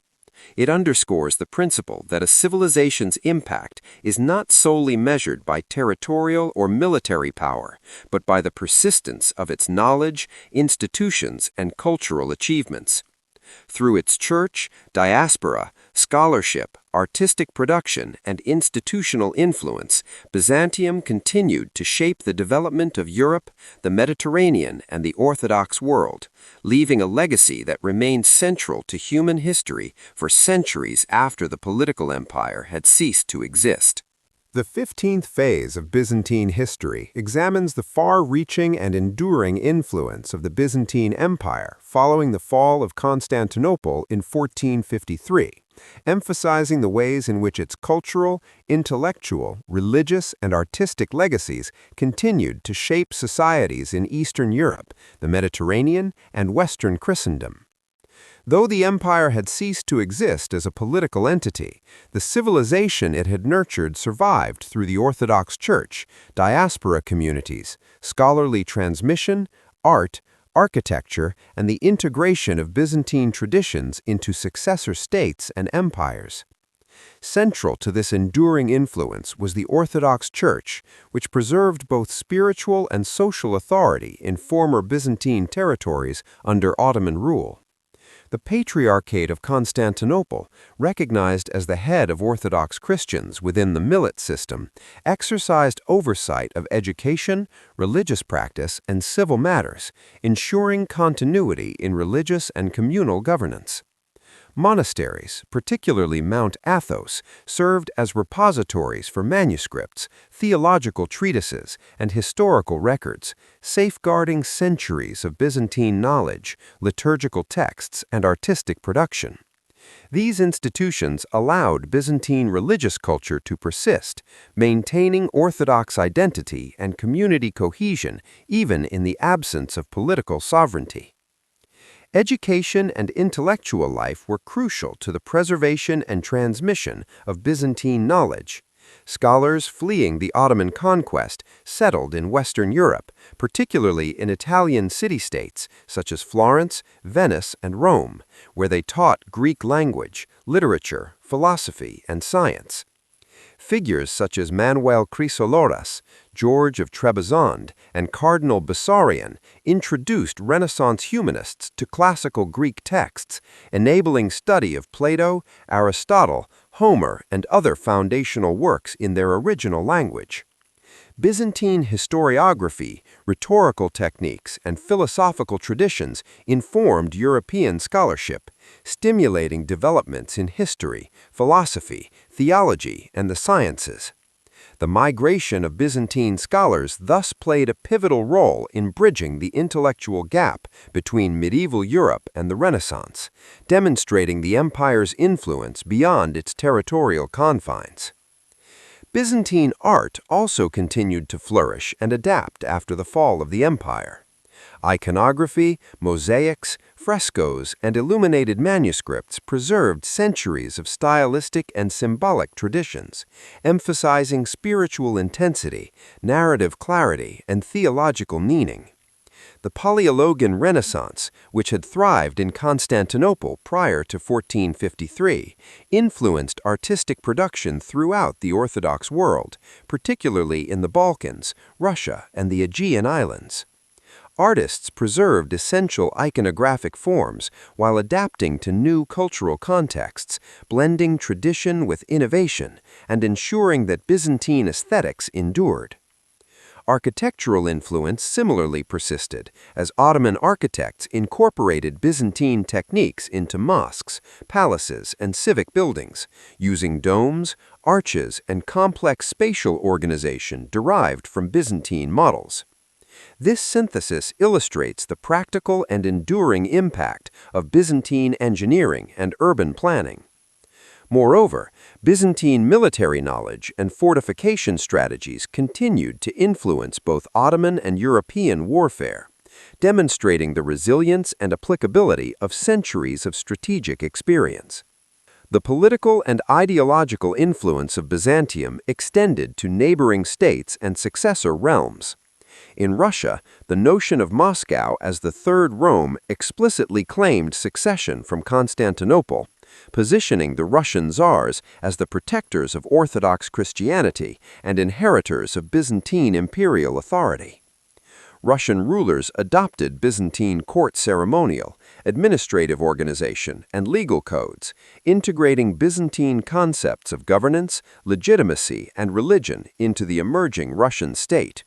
It underscores the principle that a civilization's impact is not solely measured by territorial or military power, but by the persistence of its knowledge, institutions, and cultural achievements. Through its church, diaspora, scholarship, artistic production, and institutional influence, Byzantium continued to shape the development of Europe, the Mediterranean, and the Orthodox world, leaving a legacy that remained central to human history for centuries after the political empire had ceased to exist. The 15th phase of Byzantine history examines the far-reaching and enduring influence of the Byzantine Empire following the fall of Constantinople in 1453, emphasizing the ways in which its cultural, intellectual, religious, and artistic legacies continued to shape societies in Eastern Europe, the Mediterranean, and Western Christendom. Though the empire had ceased to exist as a political entity, the civilization it had nurtured survived through the Orthodox Church, diaspora communities, scholarly transmission, art, architecture, and the integration of Byzantine traditions into successor states and empires. Central to this enduring influence was the Orthodox Church, which preserved both spiritual and social authority in former Byzantine territories under Ottoman rule. The Patriarchate of Constantinople, recognized as the head of Orthodox Christians within the Millet system, exercised oversight of education, religious practice, and civil matters, ensuring continuity in religious and communal governance. Monasteries, particularly Mount Athos, served as repositories for manuscripts, theological treatises, and historical records, safeguarding centuries of Byzantine knowledge, liturgical texts, and artistic production. These institutions allowed Byzantine religious culture to persist, maintaining Orthodox identity and community cohesion even in the absence of political sovereignty. Education and intellectual life were crucial to the preservation and transmission of Byzantine knowledge. Scholars fleeing the Ottoman conquest settled in Western Europe, particularly in Italian city-states such as Florence, Venice, and Rome, where they taught Greek language, literature, philosophy, and science. Figures such as Manuel Chrysoloras, George of Trebizond, and Cardinal Bessarion introduced Renaissance humanists to classical Greek texts, enabling study of Plato, Aristotle, Homer, and other foundational works in their original language. Byzantine historiography, rhetorical techniques, and philosophical traditions informed European scholarship, stimulating developments in history, philosophy, theology, and the sciences. The migration of Byzantine scholars thus played a pivotal role in bridging the intellectual gap between medieval Europe and the Renaissance, demonstrating the empire's influence beyond its territorial confines. Byzantine art also continued to flourish and adapt after the fall of the empire. Iconography, mosaics, frescoes, and illuminated manuscripts preserved centuries of stylistic and symbolic traditions, emphasizing spiritual intensity, narrative clarity, and theological meaning. The Paleologan Renaissance, which had thrived in Constantinople prior to 1453, influenced artistic production throughout the Orthodox world, particularly in the Balkans, Russia, and the Aegean Islands. Artists preserved essential iconographic forms while adapting to new cultural contexts, blending tradition with innovation, and ensuring that Byzantine aesthetics endured. Architectural influence similarly persisted, as Ottoman architects incorporated Byzantine techniques into mosques, palaces, and civic buildings, using domes, arches, and complex spatial organization derived from Byzantine models. This synthesis illustrates the practical and enduring impact of Byzantine engineering and urban planning. Moreover, Byzantine military knowledge and fortification strategies continued to influence both Ottoman and European warfare, demonstrating the resilience and applicability of centuries of strategic experience. The political and ideological influence of Byzantium extended to neighboring states and successor realms. In Russia, the notion of Moscow as the Third Rome explicitly claimed succession from Constantinople, positioning the Russian czars as the protectors of Orthodox Christianity and inheritors of Byzantine imperial authority. Russian rulers adopted Byzantine court ceremonial, administrative organization, and legal codes, integrating Byzantine concepts of governance, legitimacy, and religion into the emerging Russian state.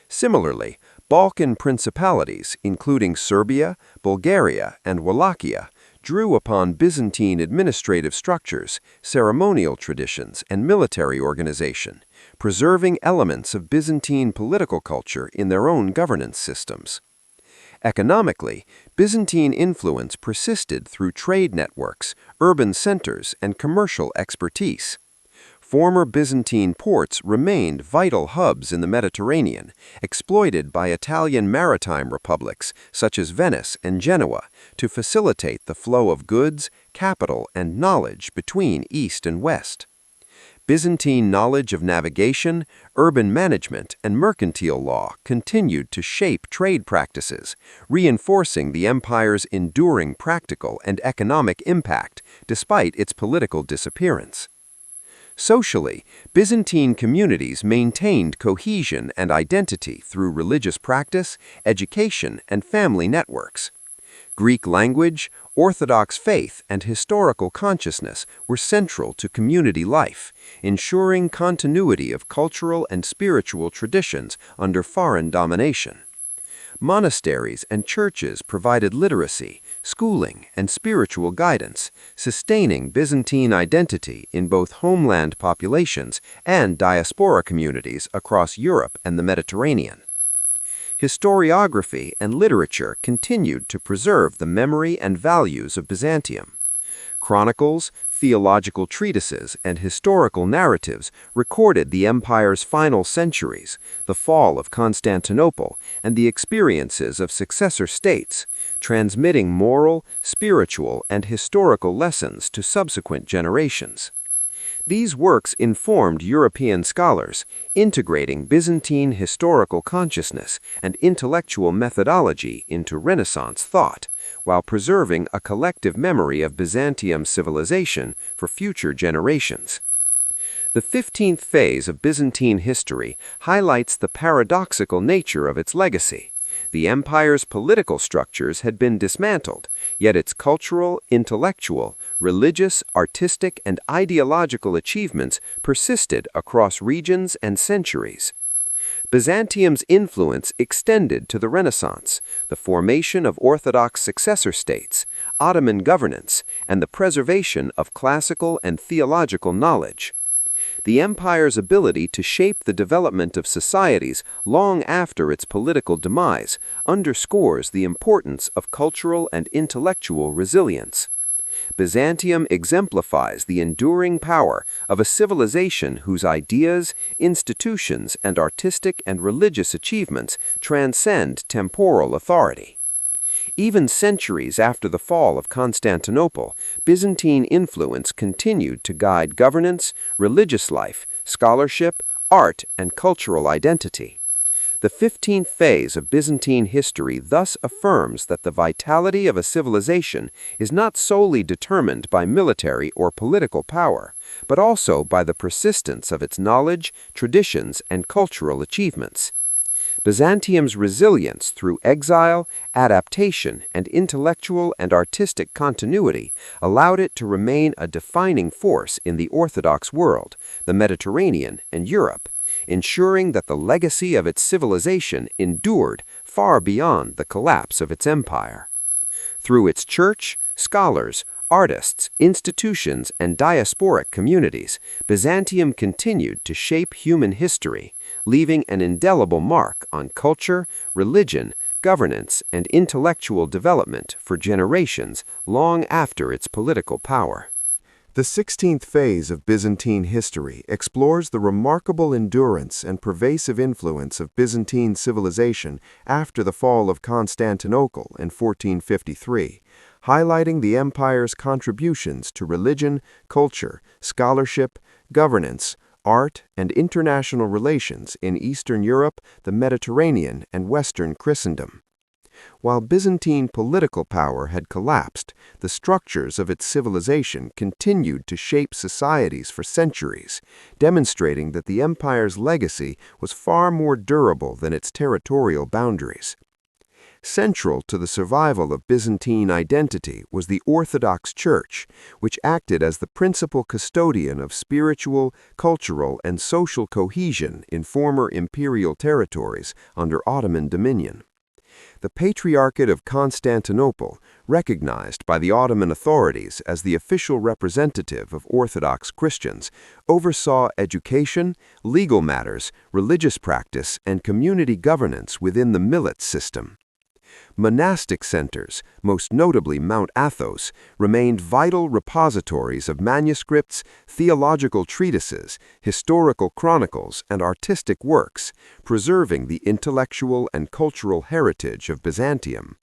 Similarly, Balkan principalities, including Serbia, Bulgaria, and Wallachia, drew upon Byzantine administrative structures, ceremonial traditions, and military organization, preserving elements of Byzantine political culture in their own governance systems. Economically, Byzantine influence persisted through trade networks, urban centers, and commercial expertise. Former Byzantine ports remained vital hubs in the Mediterranean, exploited by Italian maritime republics such as Venice and Genoa to facilitate the flow of goods, capital, and knowledge between East and West. Byzantine knowledge of navigation, urban management, and mercantile law continued to shape trade practices, reinforcing the empire's enduring practical and economic impact despite its political disappearance. Socially, Byzantine communities maintained cohesion and identity through religious practice, education, and family networks. Greek language, Orthodox faith, and historical consciousness were central to community life, ensuring continuity of cultural and spiritual traditions under foreign domination. Monasteries and churches provided literacy, schooling, and spiritual guidance, sustaining Byzantine identity in both homeland populations and diaspora communities across Europe and the Mediterranean. Historiography and literature continued to preserve the memory and values of Byzantium. Chronicles, theological treatises, and historical narratives recorded the empire's final centuries, the fall of Constantinople, and the experiences of successor states, transmitting moral, spiritual, and historical lessons to subsequent generations. These works informed European scholars, integrating Byzantine historical consciousness and intellectual methodology into Renaissance thought, while preserving a collective memory of Byzantium civilization for future generations. The 15th phase of Byzantine history highlights the paradoxical nature of its legacy. The empire's political structures had been dismantled, yet its cultural, intellectual, religious, artistic, and ideological achievements persisted across regions and centuries. Byzantium's influence extended to the Renaissance, the formation of Orthodox successor states, Ottoman governance, and the preservation of classical and theological knowledge. The empire's ability to shape the development of societies long after its political demise underscores the importance of cultural and intellectual resilience. Byzantium exemplifies the enduring power of a civilization whose ideas, institutions, and artistic and religious achievements transcend temporal authority. Even centuries after the fall of Constantinople, Byzantine influence continued to guide governance, religious life, scholarship, art, and cultural identity. The 15th phase of Byzantine history thus affirms that the vitality of a civilization is not solely determined by military or political power, but also by the persistence of its knowledge, traditions, and cultural achievements. Byzantium's resilience through exile, adaptation, and intellectual and artistic continuity allowed it to remain a defining force in the Orthodox world, the Mediterranean, and Europe, ensuring that the legacy of its civilization endured far beyond the collapse of its empire. Through its church, scholars, artists, institutions, and diasporic communities, Byzantium continued to shape human history, leaving an indelible mark on culture, religion, governance, and intellectual development for generations long after its political power. The 16th phase of Byzantine history explores the remarkable endurance and pervasive influence of Byzantine civilization after the fall of Constantinople in 1453, highlighting the empire's contributions to religion, culture, scholarship, governance, art, and international relations in Eastern Europe, the Mediterranean, and Western Christendom. While Byzantine political power had collapsed, the structures of its civilization continued to shape societies for centuries, demonstrating that the empire's legacy was far more durable than its territorial boundaries. Central to the survival of Byzantine identity was the Orthodox Church, which acted as the principal custodian of spiritual, cultural, and social cohesion in former imperial territories under Ottoman dominion. The The Patriarchate of Constantinople, recognized by the Ottoman authorities as the official representative of Orthodox Christians, oversaw education, legal matters, religious practice, and community governance within the millet system. Monastic centers, most notably Mount Athos, remained vital repositories of manuscripts, theological treatises, historical chronicles, and artistic works, preserving the intellectual and cultural heritage of Byzantium.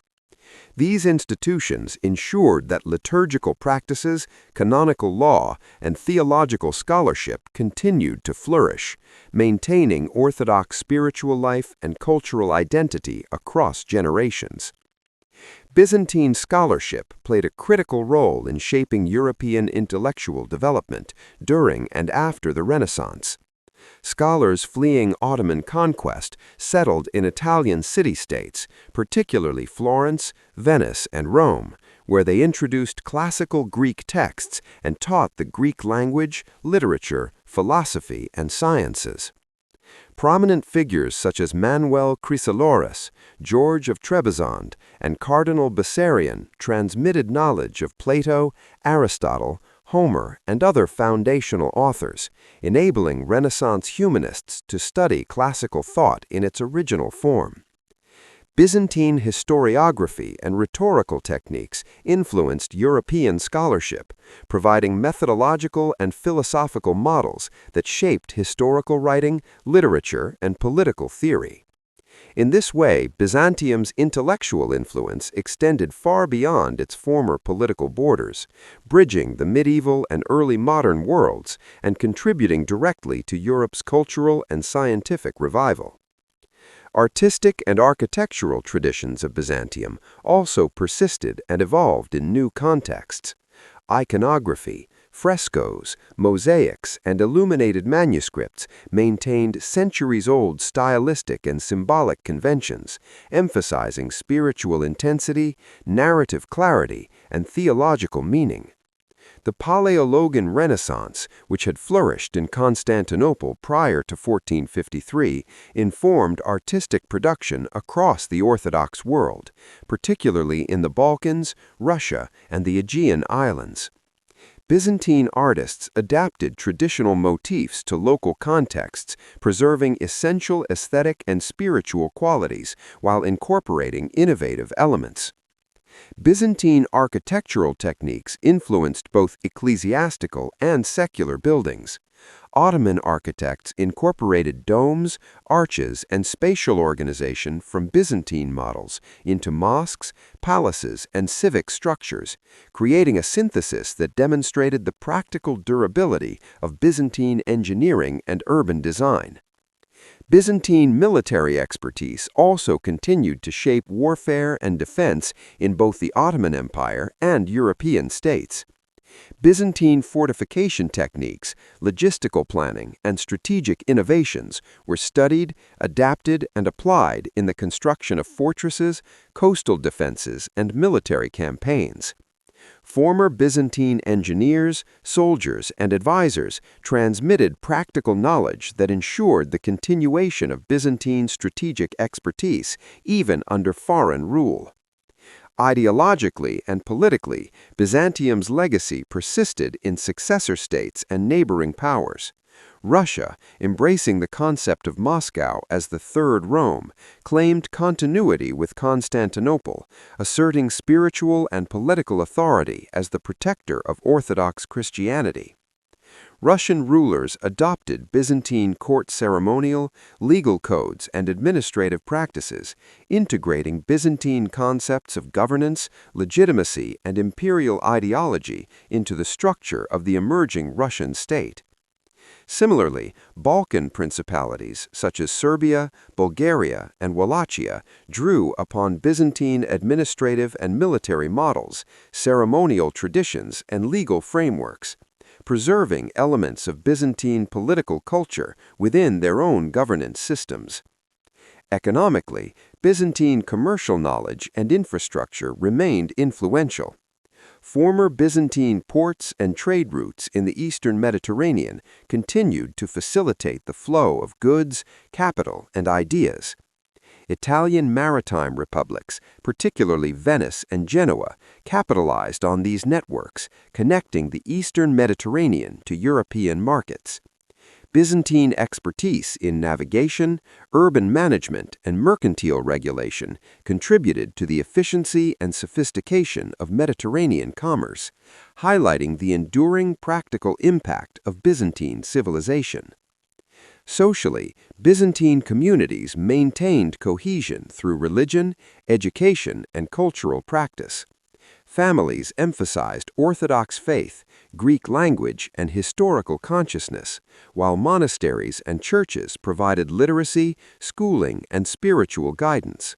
These institutions ensured that liturgical practices, canonical law, and theological scholarship continued to flourish, maintaining Orthodox spiritual life and cultural identity across generations. Byzantine scholarship played a critical role in shaping European intellectual development during and after the Renaissance. Scholars fleeing Ottoman conquest settled in Italian city-states, particularly Florence, Venice, and Rome, where they introduced classical Greek texts and taught the Greek language, literature, philosophy, and sciences. Prominent figures such as Manuel Chrysoloras, George of Trebizond, and Cardinal Bessarion transmitted knowledge of Plato, Aristotle, Homer, and other foundational authors, enabling Renaissance humanists to study classical thought in its original form. Byzantine historiography and rhetorical techniques influenced European scholarship, providing methodological and philosophical models that shaped historical writing, literature, and political theory. In this way, Byzantium's intellectual influence extended far beyond its former political borders, bridging the medieval and early modern worlds and contributing directly to Europe's cultural and scientific revival. Artistic and architectural traditions of Byzantium also persisted and evolved in new contexts. Iconography, frescoes, mosaics, and illuminated manuscripts maintained centuries-old stylistic and symbolic conventions, emphasizing spiritual intensity, narrative clarity, and theological meaning. The Paleologan Renaissance, which had flourished in Constantinople prior to 1453, informed artistic production across the Orthodox world, particularly in the Balkans, Russia, and the Aegean Islands. Byzantine artists adapted traditional motifs to local contexts, preserving essential aesthetic and spiritual qualities while incorporating innovative elements. Byzantine architectural techniques influenced both ecclesiastical and secular buildings. Ottoman architects incorporated domes, arches, and spatial organization from Byzantine models into mosques, palaces, and civic structures, creating a synthesis that demonstrated the practical durability of Byzantine engineering and urban design. Byzantine military expertise also continued to shape warfare and defense in both the Ottoman Empire and European states. Byzantine fortification techniques, logistical planning, and strategic innovations were studied, adapted, and applied in the construction of fortresses, coastal defenses, and military campaigns. Former Byzantine engineers, soldiers, and advisors transmitted practical knowledge that ensured the continuation of Byzantine strategic expertise even under foreign rule. Ideologically and politically, Byzantium's legacy persisted in successor states and neighboring powers. Russia, embracing the concept of Moscow as the Third Rome, claimed continuity with Constantinople, asserting spiritual and political authority as the protector of Orthodox Christianity. Russian rulers adopted Byzantine court ceremonial, legal codes, and administrative practices, integrating Byzantine concepts of governance, legitimacy, and imperial ideology into the structure of the emerging Russian state. Similarly, Balkan principalities such as Serbia, Bulgaria, and Wallachia drew upon Byzantine administrative and military models, ceremonial traditions, and legal frameworks, preserving elements of Byzantine political culture within their own governance systems. Economically, Byzantine commercial knowledge and infrastructure remained influential. Former Byzantine ports and trade routes in the eastern Mediterranean continued to facilitate the flow of goods, capital, and ideas. Italian maritime republics, particularly Venice and Genoa, capitalized on these networks, connecting the Eastern Mediterranean to European markets. Byzantine expertise in navigation, urban management, and mercantile regulation contributed to the efficiency and sophistication of Mediterranean commerce, highlighting the enduring practical impact of Byzantine civilization. Socially, Byzantine communities maintained cohesion through religion, education, and cultural practice. Families emphasized Orthodox faith, Greek language, and historical consciousness, while monasteries and churches provided literacy, schooling, and spiritual guidance.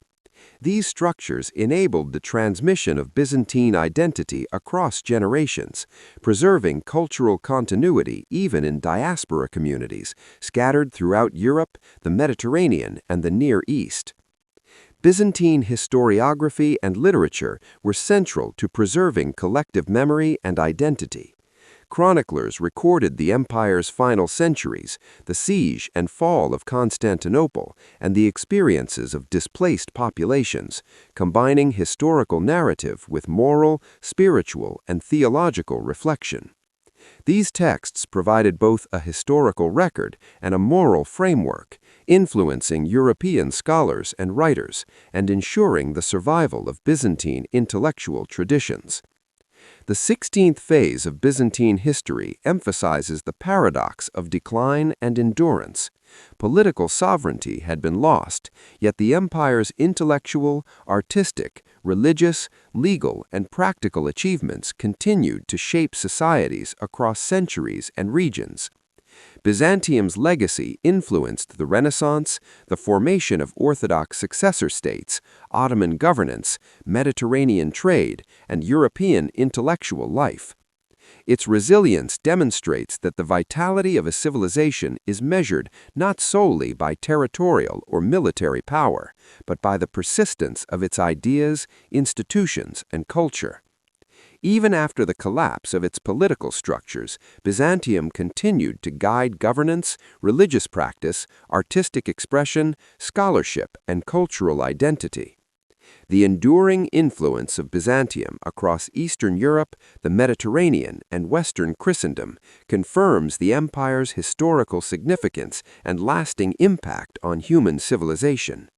These structures enabled the transmission of Byzantine identity across generations, preserving cultural continuity even in diaspora communities scattered throughout Europe, the Mediterranean, and the Near East. Byzantine historiography and literature were central to preserving collective memory and identity. Chroniclers recorded the empire's final centuries, the siege and fall of Constantinople, and the experiences of displaced populations, combining historical narrative with moral, spiritual, and theological reflection. These texts provided both a historical record and a moral framework, influencing European scholars and writers and ensuring the survival of Byzantine intellectual traditions. The 16th phase of Byzantine history emphasizes the paradox of decline and endurance. Political sovereignty had been lost, yet the empire's intellectual, artistic, religious, legal, and practical achievements continued to shape societies across centuries and regions. Byzantium's legacy influenced the Renaissance, the formation of Orthodox successor states, Ottoman governance, Mediterranean trade, and European intellectual life. Its resilience demonstrates that the vitality of a civilization is measured not solely by territorial or military power, but by the persistence of its ideas, institutions, and culture. Even after the collapse of its political structures, Byzantium continued to guide governance, religious practice, artistic expression, scholarship, and cultural identity. The enduring influence of Byzantium across Eastern Europe, the Mediterranean, and Western Christendom confirms the empire's historical significance and lasting impact on human civilization.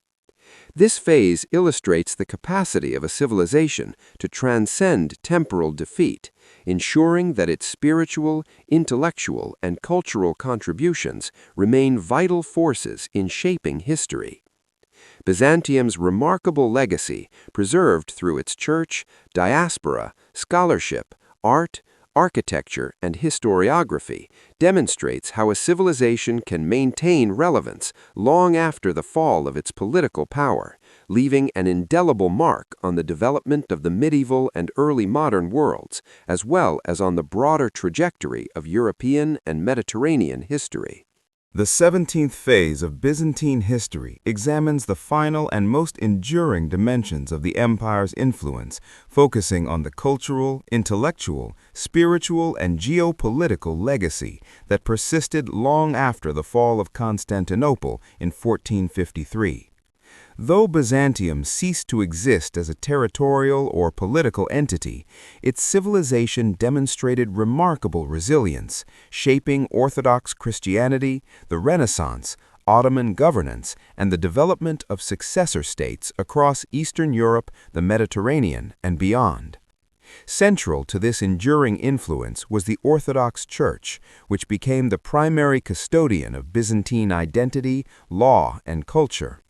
This phase illustrates the capacity of a civilization to transcend temporal defeat, ensuring that its spiritual, intellectual, and cultural contributions remain vital forces in shaping history. Byzantium's remarkable legacy, preserved through its church, diaspora, scholarship, art, architecture, and historiography, demonstrates how a civilization can maintain relevance long after the fall of its political power, leaving an indelible mark on the development of the medieval and early modern worlds, as well as on the broader trajectory of European and Mediterranean history. The 17th phase of Byzantine history examines the final and most enduring dimensions of the empire's influence, focusing on the cultural, intellectual, spiritual, and geopolitical legacy that persisted long after the fall of Constantinople in 1453. Though Byzantium ceased to exist as a territorial or political entity, its civilization demonstrated remarkable resilience, shaping Orthodox Christianity, the Renaissance, Ottoman governance, and the development of successor states across Eastern Europe, the Mediterranean, and beyond. Central to this enduring influence was the Orthodox Church, which became the primary custodian of Byzantine identity, law, and culture.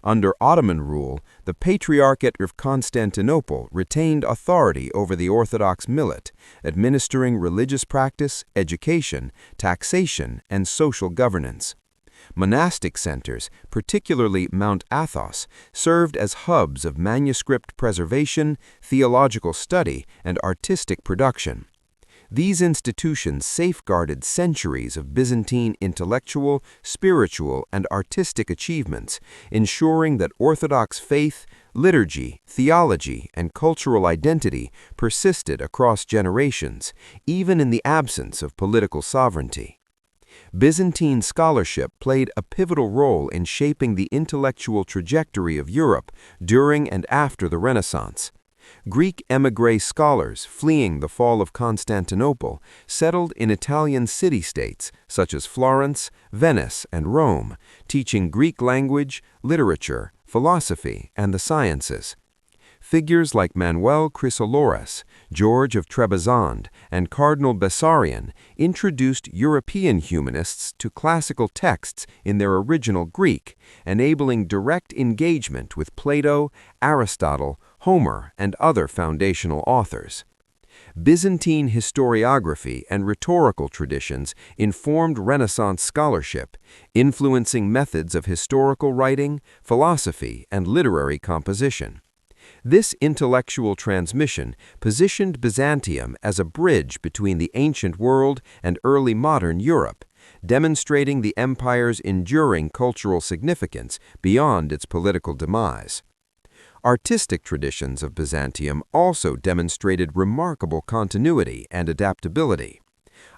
Under Ottoman rule, the Patriarchate of Constantinople retained authority over the Orthodox millet, administering religious practice, education, taxation, and social governance. Monastic centers, particularly Mount Athos, served as hubs of manuscript preservation, theological study, and artistic production. These institutions safeguarded centuries of Byzantine intellectual, spiritual, and artistic achievements, ensuring that Orthodox faith, liturgy, theology, and cultural identity persisted across generations, even in the absence of political sovereignty. Byzantine scholarship played a pivotal role in shaping the intellectual trajectory of Europe during and after the Renaissance. Greek émigré scholars fleeing the fall of Constantinople settled in Italian city-states such as Florence, Venice, and Rome, teaching Greek language, literature, philosophy, and the sciences. Figures like Manuel Chrysoloras, George of Trebizond, and Cardinal Bessarion introduced European humanists to classical texts in their original Greek, enabling direct engagement with Plato, Aristotle, Homer, and other foundational authors. Byzantine historiography and rhetorical traditions informed Renaissance scholarship, influencing methods of historical writing, philosophy, and literary composition. This intellectual transmission positioned Byzantium as a bridge between the ancient world and early modern Europe, demonstrating the empire's enduring cultural significance beyond its political demise. Artistic traditions of Byzantium also demonstrated remarkable continuity and adaptability.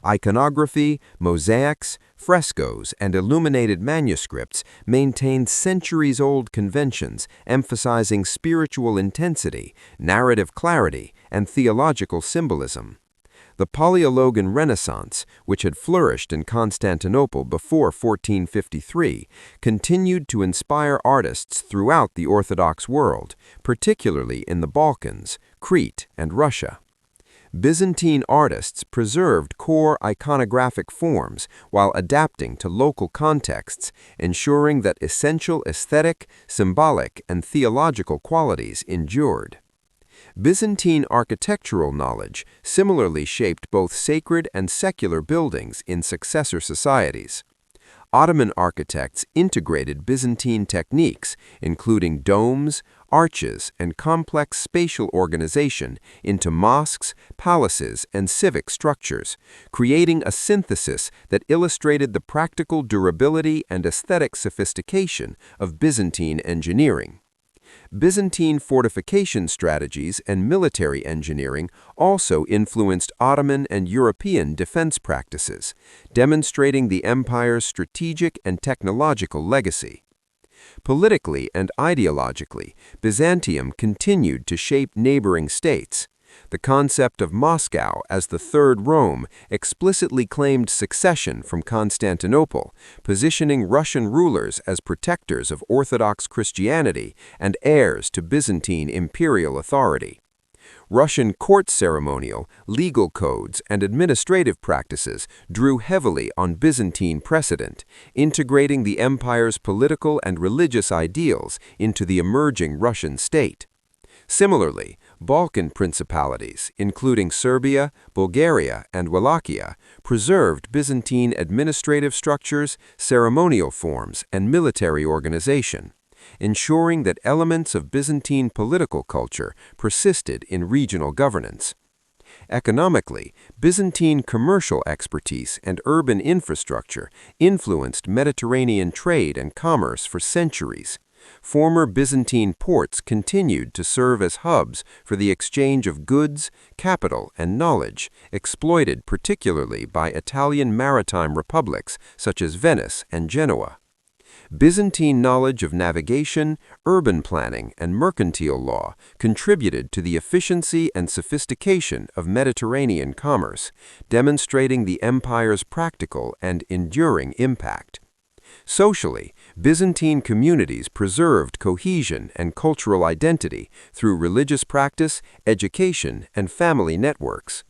Iconography, mosaics, frescoes, and illuminated manuscripts maintained centuries-old conventions emphasizing spiritual intensity, narrative clarity, and theological symbolism. The Paleologan Renaissance, which had flourished in Constantinople before 1453, continued to inspire artists throughout the Orthodox world, particularly in the Balkans, Crete, and Russia. Byzantine artists preserved core iconographic forms while adapting to local contexts, ensuring that essential aesthetic, symbolic, and theological qualities endured. Byzantine architectural knowledge similarly shaped both sacred and secular buildings in successor societies. Ottoman architects integrated Byzantine techniques, including domes, arches, and complex spatial organization, into mosques, palaces, and civic structures, creating a synthesis that illustrated the practical durability and aesthetic sophistication of Byzantine engineering. Byzantine fortification strategies and military engineering also influenced Ottoman and European defense practices, demonstrating the empire's strategic and technological legacy. Politically and ideologically, Byzantium continued to shape neighboring states. The concept of Moscow as the Third Rome explicitly claimed succession from Constantinople, positioning Russian rulers as protectors of Orthodox Christianity and heirs to Byzantine imperial authority. Russian court ceremonial, legal codes, and administrative practices drew heavily on Byzantine precedent, integrating the empire's political and religious ideals into the emerging Russian state. Similarly, Balkan principalities, including Serbia, Bulgaria, and Wallachia, preserved Byzantine administrative structures, ceremonial forms, and military organization, ensuring that elements of Byzantine political culture persisted in regional governance. Economically, Byzantine commercial expertise and urban infrastructure influenced Mediterranean trade and commerce for centuries. Former Byzantine ports continued to serve as hubs for the exchange of goods, capital, and knowledge, exploited particularly by Italian maritime republics such as Venice and Genoa. Byzantine knowledge of navigation, urban planning, and mercantile law contributed to the efficiency and sophistication of Mediterranean commerce, demonstrating the empire's practical and enduring impact. Socially, Byzantine communities preserved cohesion and cultural identity through religious practice, education, and family networks.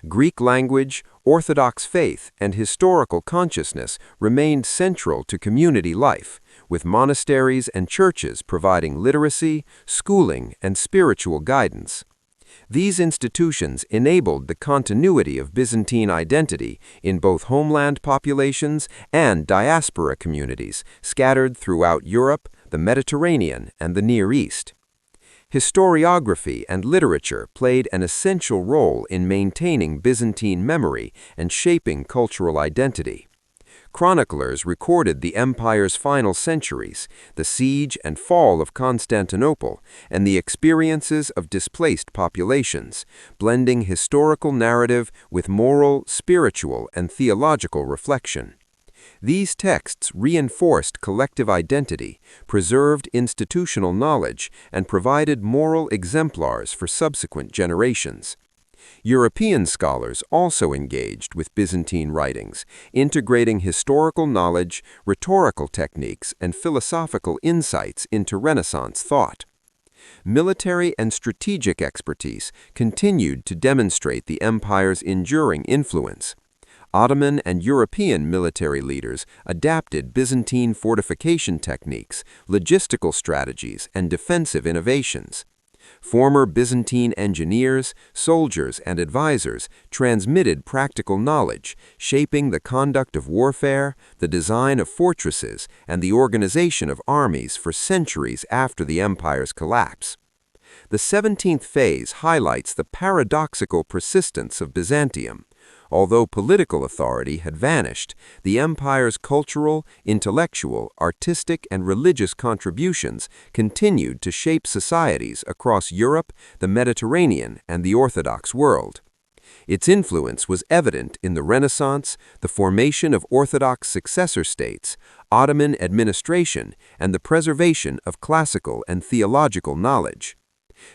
Greek language, Orthodox faith, and historical consciousness remained central to community life, with monasteries and churches providing literacy, schooling, and spiritual guidance. These institutions enabled the continuity of Byzantine identity in both homeland populations and diaspora communities scattered throughout Europe, the Mediterranean, and the Near East. Historiography and literature played an essential role in maintaining Byzantine memory and shaping cultural identity. Chroniclers recorded the empire's final centuries, the siege and fall of Constantinople, and the experiences of displaced populations, blending historical narrative with moral, spiritual, and theological reflection. These texts reinforced collective identity, preserved institutional knowledge, and provided moral exemplars for subsequent generations. European scholars also engaged with Byzantine writings, integrating historical knowledge, rhetorical techniques, and philosophical insights into Renaissance thought. Military and strategic expertise continued to demonstrate the empire's enduring influence. Ottoman and European military leaders adapted Byzantine fortification techniques, logistical strategies, and defensive innovations. Former Byzantine engineers, soldiers, and advisors transmitted practical knowledge, shaping the conduct of warfare, the design of fortresses, and the organization of armies for centuries after the empire's collapse. The 17th phase highlights the paradoxical persistence of Byzantium. Although political authority had vanished, the empire's cultural, intellectual, artistic, and religious contributions continued to shape societies across Europe, the Mediterranean, and the Orthodox world. Its influence was evident in the Renaissance, the formation of Orthodox successor states, Ottoman administration, and the preservation of classical and theological knowledge.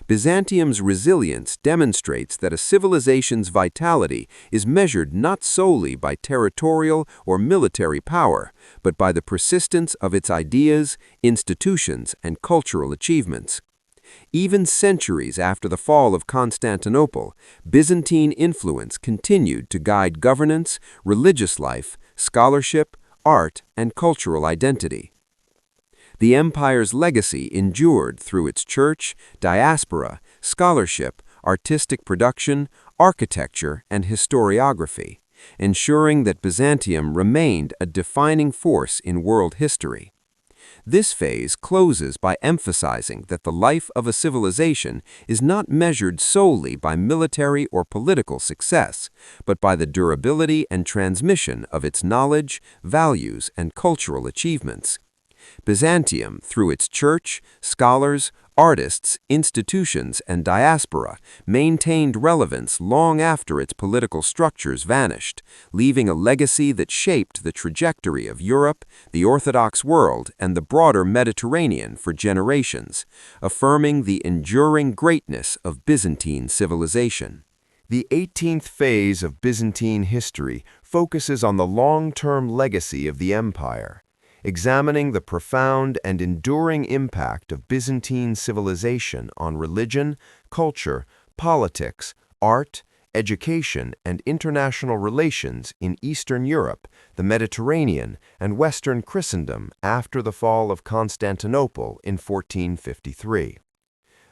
Byzantium's resilience demonstrates that a civilization's vitality is measured not solely by territorial or military power, but by the persistence of its ideas, institutions, and cultural achievements. Even centuries after the fall of Constantinople, Byzantine influence continued to guide governance, religious life, scholarship, art, and cultural identity. The empire's legacy endured through its church, diaspora, scholarship, artistic production, architecture, and historiography, ensuring that Byzantium remained a defining force in world history. This phase closes by emphasizing that the life of a civilization is not measured solely by military or political success, but by the durability and transmission of its knowledge, values, and cultural achievements. Byzantium, through its church, scholars, artists, institutions, and diaspora, maintained relevance long after its political structures vanished, leaving a legacy that shaped the trajectory of Europe, the Orthodox world, and the broader Mediterranean for generations, affirming the enduring greatness of Byzantine civilization. The 18th phase of Byzantine history focuses on the long-term legacy of the empire, examining the profound and enduring impact of Byzantine civilization on religion, culture, politics, art, education, and international relations in Eastern Europe, the Mediterranean, and Western Christendom after the fall of Constantinople in 1453.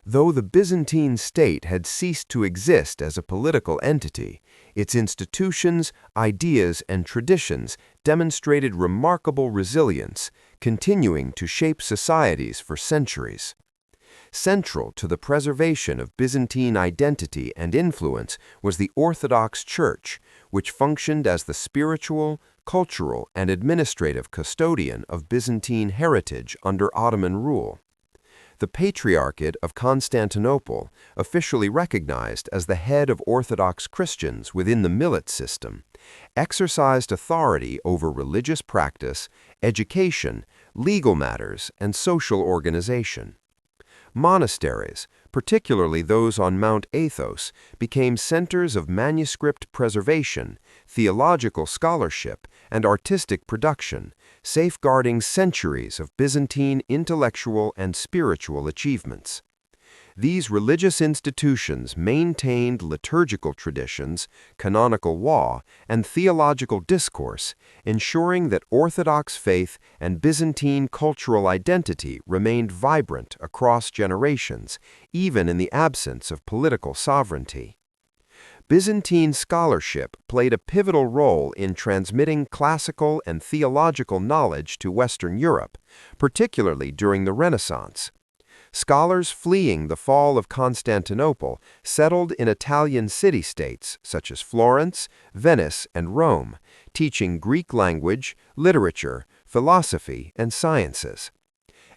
Though the Byzantine state had ceased to exist as a political entity, its institutions, ideas, and traditions demonstrated remarkable resilience, continuing to shape societies for centuries. Central to the preservation of Byzantine identity and influence was the Orthodox Church, which functioned as the spiritual, cultural, and administrative custodian of Byzantine heritage under Ottoman rule. The Patriarchate of Constantinople, officially recognized as the head of Orthodox Christians within the millet system, exercised authority over religious practice, education, legal matters, and social organization. Monasteries, particularly those on Mount Athos, became centers of manuscript preservation, theological scholarship, and artistic production, safeguarding centuries of Byzantine intellectual and spiritual achievements. These religious institutions maintained liturgical traditions, canonical law, and theological discourse, ensuring that Orthodox faith and Byzantine cultural identity remained vibrant across generations, even in the absence of political sovereignty. Byzantine scholarship played a pivotal role in transmitting classical and theological knowledge to Western Europe, particularly during the Renaissance. Scholars fleeing the fall of Constantinople settled in Italian city-states such as Florence, Venice, and Rome, teaching Greek language, literature, philosophy, and sciences.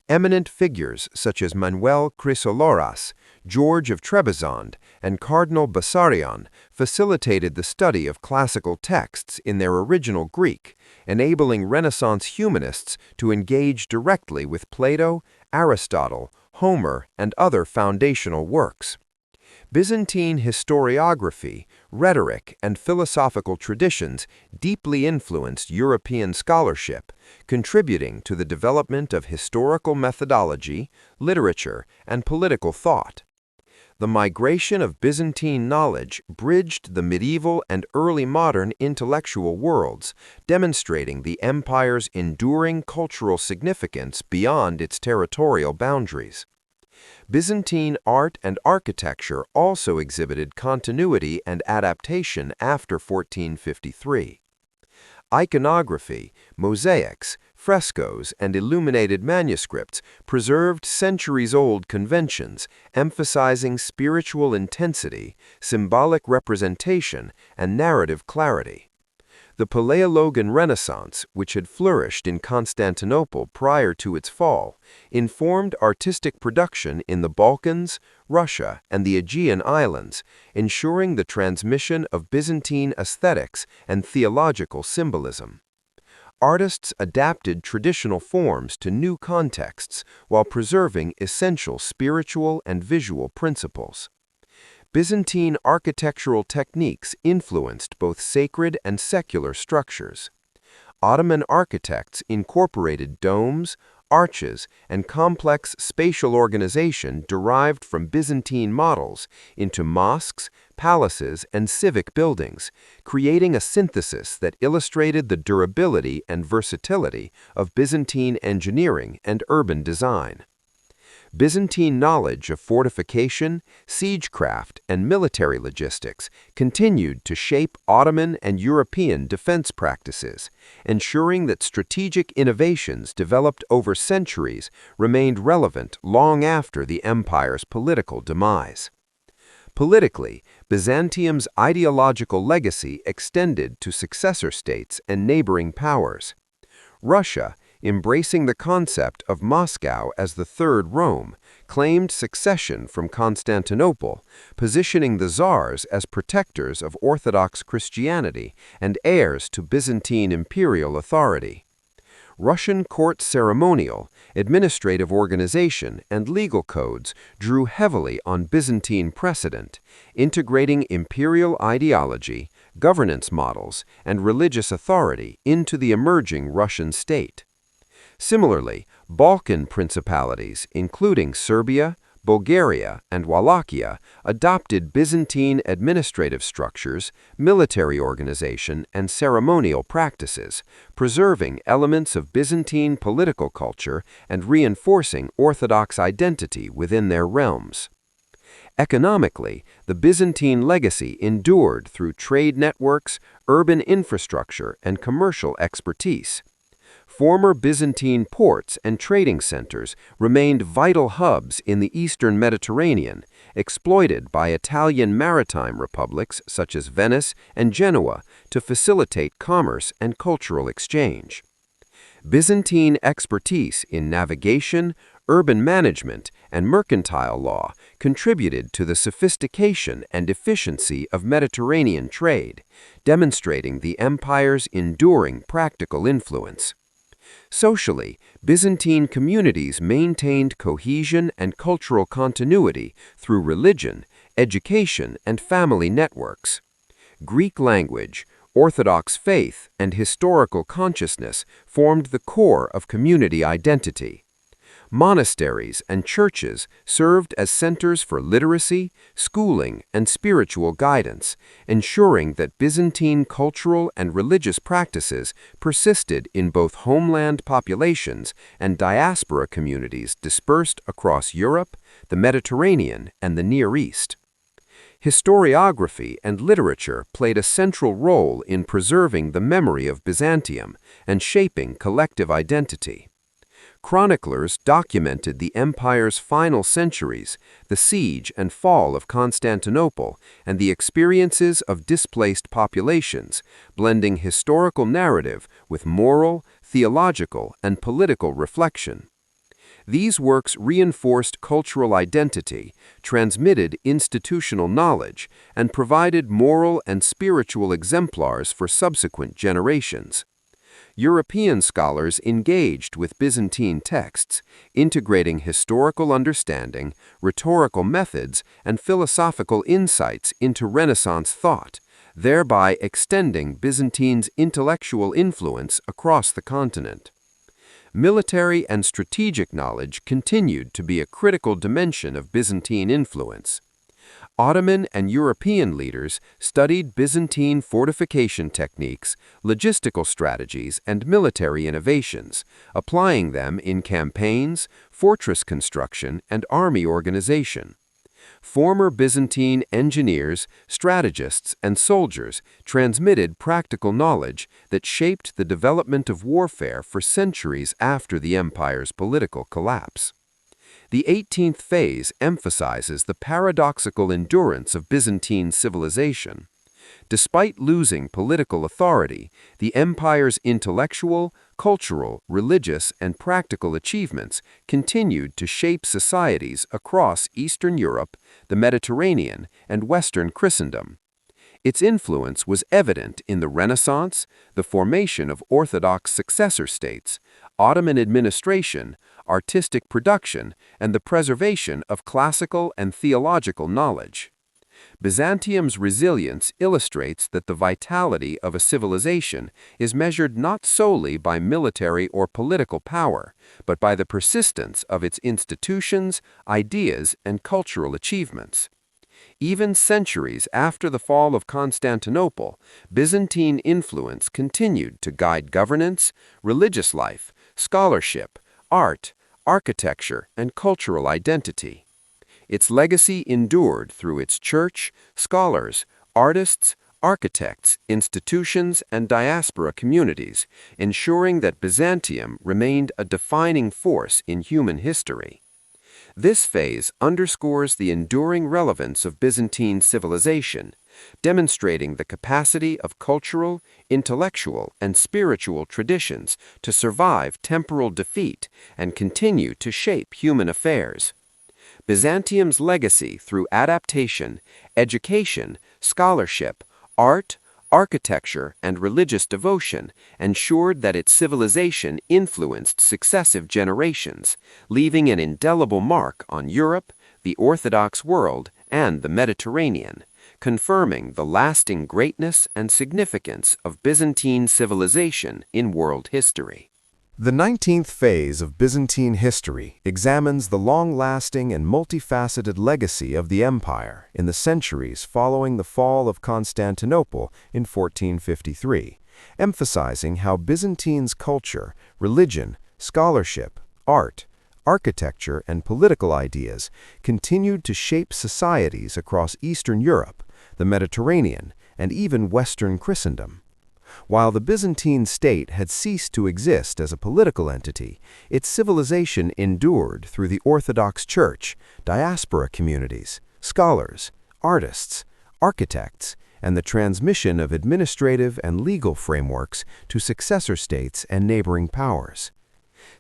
Eminent figures such as Manuel Chrysoloras, George of Trebizond, and Cardinal Bessarion facilitated the study of classical texts in their original Greek, enabling Renaissance humanists to engage directly with Plato, Aristotle, Homer, and other foundational works. Byzantine historiography, rhetoric, and philosophical traditions deeply influenced European scholarship, contributing to the development of historical methodology, literature, and political thought. The migration of Byzantine knowledge bridged the medieval and early modern intellectual worlds, demonstrating the empire's enduring cultural significance beyond its territorial boundaries. Byzantine art and architecture also exhibited continuity and adaptation after 1453. Iconography, mosaics, frescoes, and illuminated manuscripts preserved centuries-old conventions, emphasizing spiritual intensity, symbolic representation, and narrative clarity. The Paleologan Renaissance, which had flourished in Constantinople prior to its fall, informed artistic production in the Balkans, Russia, and the Aegean Islands, ensuring the transmission of Byzantine aesthetics and theological symbolism. Artists adapted traditional forms to new contexts while preserving essential spiritual and visual principles. Byzantine architectural techniques influenced both sacred and secular structures. Ottoman architects incorporated domes, arches, and complex spatial organization derived from Byzantine models into mosques, palaces, and civic buildings, creating a synthesis that illustrated the durability and versatility of Byzantine engineering and urban design. Byzantine knowledge of fortification, siegecraft, and military logistics continued to shape Ottoman and European defense practices, ensuring that strategic innovations developed over centuries remained relevant long after the empire's political demise. Politically, Byzantium's ideological legacy extended to successor states and neighboring powers. Russia, embracing the concept of Moscow as the Third Rome, claimed succession from Constantinople, positioning the czars as protectors of Orthodox Christianity and heirs to Byzantine imperial authority. Russian court ceremonial, administrative organization, and legal codes drew heavily on Byzantine precedent, integrating imperial ideology, governance models, and religious authority into the emerging Russian state. Similarly, Balkan principalities, including Serbia, Bulgaria, and Wallachia, adopted Byzantine administrative structures, military organization, and ceremonial practices, preserving elements of Byzantine political culture and reinforcing Orthodox identity within their realms. Economically, the Byzantine legacy endured through trade networks, urban infrastructure, and commercial expertise. Former Byzantine ports and trading centers remained vital hubs in the eastern Mediterranean, exploited by Italian maritime republics such as Venice and Genoa to facilitate commerce and cultural exchange. Byzantine expertise in navigation, urban management, and mercantile law contributed to the sophistication and efficiency of Mediterranean trade, demonstrating the empire's enduring practical influence. Socially, Byzantine communities maintained cohesion and cultural continuity through religion, education, and family networks. Greek language, Orthodox faith, and historical consciousness formed the core of community identity. Monasteries and churches served as centers for literacy, schooling, and spiritual guidance, ensuring that Byzantine cultural and religious practices persisted in both homeland populations and diaspora communities dispersed across Europe, the Mediterranean, and the Near East. Historiography and literature played a central role in preserving the memory of Byzantium and shaping collective identity. Chroniclers documented the empire's final centuries, the siege and fall of Constantinople, and the experiences of displaced populations, blending historical narrative with moral, theological, and political reflection. These works reinforced cultural identity, transmitted institutional knowledge, and provided moral and spiritual exemplars for subsequent generations. European scholars engaged with Byzantine texts, integrating historical understanding, rhetorical methods, and philosophical insights into Renaissance thought, thereby extending Byzantine's intellectual influence across the continent. Military and strategic knowledge continued to be a critical dimension of Byzantine influence. Ottoman and European leaders studied Byzantine fortification techniques, logistical strategies, and military innovations, applying them in campaigns, fortress construction, and army organization. Former Byzantine engineers, strategists, and soldiers transmitted practical knowledge that shaped the development of warfare for centuries after the empire's political collapse. The 18th phase emphasizes the paradoxical endurance of Byzantine civilization. Despite losing political authority, the empire's intellectual, cultural, religious, and practical achievements continued to shape societies across Eastern Europe, the Mediterranean, and Western Christendom. Its influence was evident in the Renaissance, the formation of Orthodox successor states, Ottoman administration, artistic production, and the preservation of classical and theological knowledge. Byzantium's resilience illustrates that the vitality of a civilization is measured not solely by military or political power, but by the persistence of its institutions, ideas, and cultural achievements. Even centuries after the fall of Constantinople, Byzantine influence continued to guide governance, religious life, scholarship, art, architecture, and cultural identity. Its legacy endured through its church, scholars, artists, architects, institutions, and diaspora communities, ensuring that Byzantium remained a defining force in human history. This phase underscores the enduring relevance of Byzantine civilization, demonstrating the capacity of cultural, intellectual, and spiritual traditions to survive temporal defeat and continue to shape human affairs. Byzantium's legacy through adaptation, education, scholarship, art, architecture, and religious devotion ensured that its civilization influenced successive generations, leaving an indelible mark on Europe, the Orthodox world, and the Mediterranean, confirming the lasting greatness and significance of Byzantine civilization in world history. The 19th phase of Byzantine history examines the long-lasting and multifaceted legacy of the empire in the centuries following the fall of Constantinople in 1453, emphasizing how Byzantine's culture, religion, scholarship, art, architecture, and political ideas continued to shape societies across Eastern Europe, the Mediterranean, and even Western Christendom. While the Byzantine state had ceased to exist as a political entity, its civilization endured through the Orthodox Church, diaspora communities, scholars, artists, architects, and the transmission of administrative and legal frameworks to successor states and neighboring powers.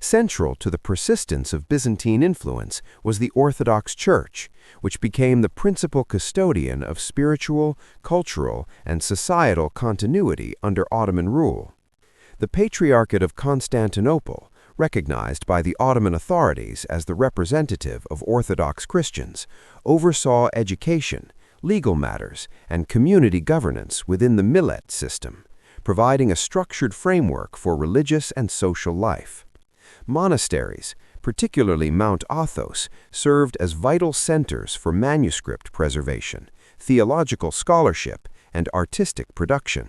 Central to the persistence of Byzantine influence was the Orthodox Church, which became the principal custodian of spiritual, cultural, and societal continuity under Ottoman rule. The Patriarchate of Constantinople, recognized by the Ottoman authorities as the representative of Orthodox Christians, oversaw education, legal matters, and community governance within the millet system, providing a structured framework for religious and social life. Monasteries, particularly Mount Athos, served as vital centers for manuscript preservation, theological scholarship, and artistic production.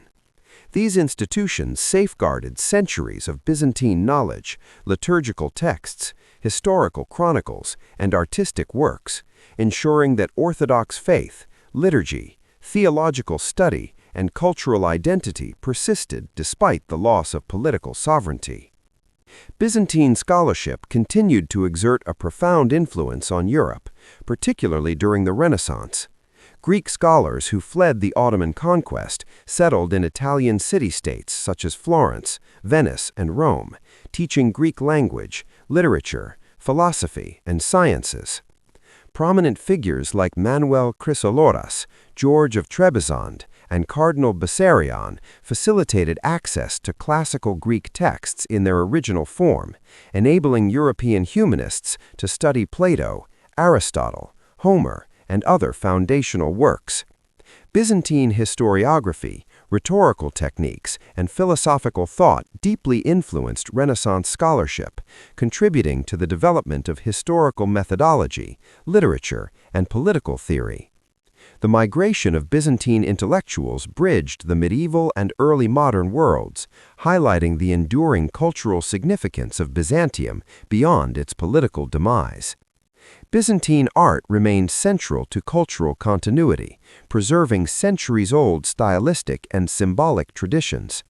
These institutions safeguarded centuries of Byzantine knowledge, liturgical texts, historical chronicles, and artistic works, ensuring that Orthodox faith, liturgy, theological study, and cultural identity persisted despite the loss of political sovereignty. Byzantine scholarship continued to exert a profound influence on Europe, particularly during the Renaissance. Greek scholars who fled the Ottoman conquest settled in Italian city-states such as Florence, Venice, and Rome, teaching Greek language, literature, philosophy, and sciences. Prominent figures like Manuel Chrysoloras, George of Trebizond, and Cardinal Bessarion facilitated access to classical Greek texts in their original form, enabling European humanists to study Plato, Aristotle, Homer, and other foundational works. Byzantine historiography, rhetorical techniques, and philosophical thought deeply influenced Renaissance scholarship, contributing to the development of historical methodology, literature, and political theory. The migration of Byzantine intellectuals bridged the medieval and early modern worlds, highlighting the enduring cultural significance of Byzantium beyond its political demise. Byzantine art remained central to cultural continuity, preserving centuries-old stylistic and symbolic traditions.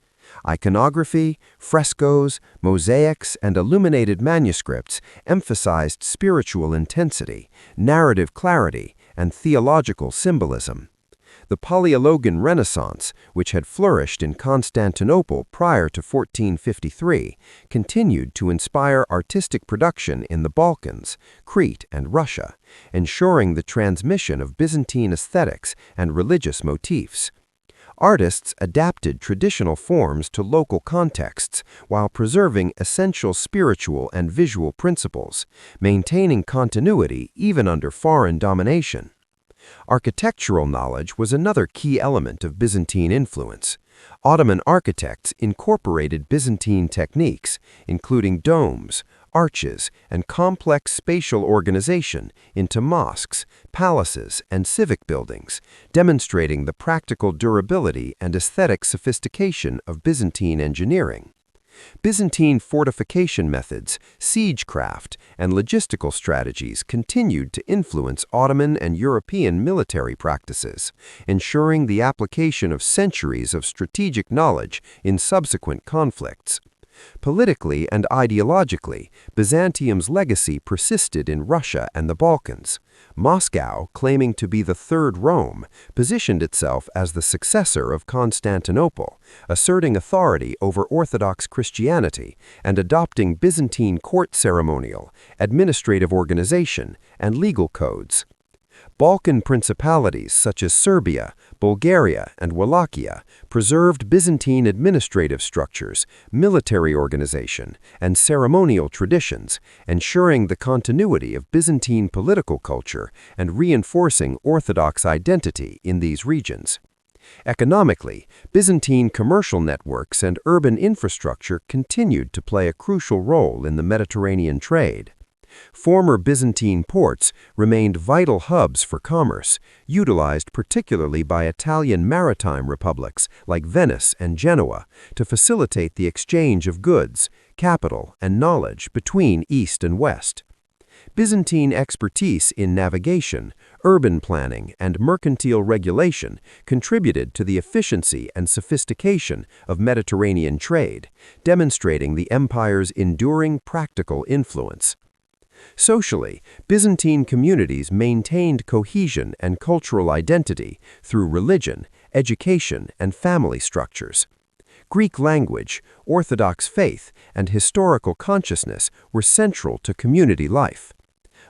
Iconography, frescoes, mosaics, and illuminated manuscripts emphasized spiritual intensity, narrative clarity, and theological symbolism. The Paleologan Renaissance, which had flourished in Constantinople prior to 1453, continued to inspire artistic production in the Balkans, Crete, and Russia, ensuring the transmission of Byzantine aesthetics and religious motifs. Artists adapted traditional forms to local contexts while preserving essential spiritual and visual principles, maintaining continuity even under foreign domination. Architectural knowledge was another key element of Byzantine influence. Ottoman architects incorporated Byzantine techniques, including domes, arches, and complex spatial organization, into mosques, palaces, and civic buildings, demonstrating the practical durability and aesthetic sophistication of Byzantine engineering. Byzantine fortification methods, siegecraft, and logistical strategies continued to influence Ottoman and European military practices, ensuring the application of centuries of strategic knowledge in subsequent conflicts. Politically and ideologically, Byzantium's legacy persisted in Russia and the Balkans. Moscow, claiming to be the Third Rome, positioned itself as the successor of Constantinople, asserting authority over Orthodox Christianity and adopting Byzantine court ceremonial, administrative organization, and legal codes. Balkan principalities such as Serbia, Bulgaria, and Wallachia preserved Byzantine administrative structures, military organization, and ceremonial traditions, ensuring the continuity of Byzantine political culture and reinforcing Orthodox identity in these regions. Economically, Byzantine commercial networks and urban infrastructure continued to play a crucial role in the Mediterranean trade. Former Byzantine ports remained vital hubs for commerce, utilized particularly by Italian maritime republics like Venice and Genoa to facilitate the exchange of goods, capital, and knowledge between East and West. Byzantine expertise in navigation, urban planning, and mercantile regulation contributed to the efficiency and sophistication of Mediterranean trade, demonstrating the empire's enduring practical influence. Socially, Byzantine communities maintained cohesion and cultural identity through religion, education, and family structures. Greek language, Orthodox faith, and historical consciousness were central to community life.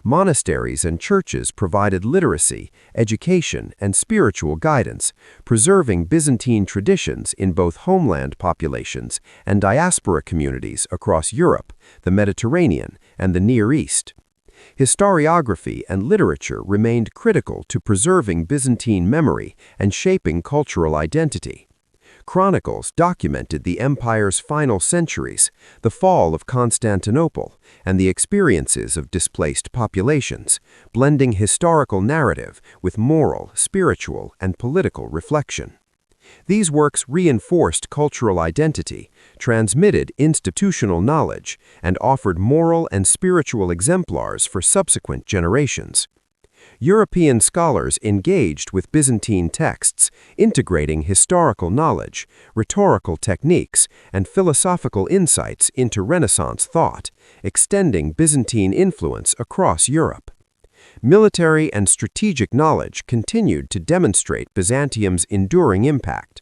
Monasteries and churches provided literacy, education, and spiritual guidance, preserving Byzantine traditions in both homeland populations and diaspora communities across Europe, the Mediterranean, and the Near East. Historiography and literature remained critical to preserving Byzantine memory and shaping cultural identity. Chronicles documented the empire's final centuries, the fall of Constantinople, and the experiences of displaced populations, blending historical narrative with moral, spiritual, and political reflection. These works reinforced cultural identity, transmitted institutional knowledge, and offered moral and spiritual exemplars for subsequent generations. European scholars engaged with Byzantine texts, integrating historical knowledge, rhetorical techniques, and philosophical insights into Renaissance thought, extending Byzantine influence across Europe. Military and strategic knowledge continued to demonstrate Byzantium's enduring impact.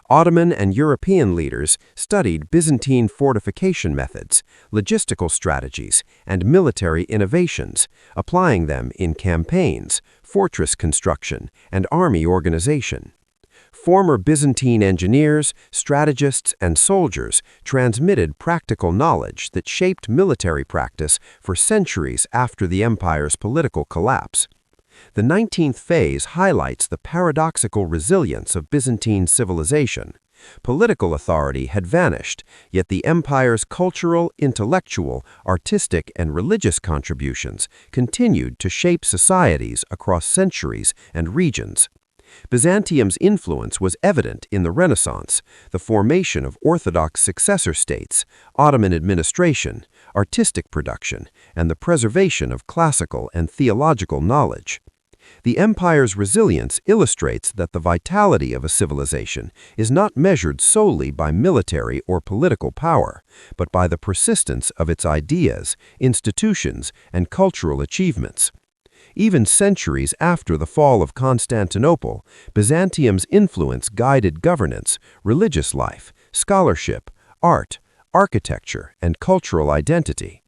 Ottoman and European leaders studied Byzantine fortification methods, logistical strategies, and military innovations, applying them in campaigns, fortress construction, and army organization. Former Byzantine engineers, strategists, and soldiers transmitted practical knowledge that shaped military practice for centuries after the empire's political collapse. The 19th phase highlights the paradoxical resilience of Byzantine civilization. Political authority had vanished, yet the empire's cultural, intellectual, artistic, and religious contributions continued to shape societies across centuries and regions. Byzantium's influence was evident in the Renaissance, the formation of Orthodox successor states, Ottoman administration, artistic production, and the preservation of classical and theological knowledge. The empire's resilience illustrates that the vitality of a civilization is not measured solely by military or political power, but by the persistence of its ideas, institutions, and cultural achievements. Even centuries after the fall of Constantinople, Byzantium's influence guided governance, religious life, scholarship, art, architecture, and cultural identity.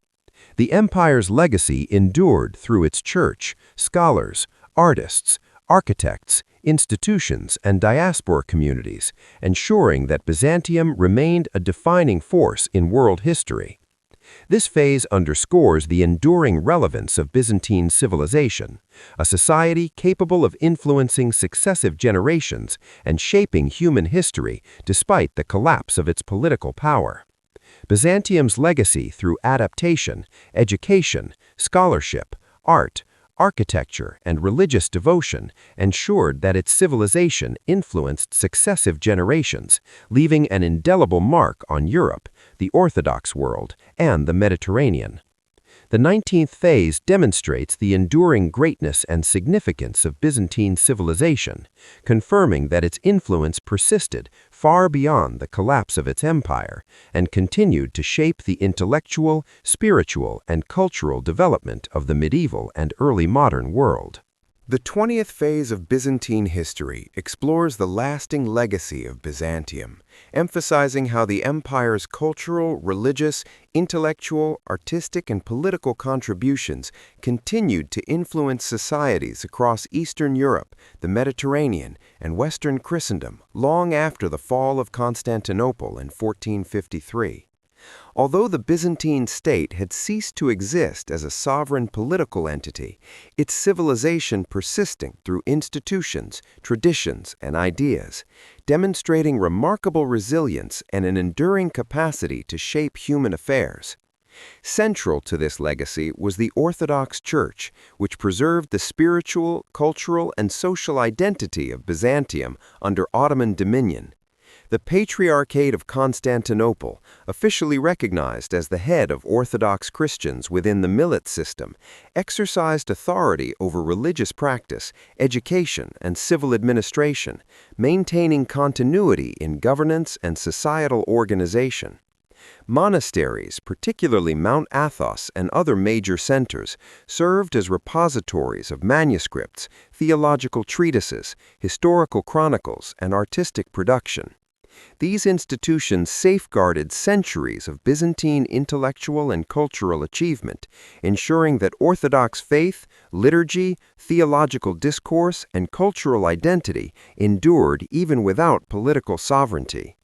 The empire's legacy endured through its church, scholars, artists, architects, institutions, and diaspora communities, ensuring that Byzantium remained a defining force in world history. This phase underscores the enduring relevance of Byzantine civilization, a society capable of influencing successive generations and shaping human history despite the collapse of its political power. Byzantium's legacy through adaptation, education, scholarship, art, architecture, and religious devotion ensured that its civilization influenced successive generations, leaving an indelible mark on Europe, the Orthodox world, and the Mediterranean. The 19th phase demonstrates the enduring greatness and significance of Byzantine civilization, confirming that its influence persisted far beyond the collapse of its empire and continued to shape the intellectual, spiritual, and cultural development of the medieval and early modern world. The 20th phase of Byzantine history explores the lasting legacy of Byzantium, emphasizing how the empire's cultural, religious, intellectual, artistic, and political contributions continued to influence societies across Eastern Europe, the Mediterranean, and Western Christendom long after the fall of Constantinople in 1453. Although the Byzantine state had ceased to exist as a sovereign political entity, its civilization persisted through institutions, traditions, and ideas, demonstrating remarkable resilience and an enduring capacity to shape human affairs. Central to this legacy was the Orthodox Church, which preserved the spiritual, cultural, and social identity of Byzantium under Ottoman dominion. The Patriarchate of Constantinople, officially recognized as the head of Orthodox Christians within the Millet system, exercised authority over religious practice, education, and civil administration, maintaining continuity in governance and societal organization. Monasteries, particularly Mount Athos and other major centers, served as repositories of manuscripts, theological treatises, historical chronicles, and artistic production. These institutions safeguarded centuries of Byzantine intellectual and cultural achievement, ensuring that Orthodox faith, liturgy, theological discourse, and cultural identity endured even without political sovereignty.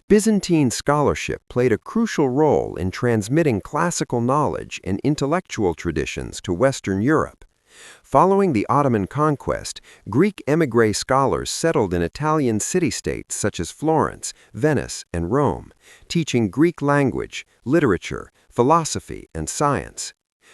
Byzantine scholarship played a crucial role in transmitting classical knowledge and intellectual traditions to Western Europe. Following the Ottoman conquest, Greek émigré scholars settled in Italian city-states such as Florence, Venice, and Rome, teaching Greek language, literature, philosophy, and science.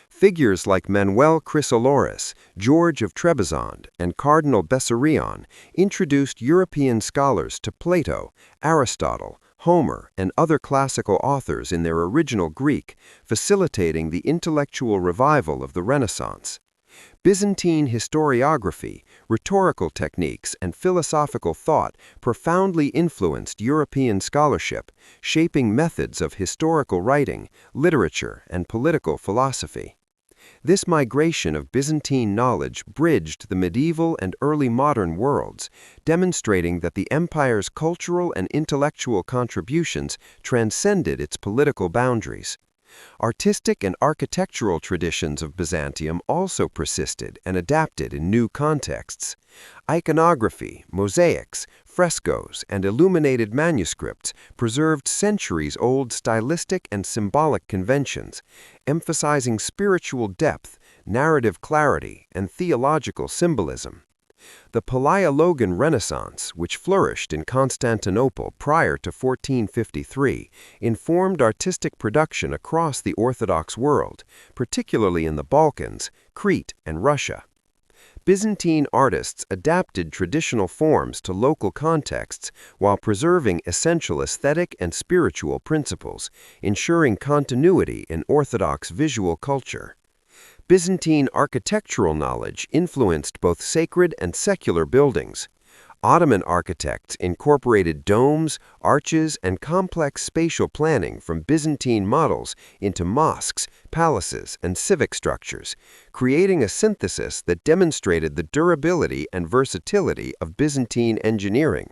Figures like Manuel Chrysoloras, George of Trebizond, and Cardinal Bessarion introduced European scholars to Plato, Aristotle, Homer, and other classical authors in their original Greek, facilitating the intellectual revival of the Renaissance. Byzantine historiography, rhetorical techniques, and philosophical thought profoundly influenced European scholarship, shaping methods of historical writing, literature, and political philosophy. This migration of Byzantine knowledge bridged the medieval and early modern worlds, demonstrating that the empire's cultural and intellectual contributions transcended its political boundaries. Artistic and architectural traditions of Byzantium also persisted and adapted in new contexts. Iconography, mosaics, frescoes, and illuminated manuscripts preserved centuries-old stylistic and symbolic conventions, emphasizing spiritual depth, narrative clarity, and theological symbolism. The Palaiologan Renaissance, which flourished in Constantinople prior to 1453, informed artistic production across the Orthodox world, particularly in the Balkans, Crete, and Russia. Byzantine artists adapted traditional forms to local contexts while preserving essential aesthetic and spiritual principles, ensuring continuity in Orthodox visual culture. Byzantine architectural knowledge influenced both sacred and secular buildings. Ottoman architects incorporated domes, arches, and complex spatial planning from Byzantine models into mosques, palaces, and civic structures, creating a synthesis that demonstrated the durability and versatility of Byzantine engineering.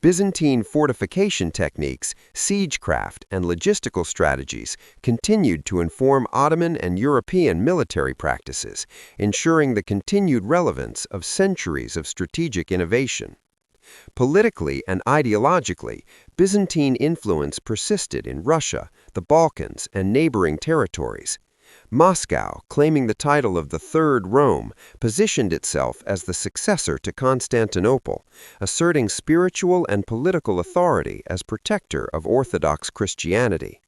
Byzantine fortification techniques, siegecraft, and logistical strategies continued to inform Ottoman and European military practices, ensuring the continued relevance of centuries of strategic innovation. Politically and ideologically, Byzantine influence persisted in Russia, the Balkans, and neighboring territories. Moscow, claiming the title of the Third Rome, positioned itself as the successor to Constantinople, asserting spiritual and political authority as protector of Orthodox Christianity.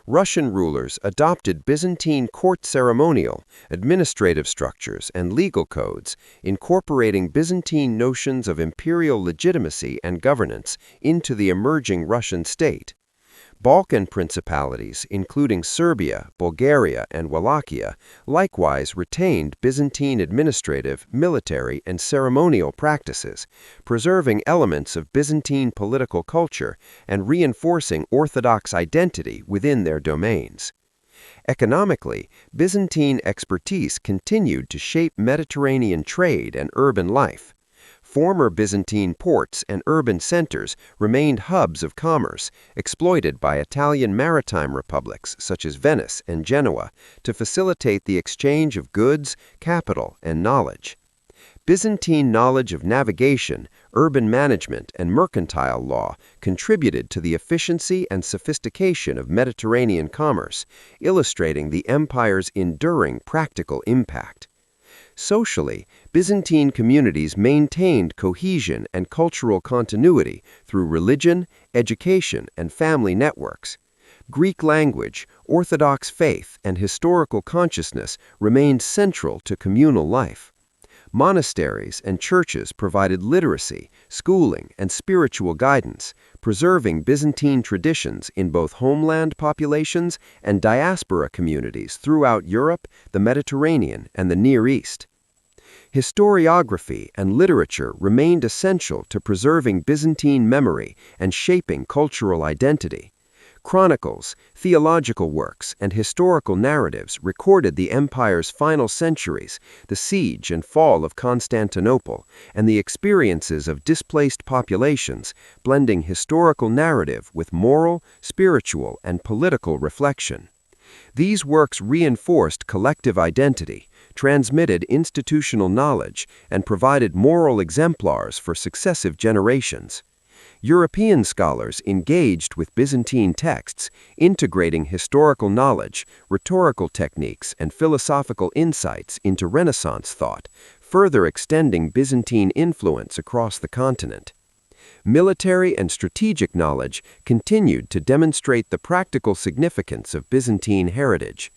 Russian rulers adopted Byzantine court ceremonial, administrative structures, and legal codes, incorporating Byzantine notions of imperial legitimacy and governance into the emerging Russian state. Balkan principalities, including Serbia, Bulgaria, and Wallachia, likewise retained Byzantine administrative, military, and ceremonial practices, preserving elements of Byzantine political culture and reinforcing Orthodox identity within their domains. Economically, Byzantine expertise continued to shape Mediterranean trade and urban life. Former Byzantine ports and urban centers remained hubs of commerce, exploited by Italian maritime republics such as Venice and Genoa to facilitate the exchange of goods, capital, and knowledge. Byzantine knowledge of navigation, urban management, and mercantile law contributed to the efficiency and sophistication of Mediterranean commerce, illustrating the empire's enduring practical impact. Socially, Byzantine communities maintained cohesion and cultural continuity through religion, education, and family networks. Greek language, Orthodox faith, and historical consciousness remained central to communal life. Monasteries and churches provided literacy, schooling, and spiritual guidance, preserving Byzantine traditions in both homeland populations and diaspora communities throughout Europe, the Mediterranean, and the Near East. Historiography and literature remained essential to preserving Byzantine memory and shaping cultural identity. Chronicles, theological works, and historical narratives recorded the empire's final centuries, the siege and fall of Constantinople, and the experiences of displaced populations, blending historical narrative with moral, spiritual, and political reflection. These works reinforced collective identity, transmitted institutional knowledge, and provided moral exemplars for successive generations. European scholars engaged with Byzantine texts, integrating historical knowledge, rhetorical techniques, and philosophical insights into Renaissance thought, further extending Byzantine influence across the continent. Military and strategic knowledge continued to demonstrate the practical significance of Byzantine heritage.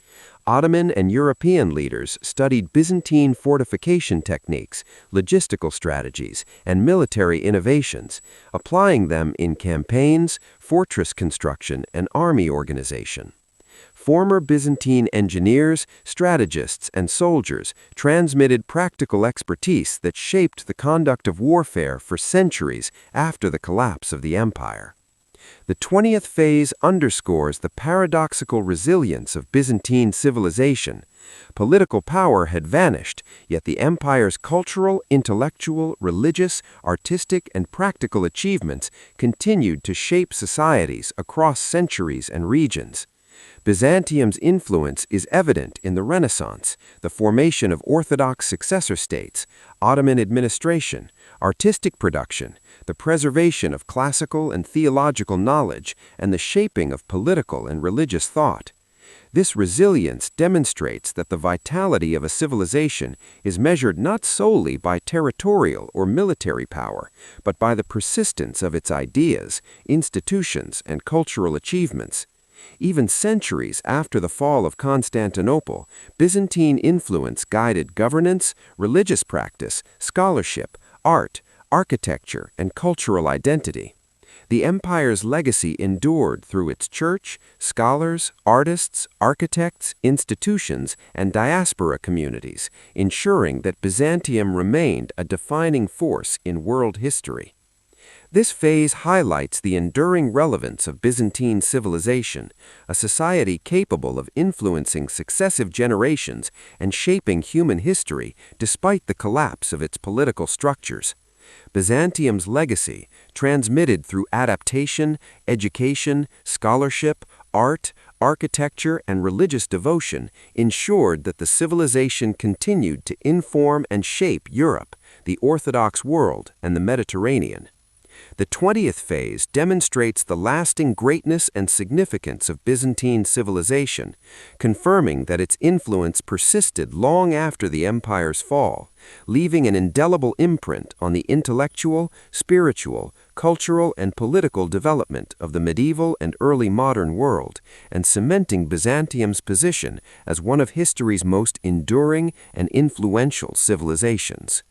Ottoman and European leaders studied Byzantine fortification techniques, logistical strategies, and military innovations, applying them in campaigns, fortress construction, and army organization. Former Byzantine engineers, strategists, and soldiers transmitted practical expertise that shaped the conduct of warfare for centuries after the collapse of the empire. The 20th phase underscores the paradoxical resilience of Byzantine civilization. Political power had vanished, yet the empire's cultural, intellectual, religious, artistic, and practical achievements continued to shape societies across centuries and regions. Byzantium's influence is evident in the Renaissance, the formation of Orthodox successor states, Ottoman administration, artistic production, the preservation of classical and theological knowledge, and the shaping of political and religious thought. This resilience demonstrates that the vitality of a civilization is measured not solely by territorial or military power, but by the persistence of its ideas, institutions, and cultural achievements. Even centuries after the fall of Constantinople, Byzantine influence guided governance, religious practice, scholarship, art, architecture, and cultural identity. The empire's legacy endured through its church, scholars, artists, architects, institutions, and diaspora communities, ensuring that Byzantium remained a defining force in world history. This phase highlights the enduring relevance of Byzantine civilization, a society capable of influencing successive generations and shaping human history despite the collapse of its political structures. Byzantium's legacy, transmitted through adaptation, education, scholarship, art, architecture, and religious devotion, ensured that the civilization continued to inform and shape Europe, the Orthodox world, and the Mediterranean. The 20th phase demonstrates the lasting greatness and significance of Byzantine civilization, confirming that its influence persisted long after the empire's fall, leaving an indelible imprint on the intellectual, spiritual, cultural, and political development of the medieval and early modern world, and cementing Byzantium's position as one of history's most enduring and influential civilizations.